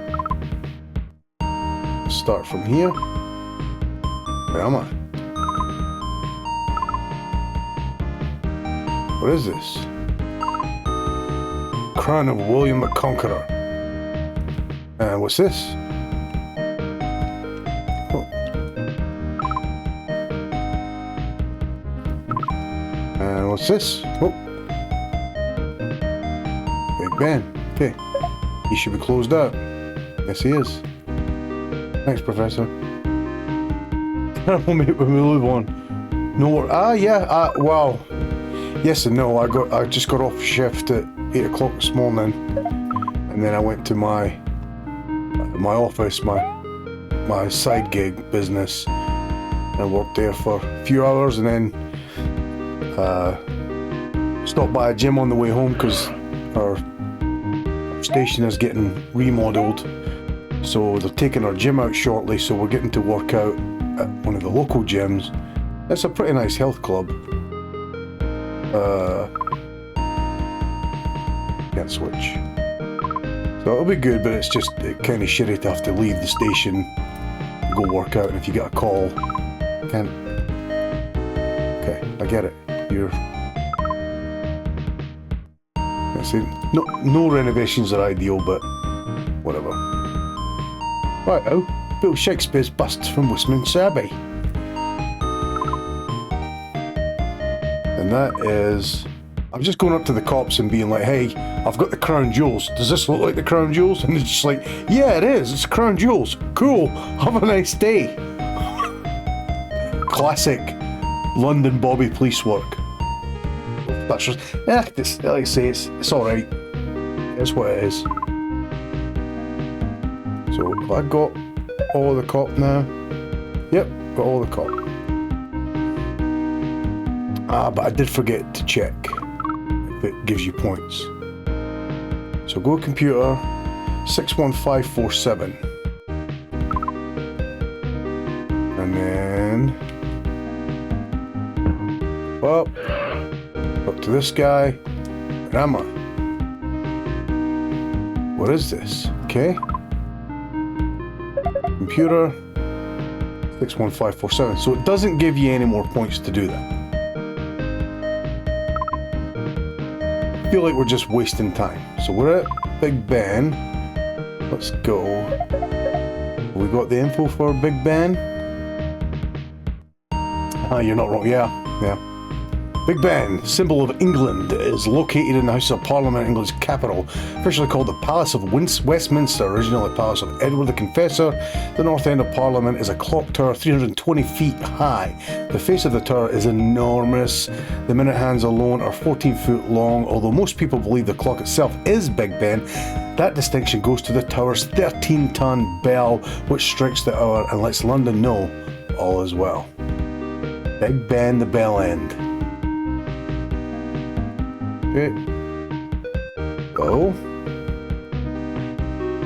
Let's start from here. Where am I? What is this? Crown of William the Conqueror. And what's this? Oh. And what's this? Oh. Big Ben. Okay. He should be closed out. Yes, he is. Thanks, Professor. We'll move on. No more. Yeah. Wow. Yes and no. I just got off shift at 8 o'clock this morning, and then I went to my office, my side gig business, and worked there for a few hours, and then stopped by a gym on the way home because our station is getting remodeled, so they're taking our gym out shortly. So we're getting to work out at one of the local gyms. It's a pretty nice health club. Can't switch. So it'll be good, but it's just kind of shitty to have to leave the station, go work out, and if you get a call, can't. Okay, I get it. You're. I see. No renovations are ideal, but whatever. Right, oh, Bill Shakespeare's bust from Westminster Abbey. And that is... I'm just going up to the cops and being like, hey, I've got the crown jewels. Does this look like the crown jewels? And they're just like, yeah, it is. It's crown jewels. Cool. Have a nice day. Classic London Bobby police work. That's just... like I say, it's alright. It's what it is. So, have I got all the cop now? Yep, got all the cop. But I did forget to check if it gives you points. So go computer 61547. And then up to this guy. Where am I? What is this? Okay. Computer 61547. So it doesn't give you any more points to do that. I feel like we're just wasting time. So we're at Big Ben. Let's go. We got the info for Big Ben. Ah, you're not wrong. Yeah. Big Ben, symbol of England, is located in the House of Parliament, England's capital, officially called the Palace of Westminster, originally the Palace of Edward the Confessor. The north end of Parliament is a clock tower 320 feet high. The face of the tower is enormous. The minute hands alone are 14 foot long, although most people believe the clock itself is Big Ben. That distinction goes to the tower's 13-ton bell, which strikes the hour and lets London know all is well. Big Ben, the bell end. Okay. Go.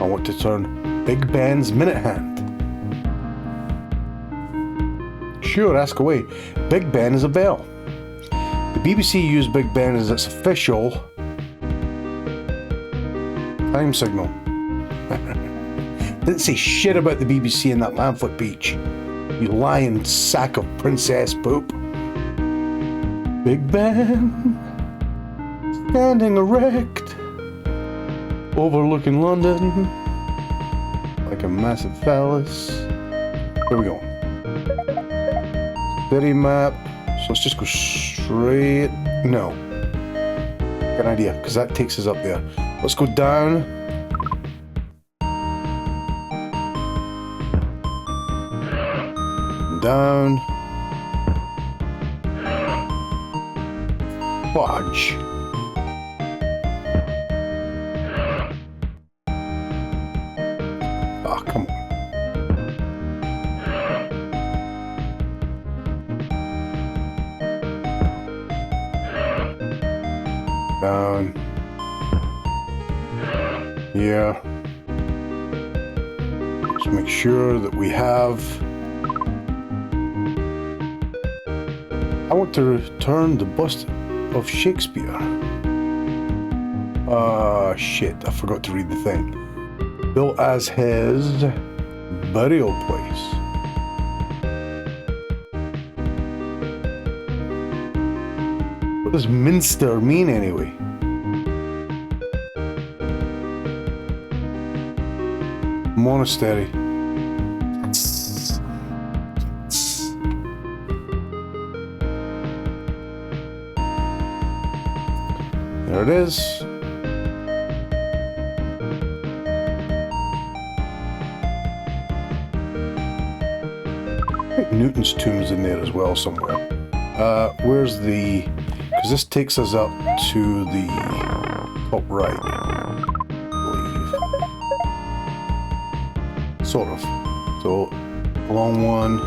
I want to turn Big Ben's minute hand. Sure, ask away. Big Ben is a bell. The BBC used Big Ben as its official time signal. Didn't say shit about the BBC in that pamphlet, Peach. You lying sack of princess poop. Big Ben, standing erect, overlooking London like a massive phallus. There we go. City map. So let's just go straight. No. Got an idea, because that takes us up there. Let's go down. Down. Fudge. Ah, come on. Down. Yeah. Let's make sure that we have. I want to return the bust of Shakespeare. Shit, I forgot to read the thing. Built as his burial place. What does Minster mean anyway? Monastery. There it is. I think Newton's tomb's in there as well somewhere. Where's the... Because this takes us up to the top right, I believe. Sort of. So, along one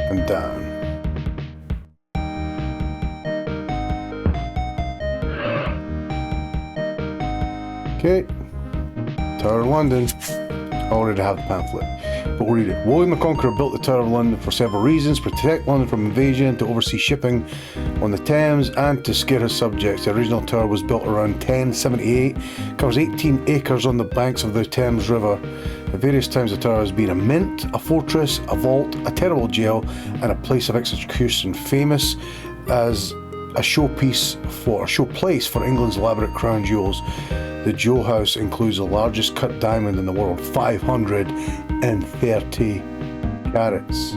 and down. Okay, Tower of London. I already have the pamphlet, but we'll read it. William the Conqueror built the Tower of London for several reasons: protect London from invasion, to oversee shipping on the Thames, and to scare his subjects. The original tower was built around 1078, covers 18 acres on the banks of the Thames River. At various times the tower has been a mint, a fortress, a vault, a terrible jail, and a place of execution, famous as a showpiece for a showplace for England's elaborate crown jewels. The Jewel House includes the largest cut diamond in the world, 530 carats.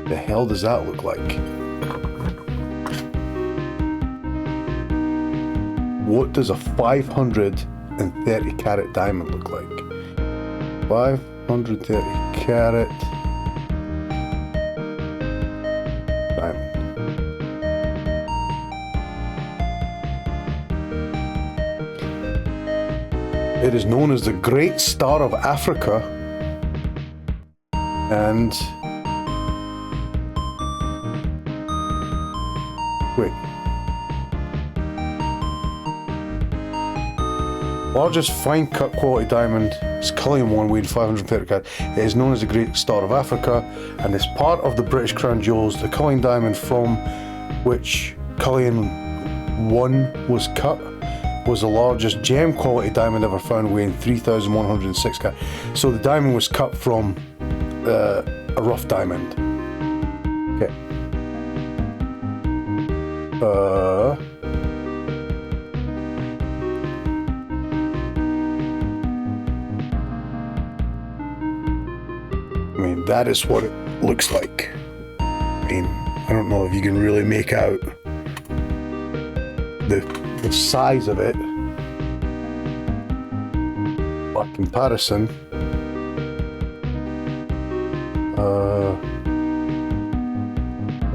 The hell does that look like? What does a 530 carat diamond look like? 530 carat diamond. It is known as the Great Star of Africa, and wait, largest fine cut quality diamond is Cullinan one, weighing 530 carat. It is known as the Great Star of Africa, and is part of the British crown jewels. The Cullinan diamond, from which Cullinan one was cut, was the largest gem quality diamond ever found, weighing 3,106 carat. So the diamond was cut from a rough diamond. Okay. I mean, that is what it looks like. I mean, I don't know if you can really make out the size of it. By comparison,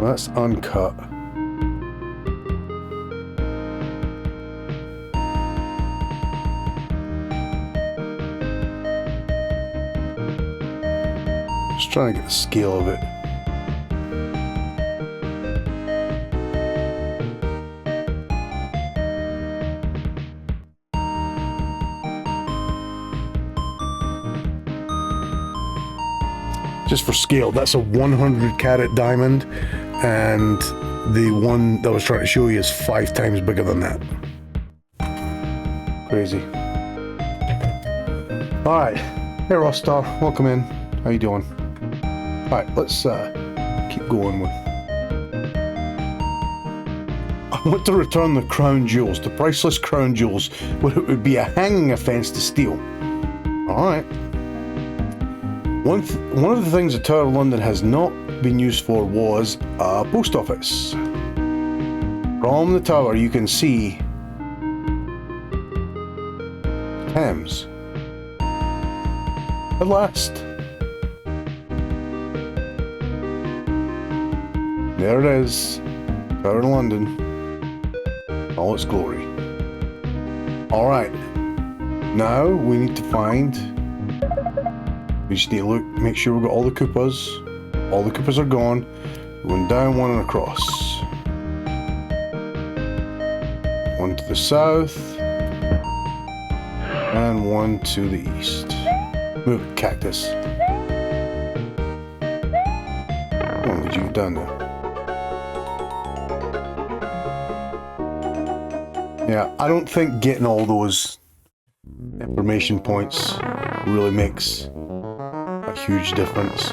that's uncut. Just trying to get the scale of it. Just for scale, that's a 100 carat diamond, and the one that I was trying to show you is 5 times bigger than that. Crazy. All right, hey Rostar, welcome in. How you doing? All right, let's keep going with. I want to return the crown jewels, the priceless crown jewels, where it would be a hanging offense to steal. All right. One of the things the Tower of London has not been used for was a post office. From the tower you can see Thames. At last. There it is. Tower of London. All its glory. Alright. Now we need to find... We just need to look, make sure we've got all the Koopas. All the Koopas are gone. Going down, one and across. One to the south. And one to the east. Move it, cactus. Come on, did you get down there? Yeah, I don't think getting all those information points really makes a huge difference.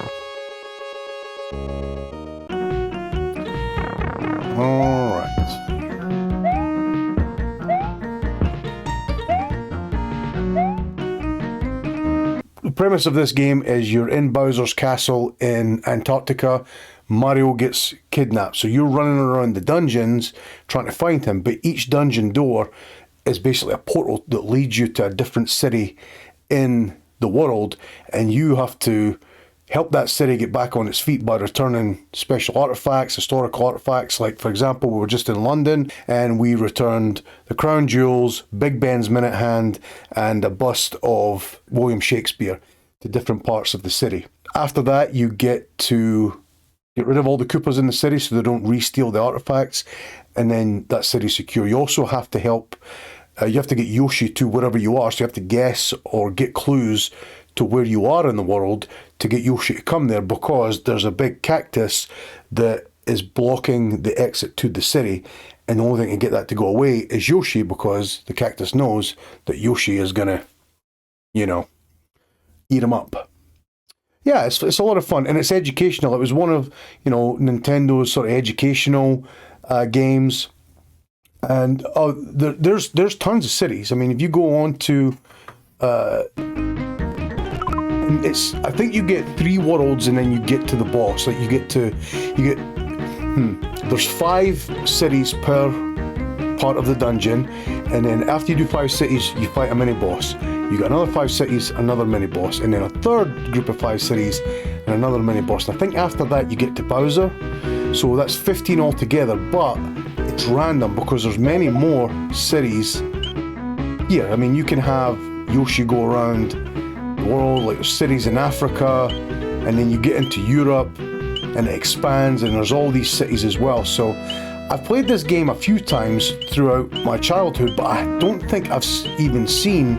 All right. The premise of this game is you're in Bowser's castle in Antarctica. Mario gets kidnapped, so you're running around the dungeons trying to find him, but each dungeon door is basically a portal that leads you to a different city in the world, and you have to help that city get back on its feet by returning special artifacts, historical artifacts. Like, for example, we were just in London and we returned the crown jewels, Big Ben's minute hand, and a bust of William Shakespeare to different parts of the city. After that, you get to get rid of all the Koopas in the city so they don't re-steal the artifacts, and then that city's secure. You also have to help, you have to get Yoshi to wherever you are, so you have to guess or get clues to where you are in the world to get Yoshi to come there, because there's a big cactus that is blocking the exit to the city, and the only thing to get that to go away is Yoshi, because the cactus knows that Yoshi is gonna, you know, eat him up. Yeah, it's a lot of fun, and it's educational. It was one of, you know, Nintendo's sort of educational games, and there's tons of cities. I mean, if you go on to I think you get 3 worlds and then you get to the boss. Like there's 5 cities per part of the dungeon, and then after you do 5 cities, you fight a mini boss. You got another 5 cities, another mini boss, and then a third group of 5 cities and another mini boss. And I think after that you get to Bowser. So that's 15 altogether, but it's random because there's many more cities here. I mean, you can have Yoshi go around the world, like there's cities in Africa, and then you get into Europe and it expands, and there's all these cities as well. So I've played this game a few times throughout my childhood, but I don't think I've even seen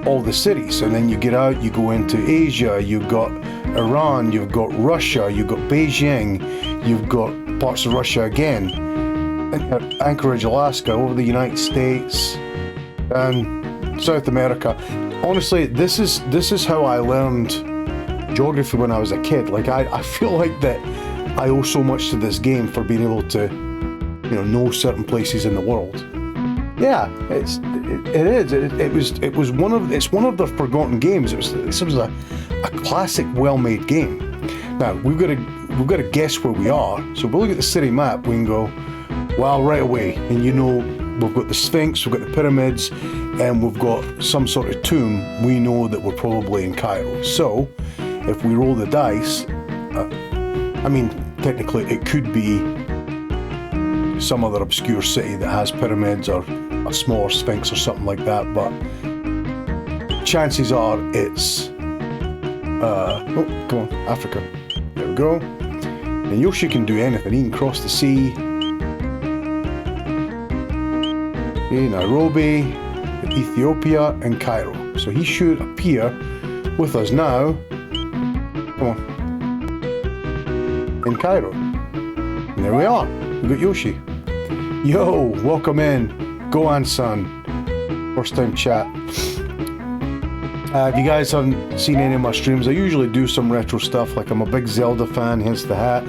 all the cities. And then you get out, you go into Asia, you've got Iran, you've got Russia, you've got Beijing, you've got parts of Russia again, Anchorage, Alaska, over the United States, and South America. Honestly, this is how I learned geography when I was a kid. Like I feel like that I owe so much to this game for being able to, you know certain places in the world. Yeah, it was one of the forgotten games. This was a classic, well-made game. Now we've got to guess where we are. So if we look at the city map, we can go, well, right away, and we've got the Sphinx, we've got the pyramids, and we've got some sort of tomb. We know that we're probably in Cairo. So if we roll the dice, I mean, technically it could be some other obscure city that has pyramids or a smaller Sphinx or something like that, but chances are it's oh, come on, Africa. There we go. And Yoshi can do anything. He can cross the sea. Okay, Nairobi, Ethiopia, and Cairo. So he should appear with us now. Come on. In Cairo. And there we are. We've got Yoshi. Yo, welcome in. Go on, son. First time chat. If you guys haven't seen any of my streams, I usually do some retro stuff. Like I'm a big Zelda fan, hence the hat.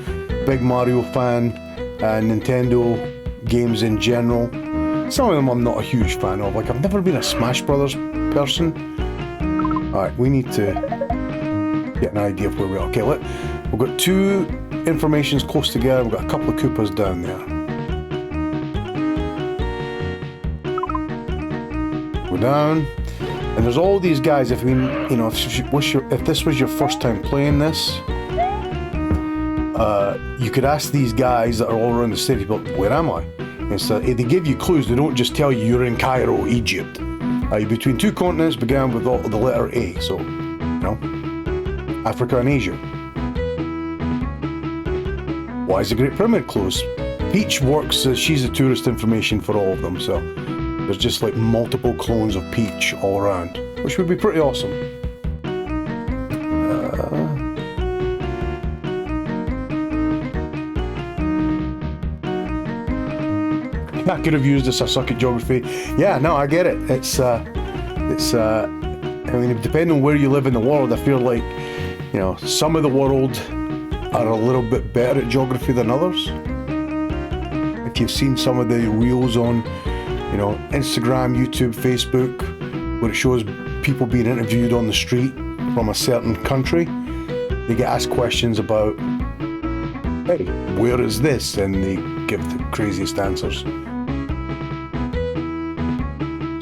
Big Mario fan. Nintendo games in general. Some of them I'm not a huge fan of. Like I've never been a Smash Brothers person. Alright, we need to get an idea of where we are. Okay, we've got two informations close together. We've got a couple of Koopas down there. Go down. And there's all these guys. If if this was your first time playing this, you could ask these guys that are all around the city, but where am I? And so they give you clues. They don't just tell you you're in Cairo, Egypt. You're between two continents, began with the letter A. So, Africa and Asia. Why is the Great Pyramid closed? Peach works as she's the tourist information for all of them. So there's just like multiple clones of Peach all around, which would be pretty awesome. I could have used this. I suck at geography. Yeah, no, I get it. I mean, depending on where you live in the world, I feel like, some of the world are a little bit better at geography than others. If you've seen some of the reels on, Instagram, YouTube, Facebook, where it shows people being interviewed on the street from a certain country, they get asked questions about, hey, where is this? And they give the craziest answers.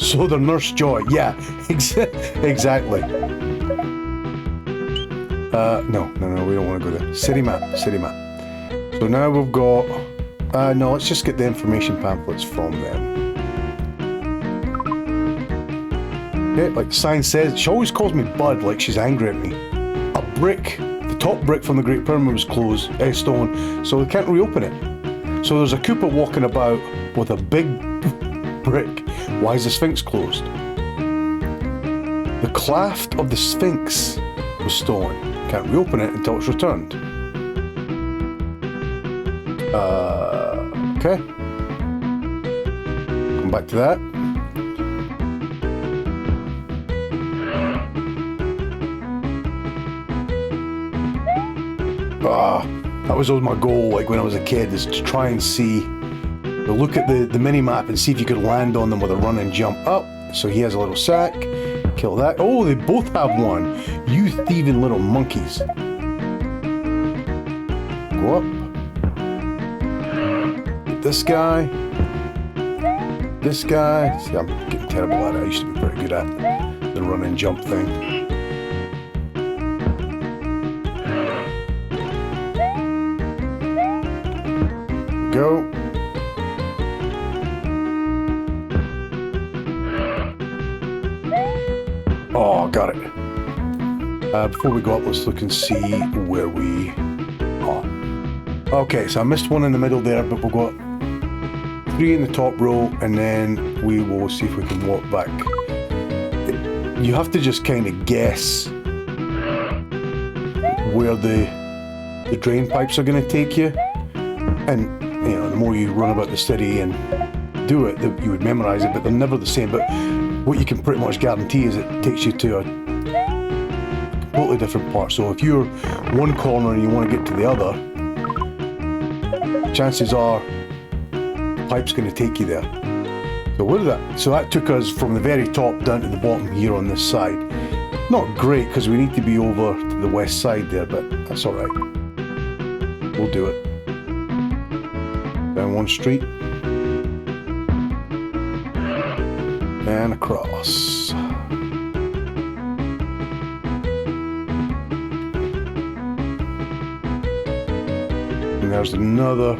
So the Nurse Joy, yeah, exactly. No, we don't want to go there. City map. So now we've got, no, let's just get the information pamphlets from them. Okay, like the sign says, she always calls me Bud, like she's angry at me. A brick, the top brick from the Great Pyramid was closed, stone, so we can't reopen it. So there's a Koopa walking about with a big brick. Why is the Sphinx closed? The cleft of the Sphinx was stolen. Can't reopen it until it's returned. Okay. Come back to that. That was always my goal, like when I was a kid, is to try and see, look at the mini map and see if you could land on them with a run and jump up. So he has a little sack. Kill that. Oh, they both have one. You thieving little monkeys. Go up. Get this guy. This guy. See, I'm getting terrible at it. I used to be very good at the run and jump thing. Go. Oh, got it. Before we go up, let's look and see where we are. Okay, so I missed one in the middle there, but we've got 3 in the top row, and then we will see if we can walk back. You have to just kind of guess where the drain pipes are going to take you, and the more you run about the city and do it, you would memorize it, but they're never the same. But what you can pretty much guarantee is it takes you to completely different part. So if you're one corner and you want to get to the other, chances are the pipe's going to take you there. So what did that? So that took us from the very top down to the bottom here on this side. Not great because we need to be over to the west side there, but that's all right. We'll do it. Down one street and across. And there's another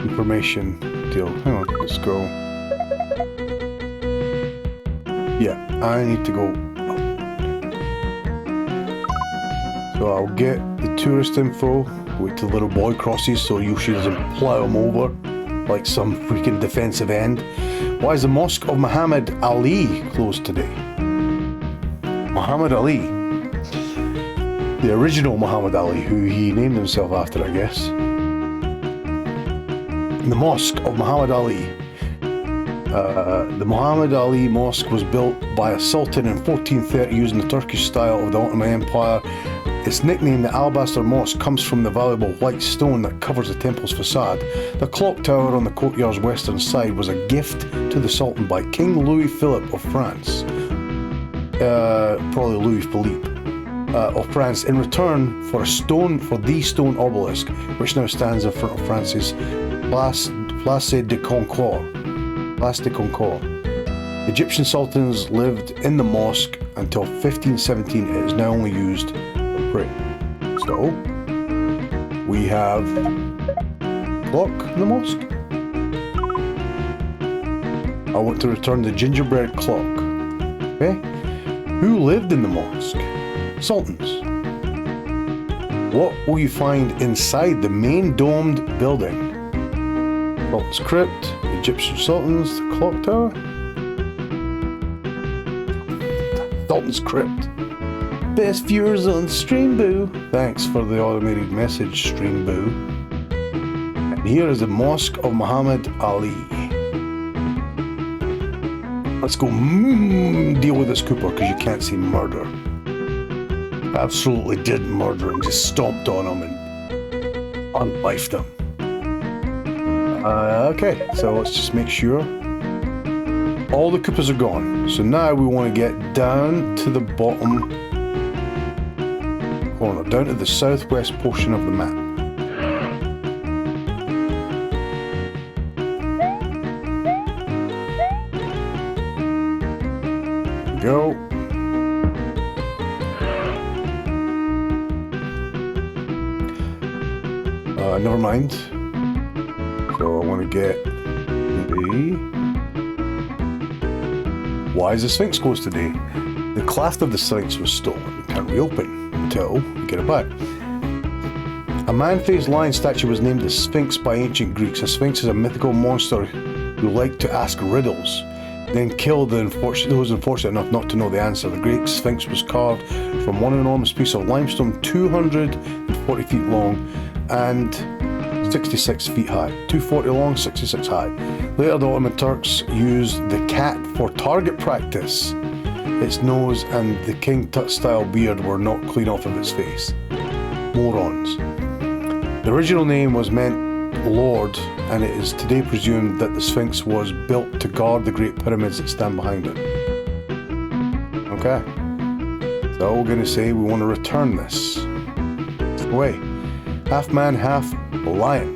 information deal. Hang on, let's go. Yeah, I need to go up. So I'll get the tourist info, wait till the little boy crosses so Yoshi doesn't plow him over like some freaking defensive end. Why is the Mosque of Muhammad Ali closed today? Muhammad Ali. The original Muhammad Ali, who he named himself after, I guess. The Mosque of Muhammad Ali. The Muhammad Ali Mosque was built by a sultan in 1430 using the Turkish style of the Ottoman Empire. Its nickname, the Alabaster Mosque, comes from the valuable white stone that covers the temple's facade. The clock tower on the courtyard's western side was a gift to the Sultan by King Louis Philippe of France. Probably Louis Philippe. Of France in return for the stone obelisk, which now stands in front of France's Place de Concorde. Egyptian sultans lived in the mosque until 1517. It is now only used for prayer. So we have clock in the mosque. I want to return the gingerbread clock. Okay, who lived in the mosque? Sultans. What will you find inside the main domed building? Sultan's crypt, Egyptian sultans, the clock tower. Sultan's crypt. Best viewers on Stream Boo. Thanks for the automated message, Stream Boo. And here is the Mosque of Muhammad Ali. Let's go deal with this Koopa because you can't see murder. Absolutely did murder him, just stomped on him and unlifed him. Okay, so let's just make sure all the Koopas are gone. So now we want to get down to the bottom corner, down to the southwest portion of the map. There we go. Never mind. So I want to get the... Why is the Sphinx closed today? The cleft of the Sphinx was stolen. It can't reopen until we get it back. A man-faced lion statue was named the Sphinx by ancient Greeks. A Sphinx is a mythical monster who liked to ask riddles, then killed those unfortunate enough not to know the answer. The Greek Sphinx was carved from one enormous piece of limestone 240 feet long and 66 feet high. 240 long, 66 high. Later the Ottoman Turks used the cat for target practice. Its nose and the King Tut-style beard were not clean off of its face. Morons. The original name was meant Lord, and it is today presumed that the Sphinx was built to guard the Great Pyramids that stand behind it. Okay. So we're going to say we want to return this. It's the way. Half man, half lion.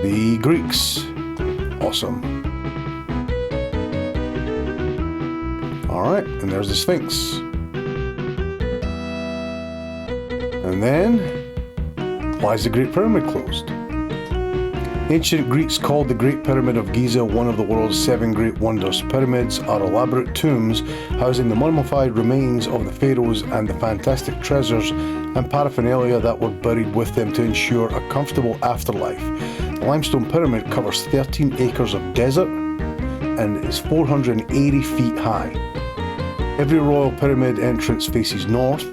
The Greeks. Awesome. Alright, and there's the Sphinx. And then, why is the Great Pyramid closed? Ancient Greeks called the Great Pyramid of Giza one of the world's 7 great wonders. Pyramids are elaborate tombs housing the mummified remains of the pharaohs and the fantastic treasures and paraphernalia that were buried with them to ensure a comfortable afterlife. The limestone pyramid covers 13 acres of desert and is 480 feet high. Every royal pyramid entrance faces north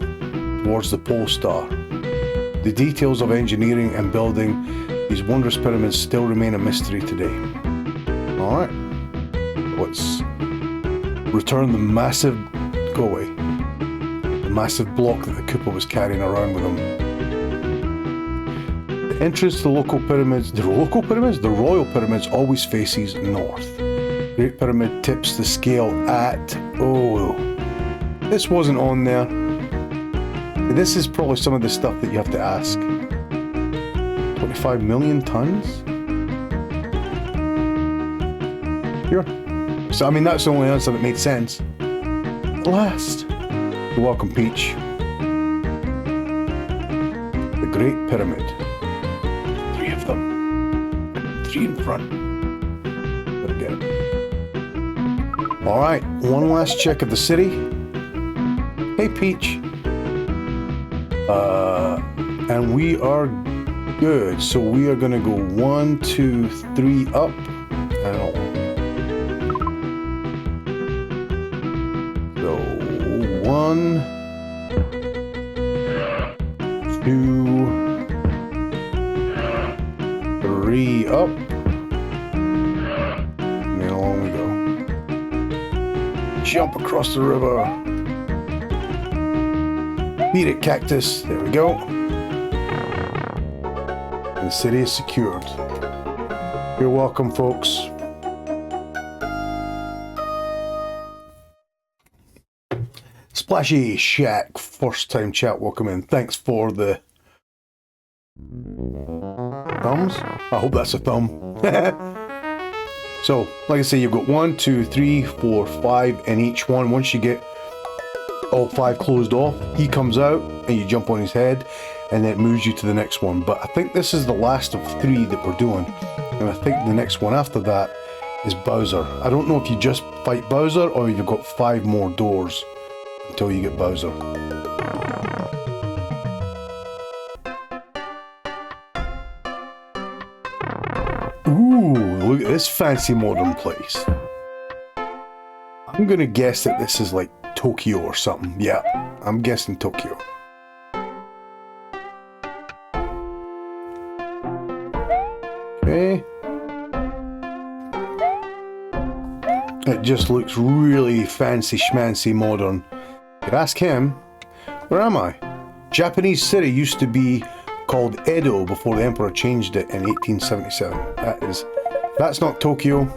towards the pole star. The details of engineering and building these wondrous pyramids still remain a mystery today. Alright, let's return the massive... Go away. massive block that the Koopa was carrying around with him. The entrance to the local pyramids, the royal pyramids always faces north. Great Pyramid tips the scale at, oh, this wasn't on there. This is probably some of the stuff that you have to ask. 25 million tons? Here. So, I mean, that's the only answer that made sense. At last. You're welcome, Peach. The Great Pyramid. 3 of them. 3 in front. Better get it. Alright, one last check of the city. Hey, Peach. And we are good. So we are gonna go 1, 2, 3 up. So 1, 2, 3 up. And then along we go. Jump across the river. Beat it, cactus. There we go. The city is secured. You're welcome, folks. Splashy Shack, first time chat, welcome in. Thanks for the thumbs. I hope that's a thumb. So, like I say, you've got 1, 2, 3, 4, 5 in each one. Once you get all 5 closed off, he comes out and you jump on his head and then it moves you to the next one. But I think this is the last of 3 that we're doing, and I think the next one after that is Bowser. I don't know if you just fight Bowser or you've got 5 more doors until you get Bowser. Ooh, look at this fancy modern place. I'm gonna guess that this is like Tokyo or something. Yeah, I'm guessing Tokyo. Okay. It just looks really fancy schmancy modern. You could ask him, where am I? Japanese city used to be called Edo before the emperor changed it in 1877. That's not Tokyo.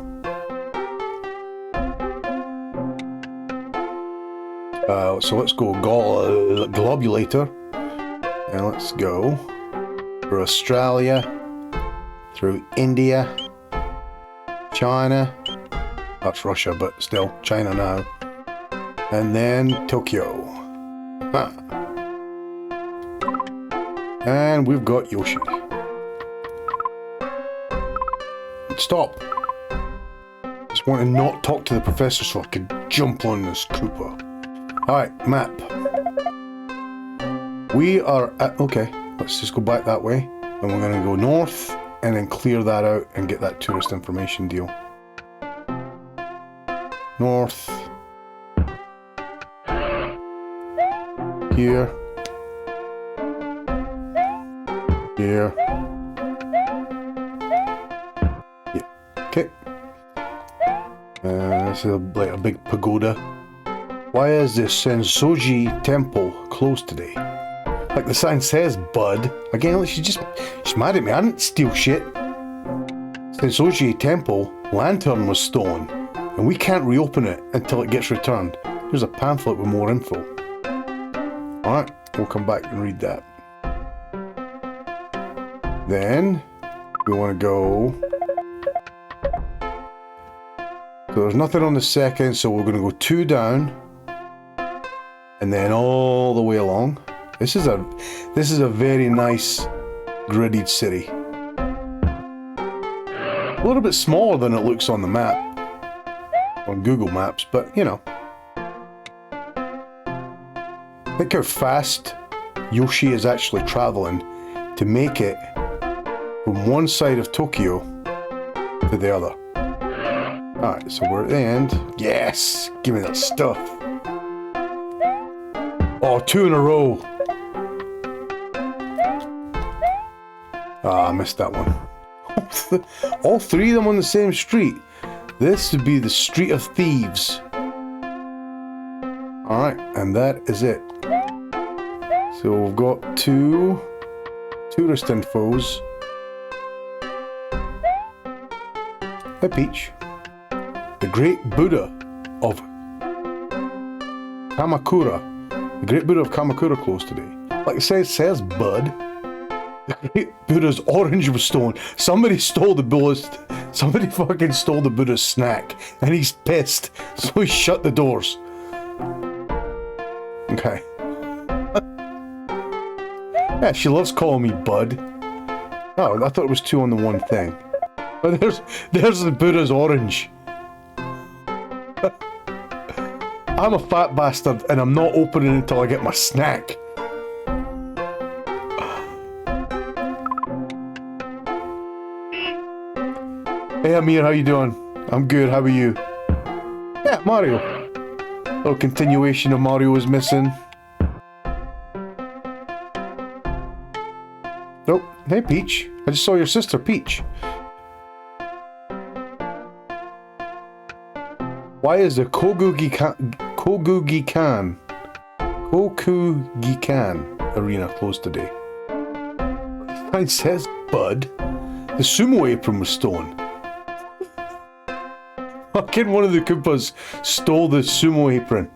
So let's go globulator, and let's go through Australia, through India, China, that's Russia, but still China now, and then Tokyo. Ah. And we've got Yoshi. Stop. Just want to not talk to the professor so I could jump on this Koopa. Alright, map. We are at, okay, let's just go back that way. And we're going to go north and then clear that out and get that tourist information deal. North. Here. Here. Yeah. Okay. This is like a big pagoda. Why is the Sensoji temple closed today? Like the sign says, bud. Again, she's mad at me. I didn't steal shit. Sensoji temple lantern was stolen, and we can't reopen it until it gets returned. Here's a pamphlet with more info. Alright, we'll come back and read that. Then, we want to go... So there's nothing on the second, so we're going to go 2 down. And then all the way along. This is a very nice gridded city. A little bit smaller than it looks on the map. On Google Maps, but you know. Think how fast Yoshi is actually traveling to make it from one side of Tokyo to the other. Alright, so we're at the end. Yes! Give me that stuff. Oh, 2 in a row. Ah, I missed that one. All 3 of them on the same street. This would be the Street of Thieves. Alright, and that is it. So we've got 2 tourist infos. Hey Peach. The Great Buddha of Kamakura. The Great Buddha of Kamakura closed today. Like it says bud. The Great Buddha's orange was stolen. Somebody stole the Buddha's... Somebody fucking stole the Buddha's snack. And he's pissed. So he shut the doors. Okay. Yeah, she loves calling me bud. Oh, I thought it was 2 on the one thing. But there's the Buddha's orange. I'm a fat bastard and I'm not opening until I get my snack. Hey Amir, how you doing? I'm good, how are you? Yeah, Mario. A little continuation of Mario is missing. Nope. Hey Peach. I just saw your sister Peach. Why is the Kokugikan arena closed today? It says bud. The sumo apron was stolen. Fucking one of the Koopas stole the sumo apron.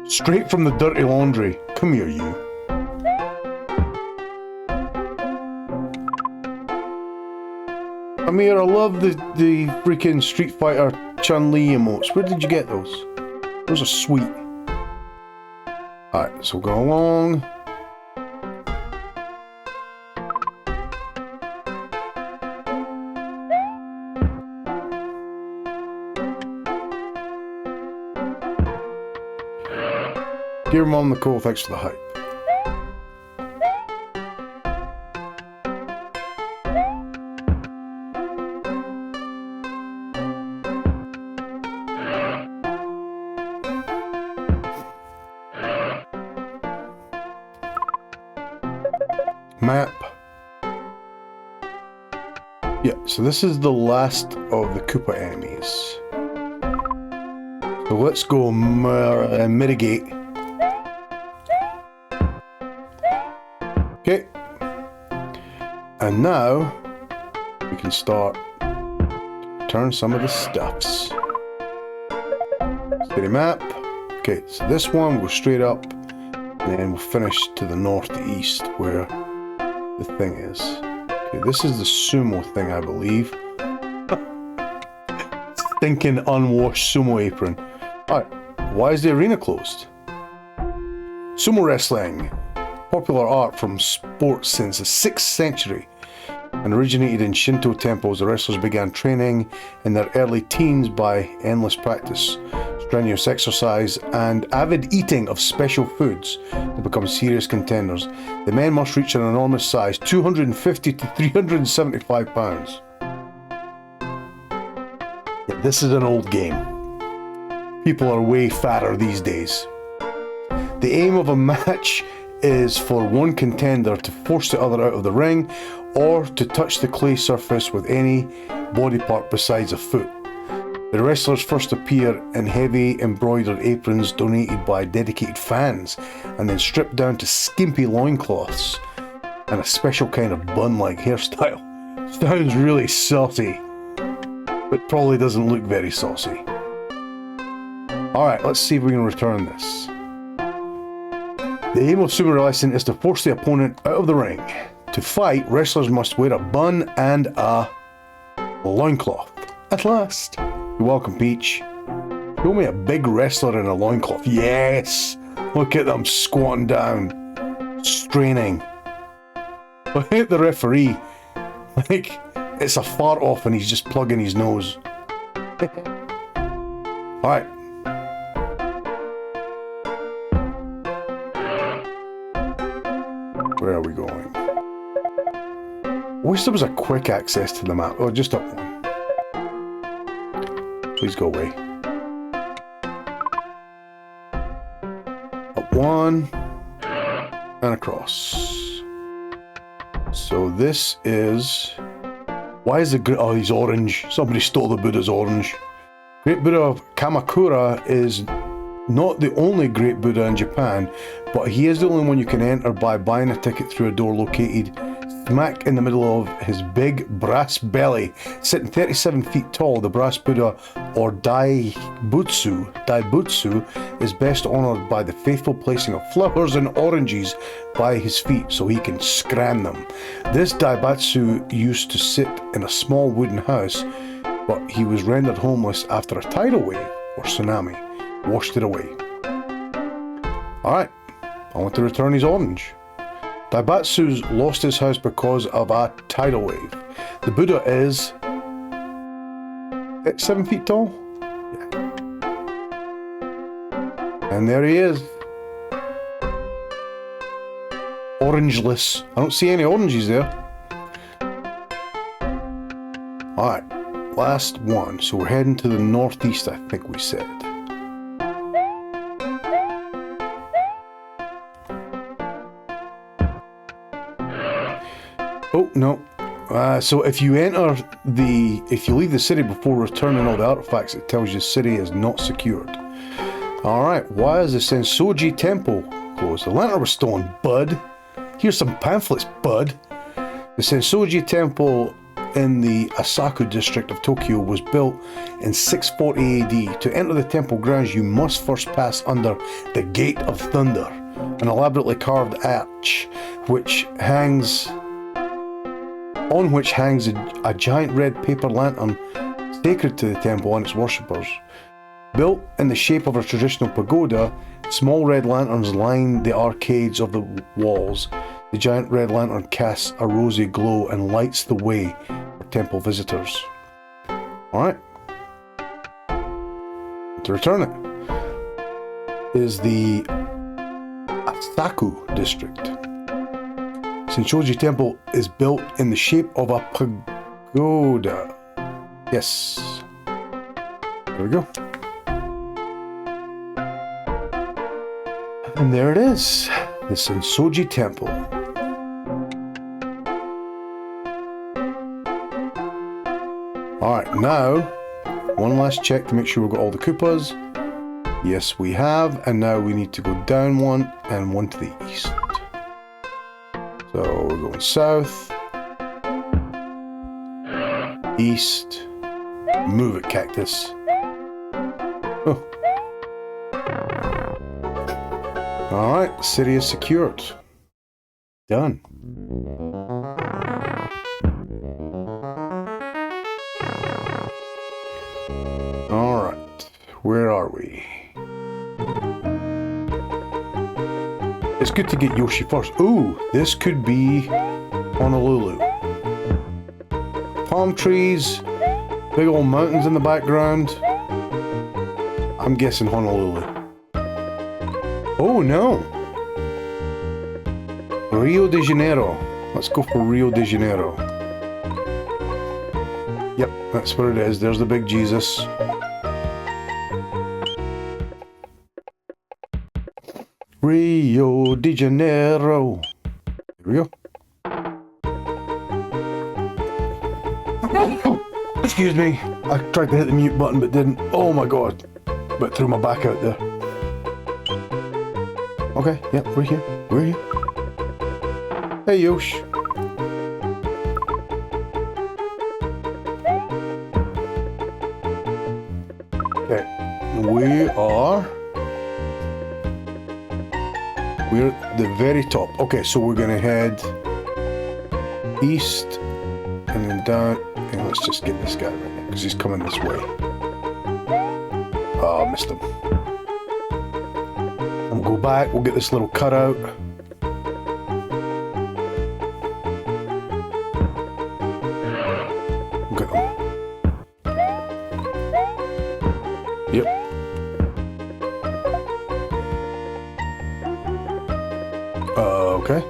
Straight from the dirty laundry. Come here, you. Amir, I love the freaking Street Fighter Chun-Li emotes. Where did you get those? Those are sweet. Alright, so go along. Dear Mom Nicole, thanks for the hype. Map. Yeah, so this is the last of the Koopa enemies. So let's go mitigate. Okay. And now we can start to return some of the stuffs. City map. Okay, so this one will go straight up and then we'll finish to the northeast where the thing is. Okay, this is the sumo thing, I believe. Stinking unwashed sumo apron. Alright, why is the arena closed? Sumo wrestling. Popular art from sports since the 6th century and originated in Shinto temples. The wrestlers began training in their early teens by endless practice, strenuous exercise, and avid eating of special foods to become serious contenders. The men must reach an enormous size, 250 to 375 pounds. Yeah, this is an old game. People are way fatter these days. The aim of a match is for one contender to force the other out of the ring or to touch the clay surface with any body part besides a foot. The wrestlers first appear in heavy embroidered aprons donated by dedicated fans and then stripped down to skimpy loincloths and a special kind of bun-like hairstyle. Sounds really saucy, but probably doesn't look very saucy. Alright, let's see if we can return this. The aim of sumo wrestling is to force the opponent out of the ring. To fight, wrestlers must wear a bun and a loincloth. At last. You're welcome, Peach. Show me a big wrestler in a loincloth. Yes! Look at them squatting down. Straining. I hate the referee. Like, it's a fart off and he's just plugging his nose. Alright. Where are we going? I wish there was a quick access to the map. Oh, just up one. Please go away. Up one. And across. So this is... Why is the... Oh, he's orange. Somebody stole the Buddha's orange. Great Buddha of Kamakura is not the only great Buddha in Japan, but he is the only one you can enter by buying a ticket through a door located smack in the middle of his big brass belly. Sitting 37 feet tall, the brass Buddha, or Daibutsu, is best honoured by the faithful placing of flowers and oranges by his feet so he can scram them. This Daibutsu used to sit in a small wooden house, but he was rendered homeless after a tidal wave or tsunami washed it away. Alright, I want to return his orange. Daibatsu's lost his house because of a tidal wave. The Buddha is 7 feet tall? Yeah. And there he is. Orangeless. I don't see any oranges there. Alright, last one. So we're heading to the northeast, I think we said. Oh, no. So if you leave the city before returning all the artifacts, it tells you the city is not secured. Alright, why is the Sensoji Temple closed? The lantern was stolen, bud. Here's some pamphlets, bud. The Sensoji Temple in the Asaku district of Tokyo was built in 640 AD. To enter the temple grounds, you must first pass under the Gate of Thunder, an elaborately carved arch on which hangs a giant red paper lantern sacred to the temple and its worshippers. Built in the shape of a traditional pagoda, small red lanterns line the arcades of the walls. The giant red lantern casts a rosy glow and lights the way for temple visitors. Alright. To return it is the Asaku district. Sensoji Temple is built in the shape of a pagoda. Yes. There we go. And there it is. The Sensoji Temple. Alright, now, one last check to make sure we've got all the Koopas. Yes, we have. And now we need to go down one and one to the east. So we're going south, east, move it, cactus. Oh. Alright, city is secured. Done. Alright, where are we? It's good to get Yoshi first. Ooh, this could be Honolulu. Palm trees, big old mountains in the background. I'm guessing Honolulu. Oh no! Rio de Janeiro. Let's go for Rio de Janeiro. Yep, that's what it is. There's the big Jesus. Rio de Janeiro. Here we go. Excuse me. I tried to hit the mute button but didn't. Oh my god. But threw my back out there. Okay, yeah, we're here. We're here. Hey, Yosh. Okay. We're at the very top. Okay, so we're gonna head east and then down, and let's just get this guy right now because he's coming this way. Oh, I missed him. And we'll go back. We'll get this little cutout. Look at them. Yep. Okay.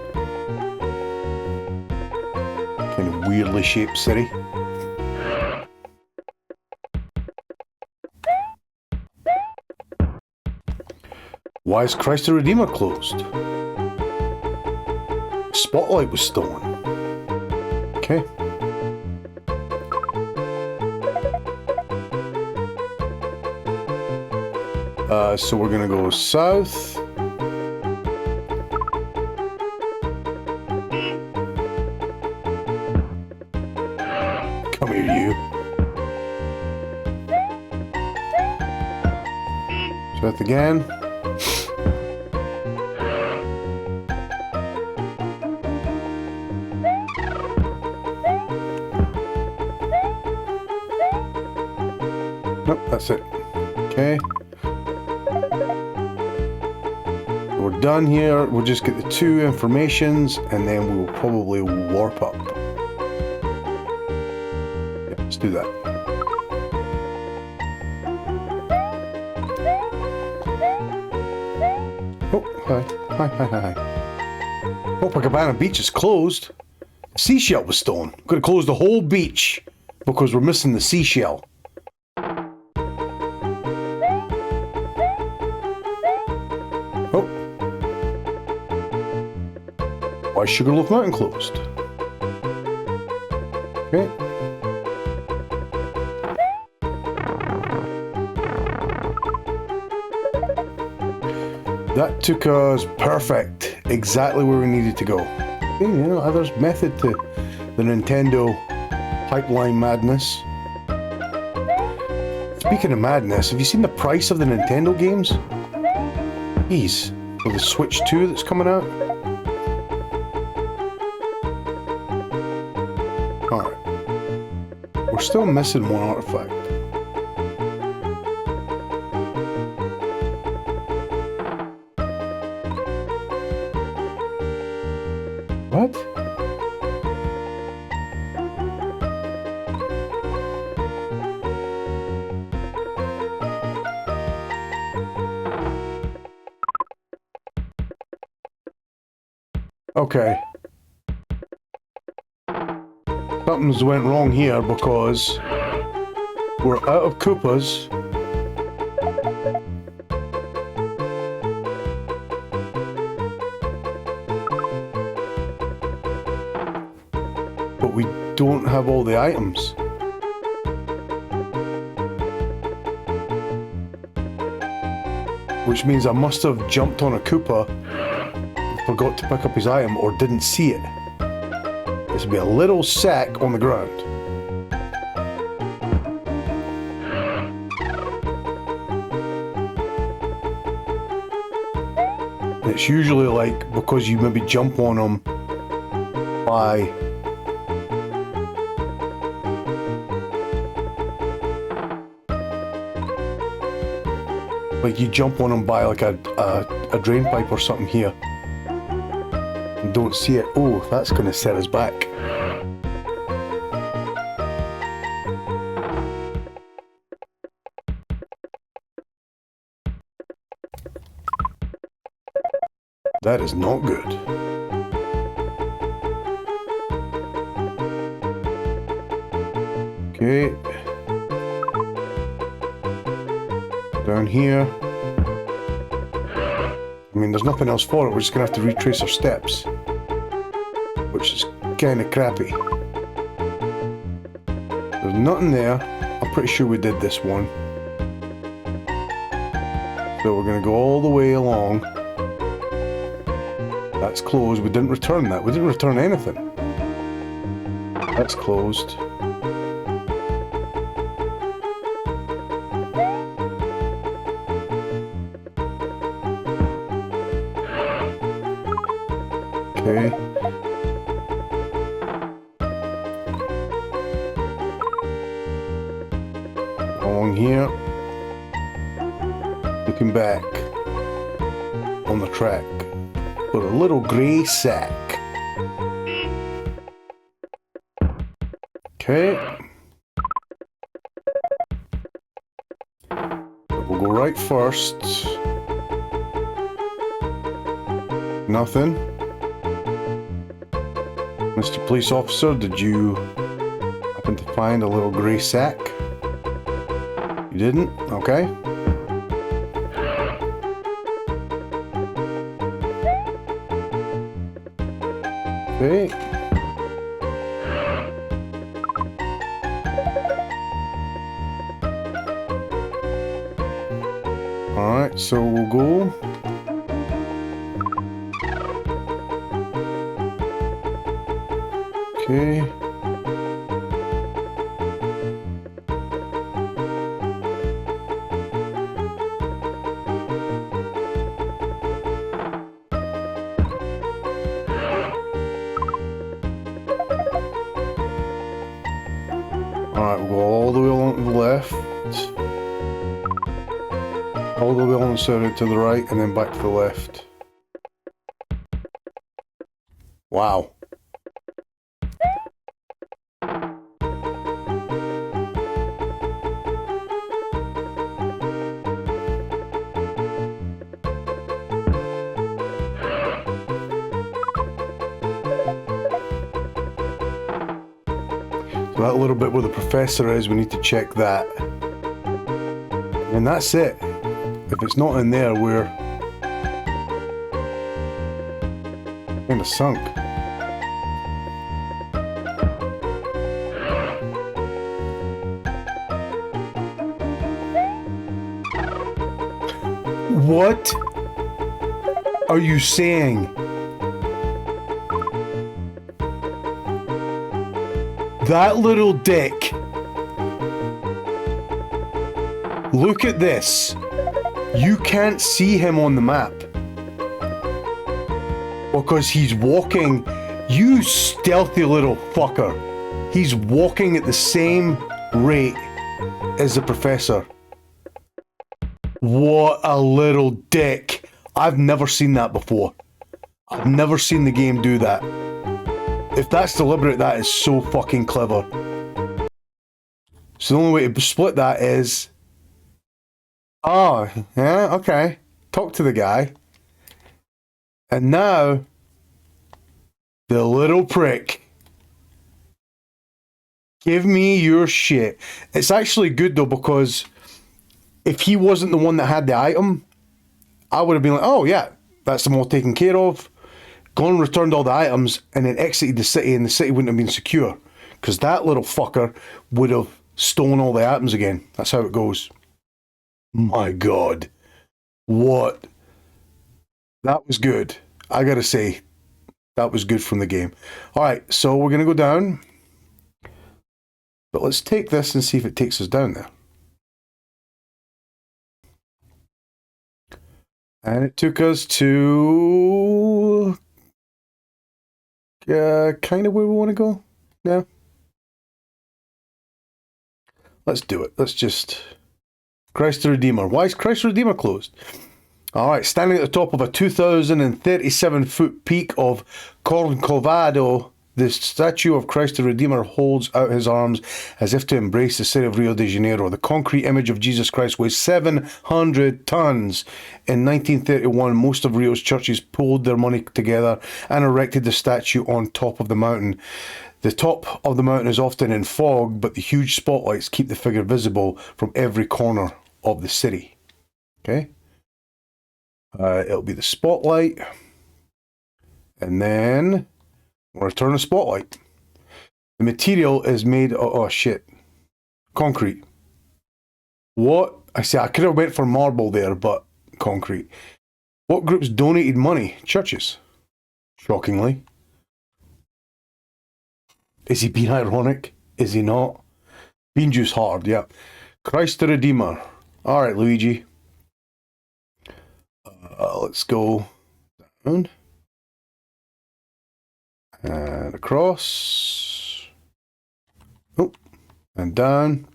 Kind of weirdly shaped city. Why is Christ the Redeemer closed? Spotlight was stolen. Okay. So we're gonna go south. Come here, you. South again. Nope, that's it. Okay. We're done here. We'll just get the 2 informations and then we will probably warp up. Yeah, let's do that. Oh, hi. Hi. Copacabana Beach is closed. The seashell was stolen. We're going to close the whole beach because we're missing the seashell. Oh. Why is Sugarloaf Mountain closed? Okay. That took us perfect. Exactly where we needed to go. Okay, you know, there's method to the Nintendo pipeline madness. Speaking of madness, have you seen the price of the Nintendo games? Jeez, for the Switch 2 that's coming out. Alright. We're still missing one artifact. What? Okay. Something's went wrong here because we're out of Koopas. But we don't have all the items. Which means I must have jumped on a Koopa, forgot to pick up his item, or didn't see it. This would be a little sack on the ground. And it's usually like because you maybe jump on them by like you jump on them by like a drain pipe or something here. And don't see it. Oh, that's going to set us back. That is not good. Okay. Down here. I mean, there's nothing else for it. We're just going to have to retrace our steps. Which is kind of crappy. There's nothing there. I'm pretty sure we did this one. So we're going to go all the way along. That's closed. We didn't return that. We didn't return anything. That's closed. Okay. Along here. Looking back on the track. With a little grey sack. Okay. We'll go right first. Nothing. Mr. Police Officer, did you happen to find a little grey sack? You didn't? Okay. Okay. Alright. So we'll go. Okay. Alright, we'll go all the way along to the left. All the way along the side to the right, and then back to the left. Wow. So that little bit where the professor is, we need to check that. And that's it. If it's not in there, we're kind of sunk. What are you saying? That little dick. Look at this. You can't see him on the map. Because he's walking. You stealthy little fucker. He's walking at the same rate as the professor. What a little dick. I've never seen that before. I've never seen the game do that. If that's deliberate, that is so fucking clever. So the only way to split that is... Oh, yeah, okay. Talk to the guy. And now... The little prick. Give me your shit. It's actually good though, because... If he wasn't the one that had the item, I would have been like, oh yeah, that's them all taken care of. Gone, returned all the items, and then exited the city, and the city wouldn't have been secure. Because that little fucker would have stolen all the items again. That's how it goes. My God. What? That was good. I gotta say, that was good from the game. Alright, so we're gonna go down. But let's take this and see if it takes us down there. And it took us to kind of where we want to go now. Let's do it. Let's just... Christ the Redeemer. Why is Christ the Redeemer closed? Alright, standing at the top of a 2,037-foot peak of Corcovado, the statue of Christ the Redeemer holds out his arms as if to embrace the city of Rio de Janeiro. The concrete image of Jesus Christ weighs 700 tons. In 1931, most of Rio's churches pulled their money together and erected the statue on top of the mountain. The top of the mountain is often in fog, but the huge spotlights keep the figure visible from every corner of the city. Okay? It'll be the spotlight. And then... I'm going to turn the spotlight. The material is made of, oh shit, concrete. What? I say I could have went for marble there, but concrete. What groups donated money? Churches. Shockingly. Is he being ironic? Is he not? Bean juice hard, yeah. Christ the Redeemer. Alright, Luigi. Let's go down. And across. Oh, and down.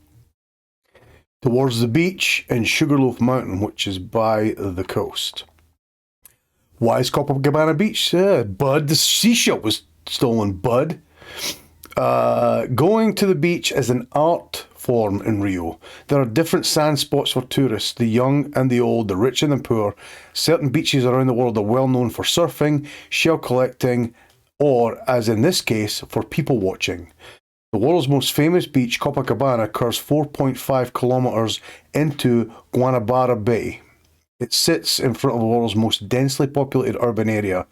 Towards the beach in Sugarloaf Mountain, which is by the coast. Why is Copacabana Beach? Bud, the seashell was stolen, bud. Going to the beach is an art form in Rio. There are different sand spots for tourists, the young and the old, the rich and the poor. Certain beaches around the world are well known for surfing, shell collecting, or, as in this case, for people watching. The world's most famous beach, Copacabana, occurs 4.5 kilometers into Guanabara Bay. It sits in front of the world's most densely populated urban area.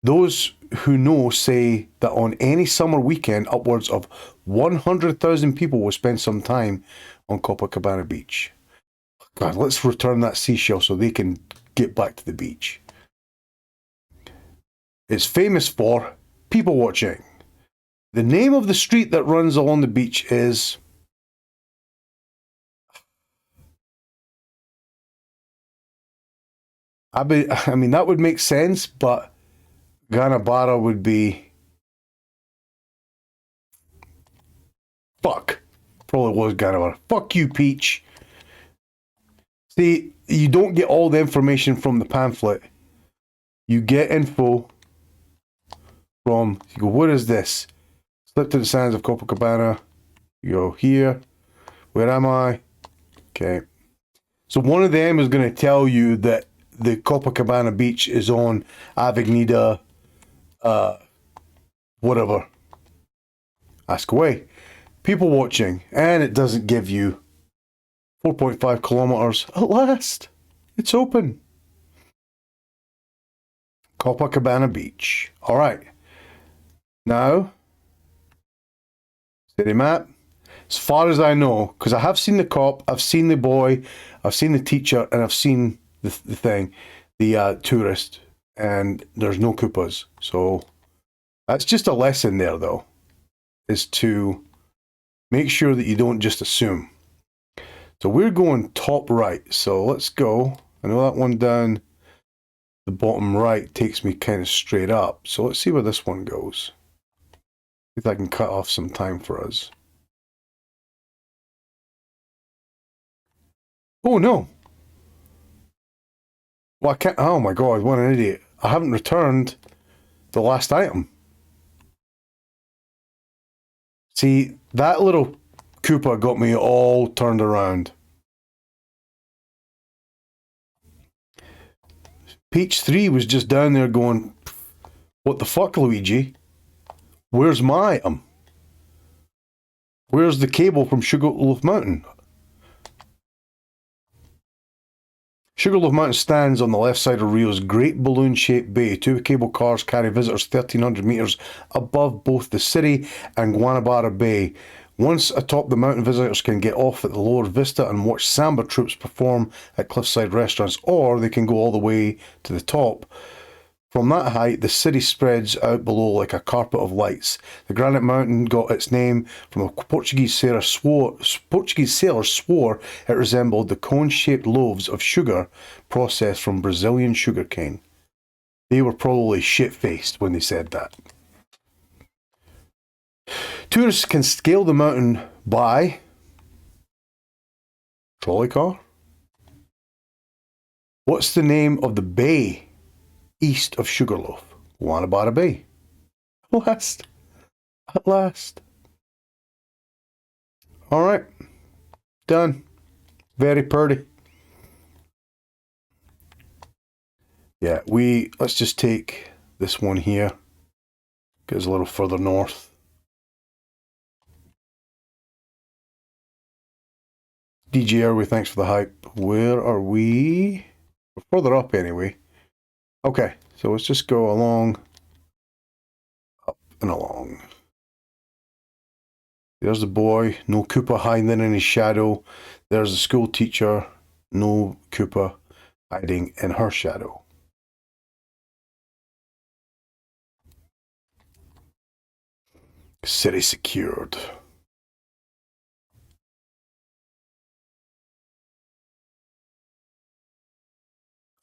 Those who know say that on any summer weekend, upwards of 100,000 people will spend some time on Copacabana Beach. God, let's return that seashell so they can get back to the beach. It's famous for people watching. The name of the street that runs along the beach is... I mean, that would make sense, but Ganabara would be... Fuck. Probably was Ganabara. Fuck you, Peach. See, you don't get all the information from the pamphlet. You get info from... You go, what is this? Slip to the sands of Copacabana. You go, here. Where am I? Okay. So one of them is going to tell you that the Copacabana beach is on Avenida, whatever. Ask away. People watching, and it doesn't give you 4.5 kilometers. At last, it's open. Copacabana Beach. All right. Now, city map. As far as I know, because I have seen the cop, I've seen the boy, I've seen the teacher, and I've seen the thing, the tourist, and there's no Koopas. So that's just a lesson there, though, is to make sure that you don't just assume. So we're going top right. So let's go. I know that one down the bottom right takes me kind of straight up. So let's see where this one goes. See if I can cut off some time for us. Oh no. Well, I can't. Oh my god, what an idiot. I haven't returned the last item. See, that little Koopa got me all turned around. Peach 3 was just down there going, what the fuck, Luigi? Where's my item? Where's the cable from Sugarloaf Mountain? Sugarloaf Mountain stands on the left side of Rio's great balloon-shaped bay. Two cable cars carry visitors 1,300 metres above both the city and Guanabara Bay. Once atop the mountain, visitors can get off at the lower vista and watch samba troops perform at cliffside restaurants, or they can go all the way to the top. From that height, the city spreads out below like a carpet of lights. The granite mountain got its name from a Portuguese sailor swore it resembled the cone-shaped loaves of sugar processed from Brazilian sugarcane. They were probably shit-faced when they said that. Tourists can scale the mountain by trolley car. What's the name of the bay east of Sugarloaf? Guanabara Bay. At last. At last. All right. Done. Very pretty. Yeah, let's just take this one here. Goes a little further north. DJ Airway, thanks for the hype. Where are we? We're further up anyway. Okay, so let's just go along, up and along. There's the boy, no Koopa hiding in his shadow. There's the school teacher, no Koopa hiding in her shadow. City secured.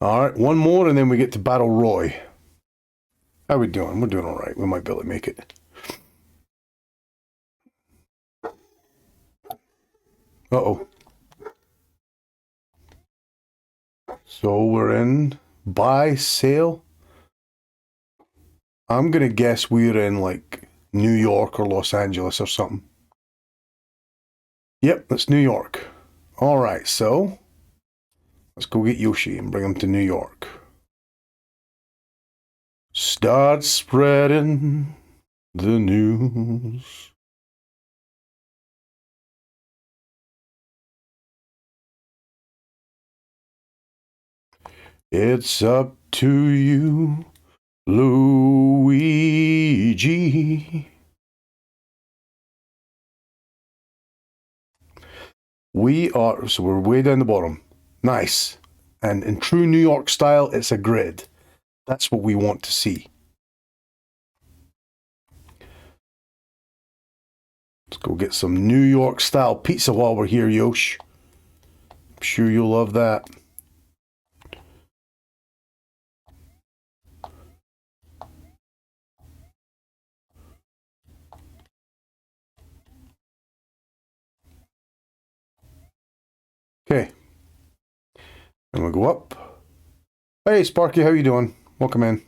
All right, one more and then we get to Battle Roy. How are we doing? We're doing all right. We might be able to make it. Uh-oh. So we're in buy, sale. I'm going to guess we're in like New York or Los Angeles or something. Yep, that's New York. All right, so let's go get Yoshi and bring him to New York. Start spreading the news. It's up to you, Luigi. So we're way down the bottom. Nice. And in true New York style, it's a grid. That's what we want to see. Let's go get some New York style pizza while we're here, Yosh. I'm sure you'll love that. Okay. I'm gonna go up. Hey Sparky, how you doing? Welcome in.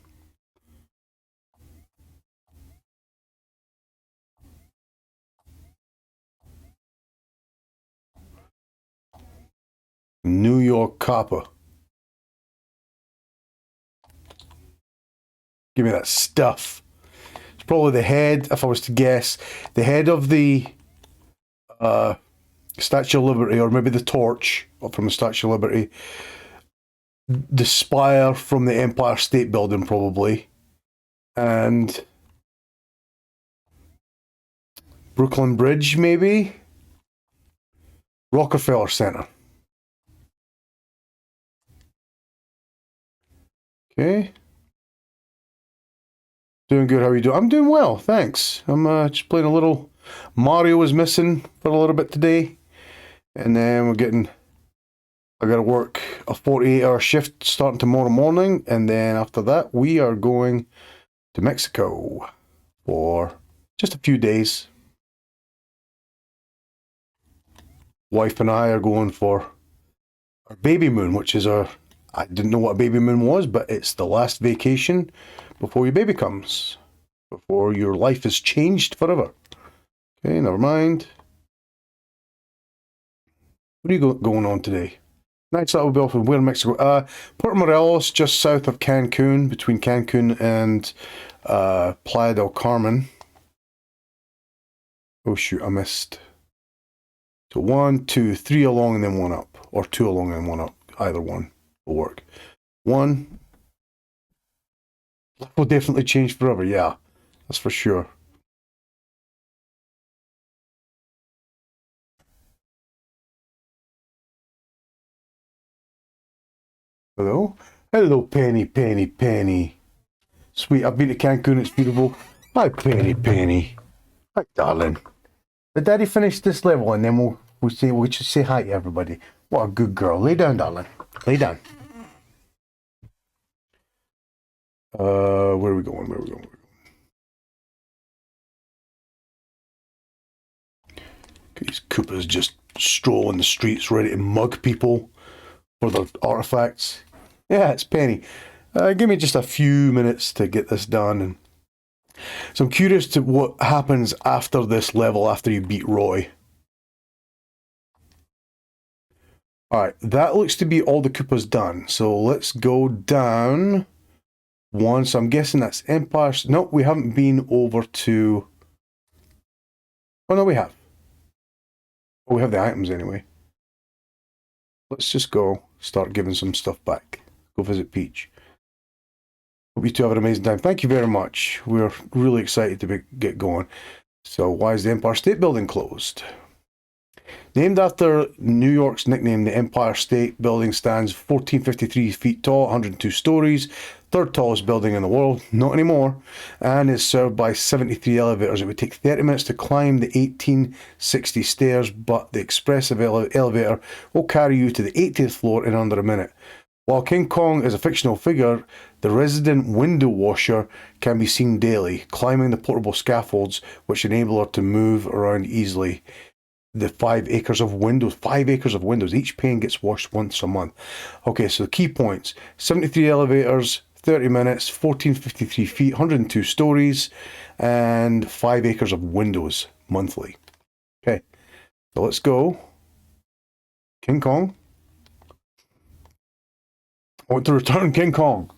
New York Koopa. Give me that stuff. It's probably the head, if I was to guess, the head of the Statue of Liberty, or maybe the torch from the Statue of Liberty. The spire from the Empire State Building, probably. And Brooklyn Bridge, maybe? Rockefeller Center. Okay. Doing good. How are you doing? I'm doing well, thanks. I'm just playing a little. Mario was missing for a little bit today. And then we're getting. I got to work a 48-hour shift starting tomorrow morning. And then after that, we are going to Mexico for just a few days. Wife and I are going for our baby moon, which is our. I didn't know what a baby moon was, but it's the last vacation before your baby comes. Before your life is changed forever. Okay, never mind. What are you going on today? Nights that will be off in where, Mexico? Puerto Morelos, just south of Cancun, between Cancun and Playa del Carmen. Oh shoot, I missed. So 1, 2, 3 along and then 1 up. Or 2 along and 1 up. Either one will work. 1. Life will definitely change forever, yeah. That's for sure. Hello? Hello, Penny, Penny, Penny. Sweet, I've been to Cancun, it's beautiful. Hi, Penny, Penny. Hi, darling. Did Daddy finish this level and then we'll just say hi to everybody. What a good girl. Lay down, darling. Lay down. Where are we going? Where are we going? These Koopas just strolling the streets ready to mug people for their artifacts. Yeah, it's Penny. Give me just a few minutes to get this done. And so I'm curious to what happens after this level, after you beat Roy. Alright, that looks to be all the Koopas done. So let's go down one. So I'm guessing that's Empire. No, we haven't been over to... Oh, no, we have. Oh, we have the items anyway. Let's just go start giving some stuff back. Go visit Peach. Hope you two have an amazing time. Thank you very much. We're really excited to get going. So why is the Empire State Building closed? Named after New York's nickname, the Empire State Building stands 1,453 feet tall, 102 stories, third tallest building in the world, not anymore, and is served by 73 elevators. It would take 30 minutes to climb the 1860 stairs, but the expressive elevator will carry you to the 80th floor in under a minute. While King Kong is a fictional figure, the resident window washer can be seen daily, climbing the portable scaffolds which enable her to move around easily. The 5 acres of windows. 5 acres of windows. Each pane gets washed once a month. Okay, so the key points. 73 elevators, 30 minutes, 1,453 feet, 102 stories, and 5 acres of windows monthly. Okay, so let's go. King Kong. I want to return King Kong.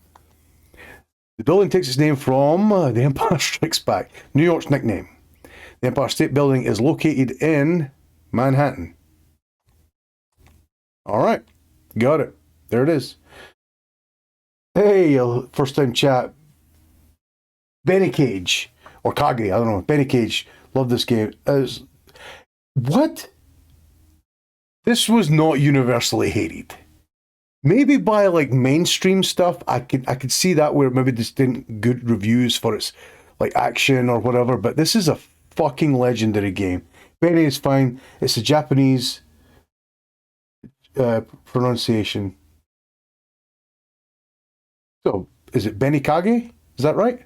The building takes its name from The Empire Strikes Back, New York's nickname. The Empire State Building is located in Manhattan. All right, got it. There it is. Hey, first time chat. Benny Cage, or Kage, I don't know. Benny Cage, love this game. What? This was not universally hated. Maybe by like mainstream stuff, I could see that where maybe this didn't good reviews for its like action or whatever. But this is a fucking legendary game. Benny is fine. It's a Japanese pronunciation. So is it Benikage? Is that right?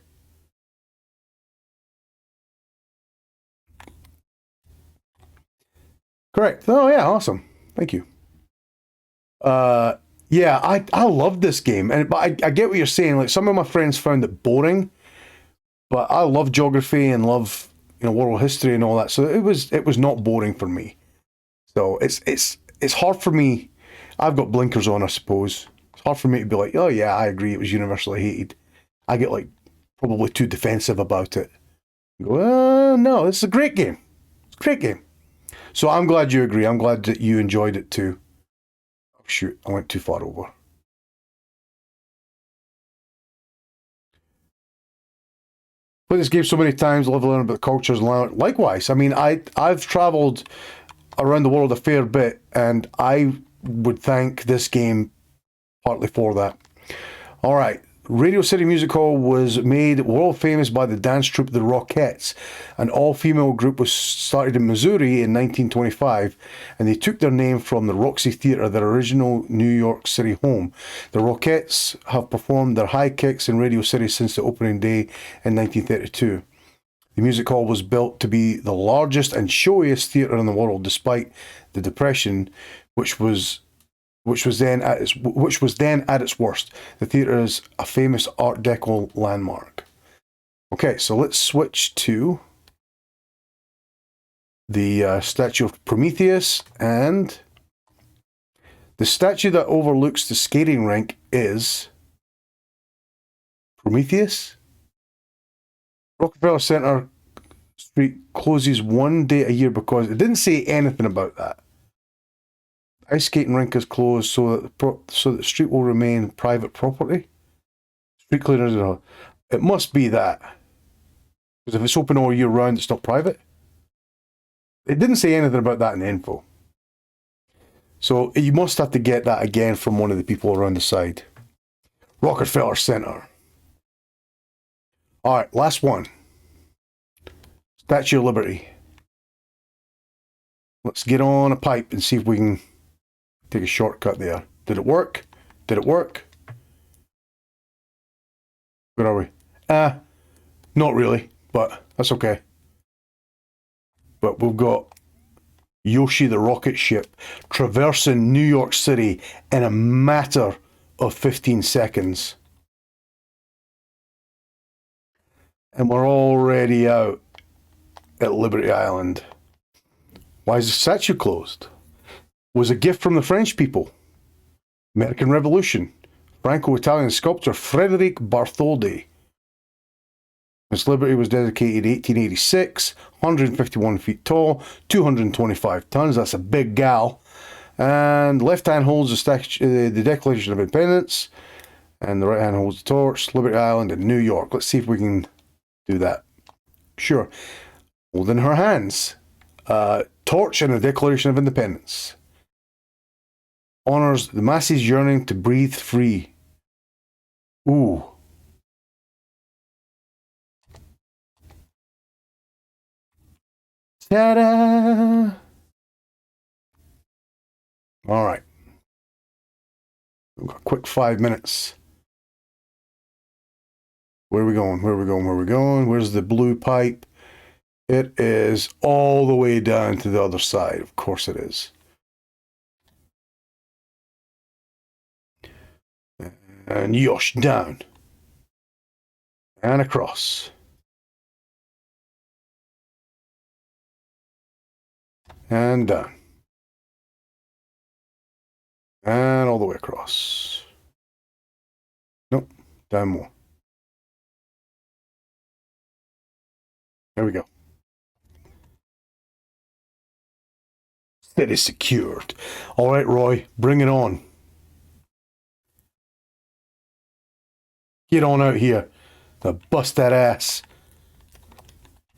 Correct. Oh yeah, awesome. Thank you. Yeah, I love this game, and but I get what you're saying. Like some of my friends found it boring, but I love geography and love world history and all that. So it was not boring for me. So it's hard for me. I've got blinkers on, I suppose. It's hard for me to be like, oh yeah, I agree, it was universally hated. I get like probably too defensive about it. Go, no, this is a great game. It's a great game. So I'm glad you agree. I'm glad that you enjoyed it too. Oh, shoot, I went too far over. Played this game so many times, love learning about cultures and learn. Likewise, I mean, I've travelled around the world a fair bit, and I would thank this game partly for that. All right. Radio City Music Hall was made world famous by the dance troupe The Rockettes. An all-female group was started in Missouri in 1925, and they took their name from the Roxy Theatre, their original New York City home. The Rockettes have performed their high kicks in Radio City since the opening day in 1932. The music hall was built to be the largest and showiest theatre in the world, despite the Depression, which was then at its worst. The theatre is a famous Art Deco landmark. Okay, so let's switch to the statue of Prometheus, and the statue that overlooks the skating rink is Prometheus. Rockefeller Center Street closes one day a year because it didn't say anything about that. Ice skating rink is closed so that the street will remain private property. Street cleaners, it must be that. Because if it's open all year round, it's not private. It didn't say anything about that in the info. So you must have to get that again from one of the people around the side. Rockefeller Center. All right, last one. Statue of Liberty. Let's get on a pipe and see if we can take a shortcut there. Did it work? Did it work? Where are we? Not really, but that's okay. But we've got Yoshi the rocket ship traversing New York City in a matter of 15 seconds. And we're already out at Liberty Island. Why is the statue closed? Was a gift from the French people. American Revolution. Franco-Italian sculptor Frederic Bartholdi. Miss Liberty was dedicated 1886, 151 feet tall, 225 tons. That's a big gal. And left hand holds the Declaration of Independence, and the right hand holds the torch. Liberty Island in New York. Let's see if we can do that. Sure. Holding her hands. Torch and the Declaration of Independence. Honors the masses yearning to breathe free. Ooh. Ta-da! All right. We've got a quick 5 minutes. Where are we going? Where are we going? Where are we going? Where's the blue pipe? It is all the way down to the other side. Of course it is. And yosh, down. And across. And down. And all the way across. Nope, down more. There we go. It is secured. All right, Roy, bring it on. Get on out here. To bust that ass.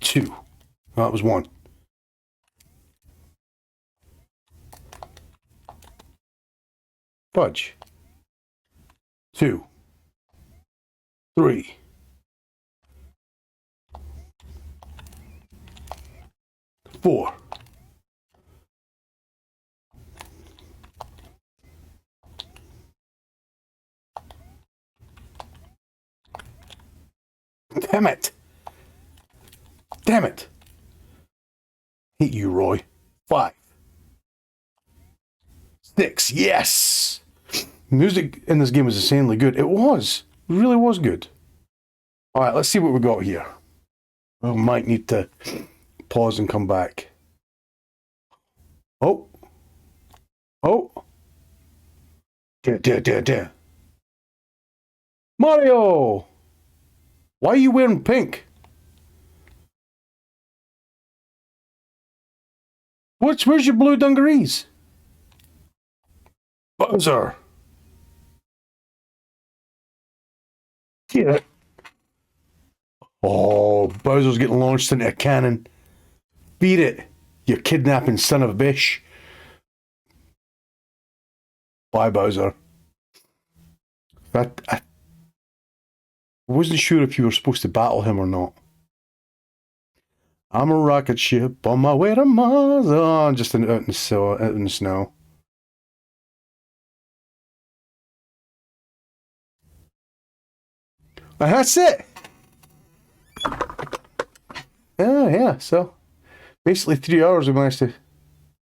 2. That was 1. Fudge. 2, 3, 4. Damn it. Damn it. Hate you, Roy. 5, 6. Yes. Music in this game was insanely good. It was. It really was good. All right, let's see what we got here. We might need to pause and come back. Oh. Oh. There. Mario! Why are you wearing pink? Where's your blue dungarees? Bowser. Yeah. Oh, Bowser's getting launched into a cannon. Beat it, you kidnapping son of a bitch. Bye, Bowser. I wasn't sure if you were supposed to battle him or not. I'm a rocket ship on my way to Mars. Oh, I'm just out in the snow. And that's it. Yeah, so basically 3 hours we managed to...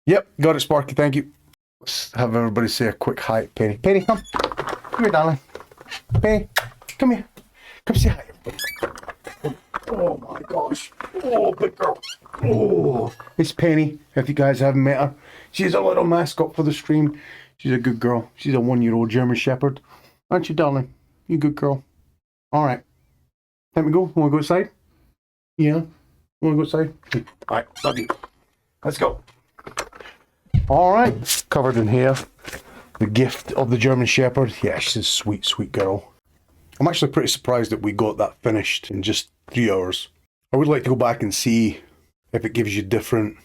Yep, got it, Sparky, thank you. Let's have everybody say a quick hi, Penny. Penny, come. Come here, darling. Penny, come here. Come say hi, everybody. Oh my gosh. Oh, big girl. Oh, it's Penny, if you guys haven't met her. She's a little mascot for the stream. She's a good girl. She's a 1-year-old German Shepherd. Aren't you, darling? You good girl. All right. Time to go? Want to go outside? Yeah. Want to go outside? All right, love you. Let's go. All right. Covered in hair. The gift of the German Shepherd. Yeah, she's a sweet, sweet girl. I'm actually pretty surprised that we got that finished in just 3 hours. I would like to go back and see if it gives you different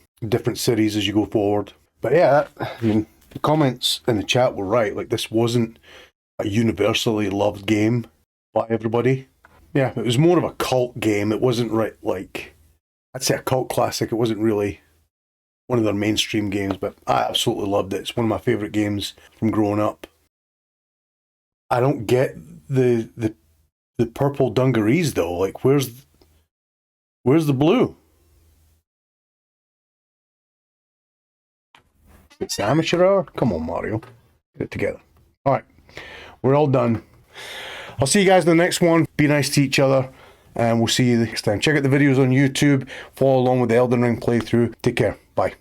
cities as you go forward. But yeah, I mean, the comments in the chat were right. Like, this wasn't a universally loved game by everybody. Yeah, it was more of a cult game. It wasn't like, I'd say a cult classic. It wasn't really one of their mainstream games, but I absolutely loved it. It's one of my favorite games from growing up. I don't get the purple dungarees though. Like, where's the blue? It's amateur hour? Come on, Mario. Get it together. All right, we're all done. I'll see you guys in the next one. Be nice to each other, and we'll see you next time. Check out the videos on YouTube. Follow along with the Elden Ring playthrough. Take care. Bye.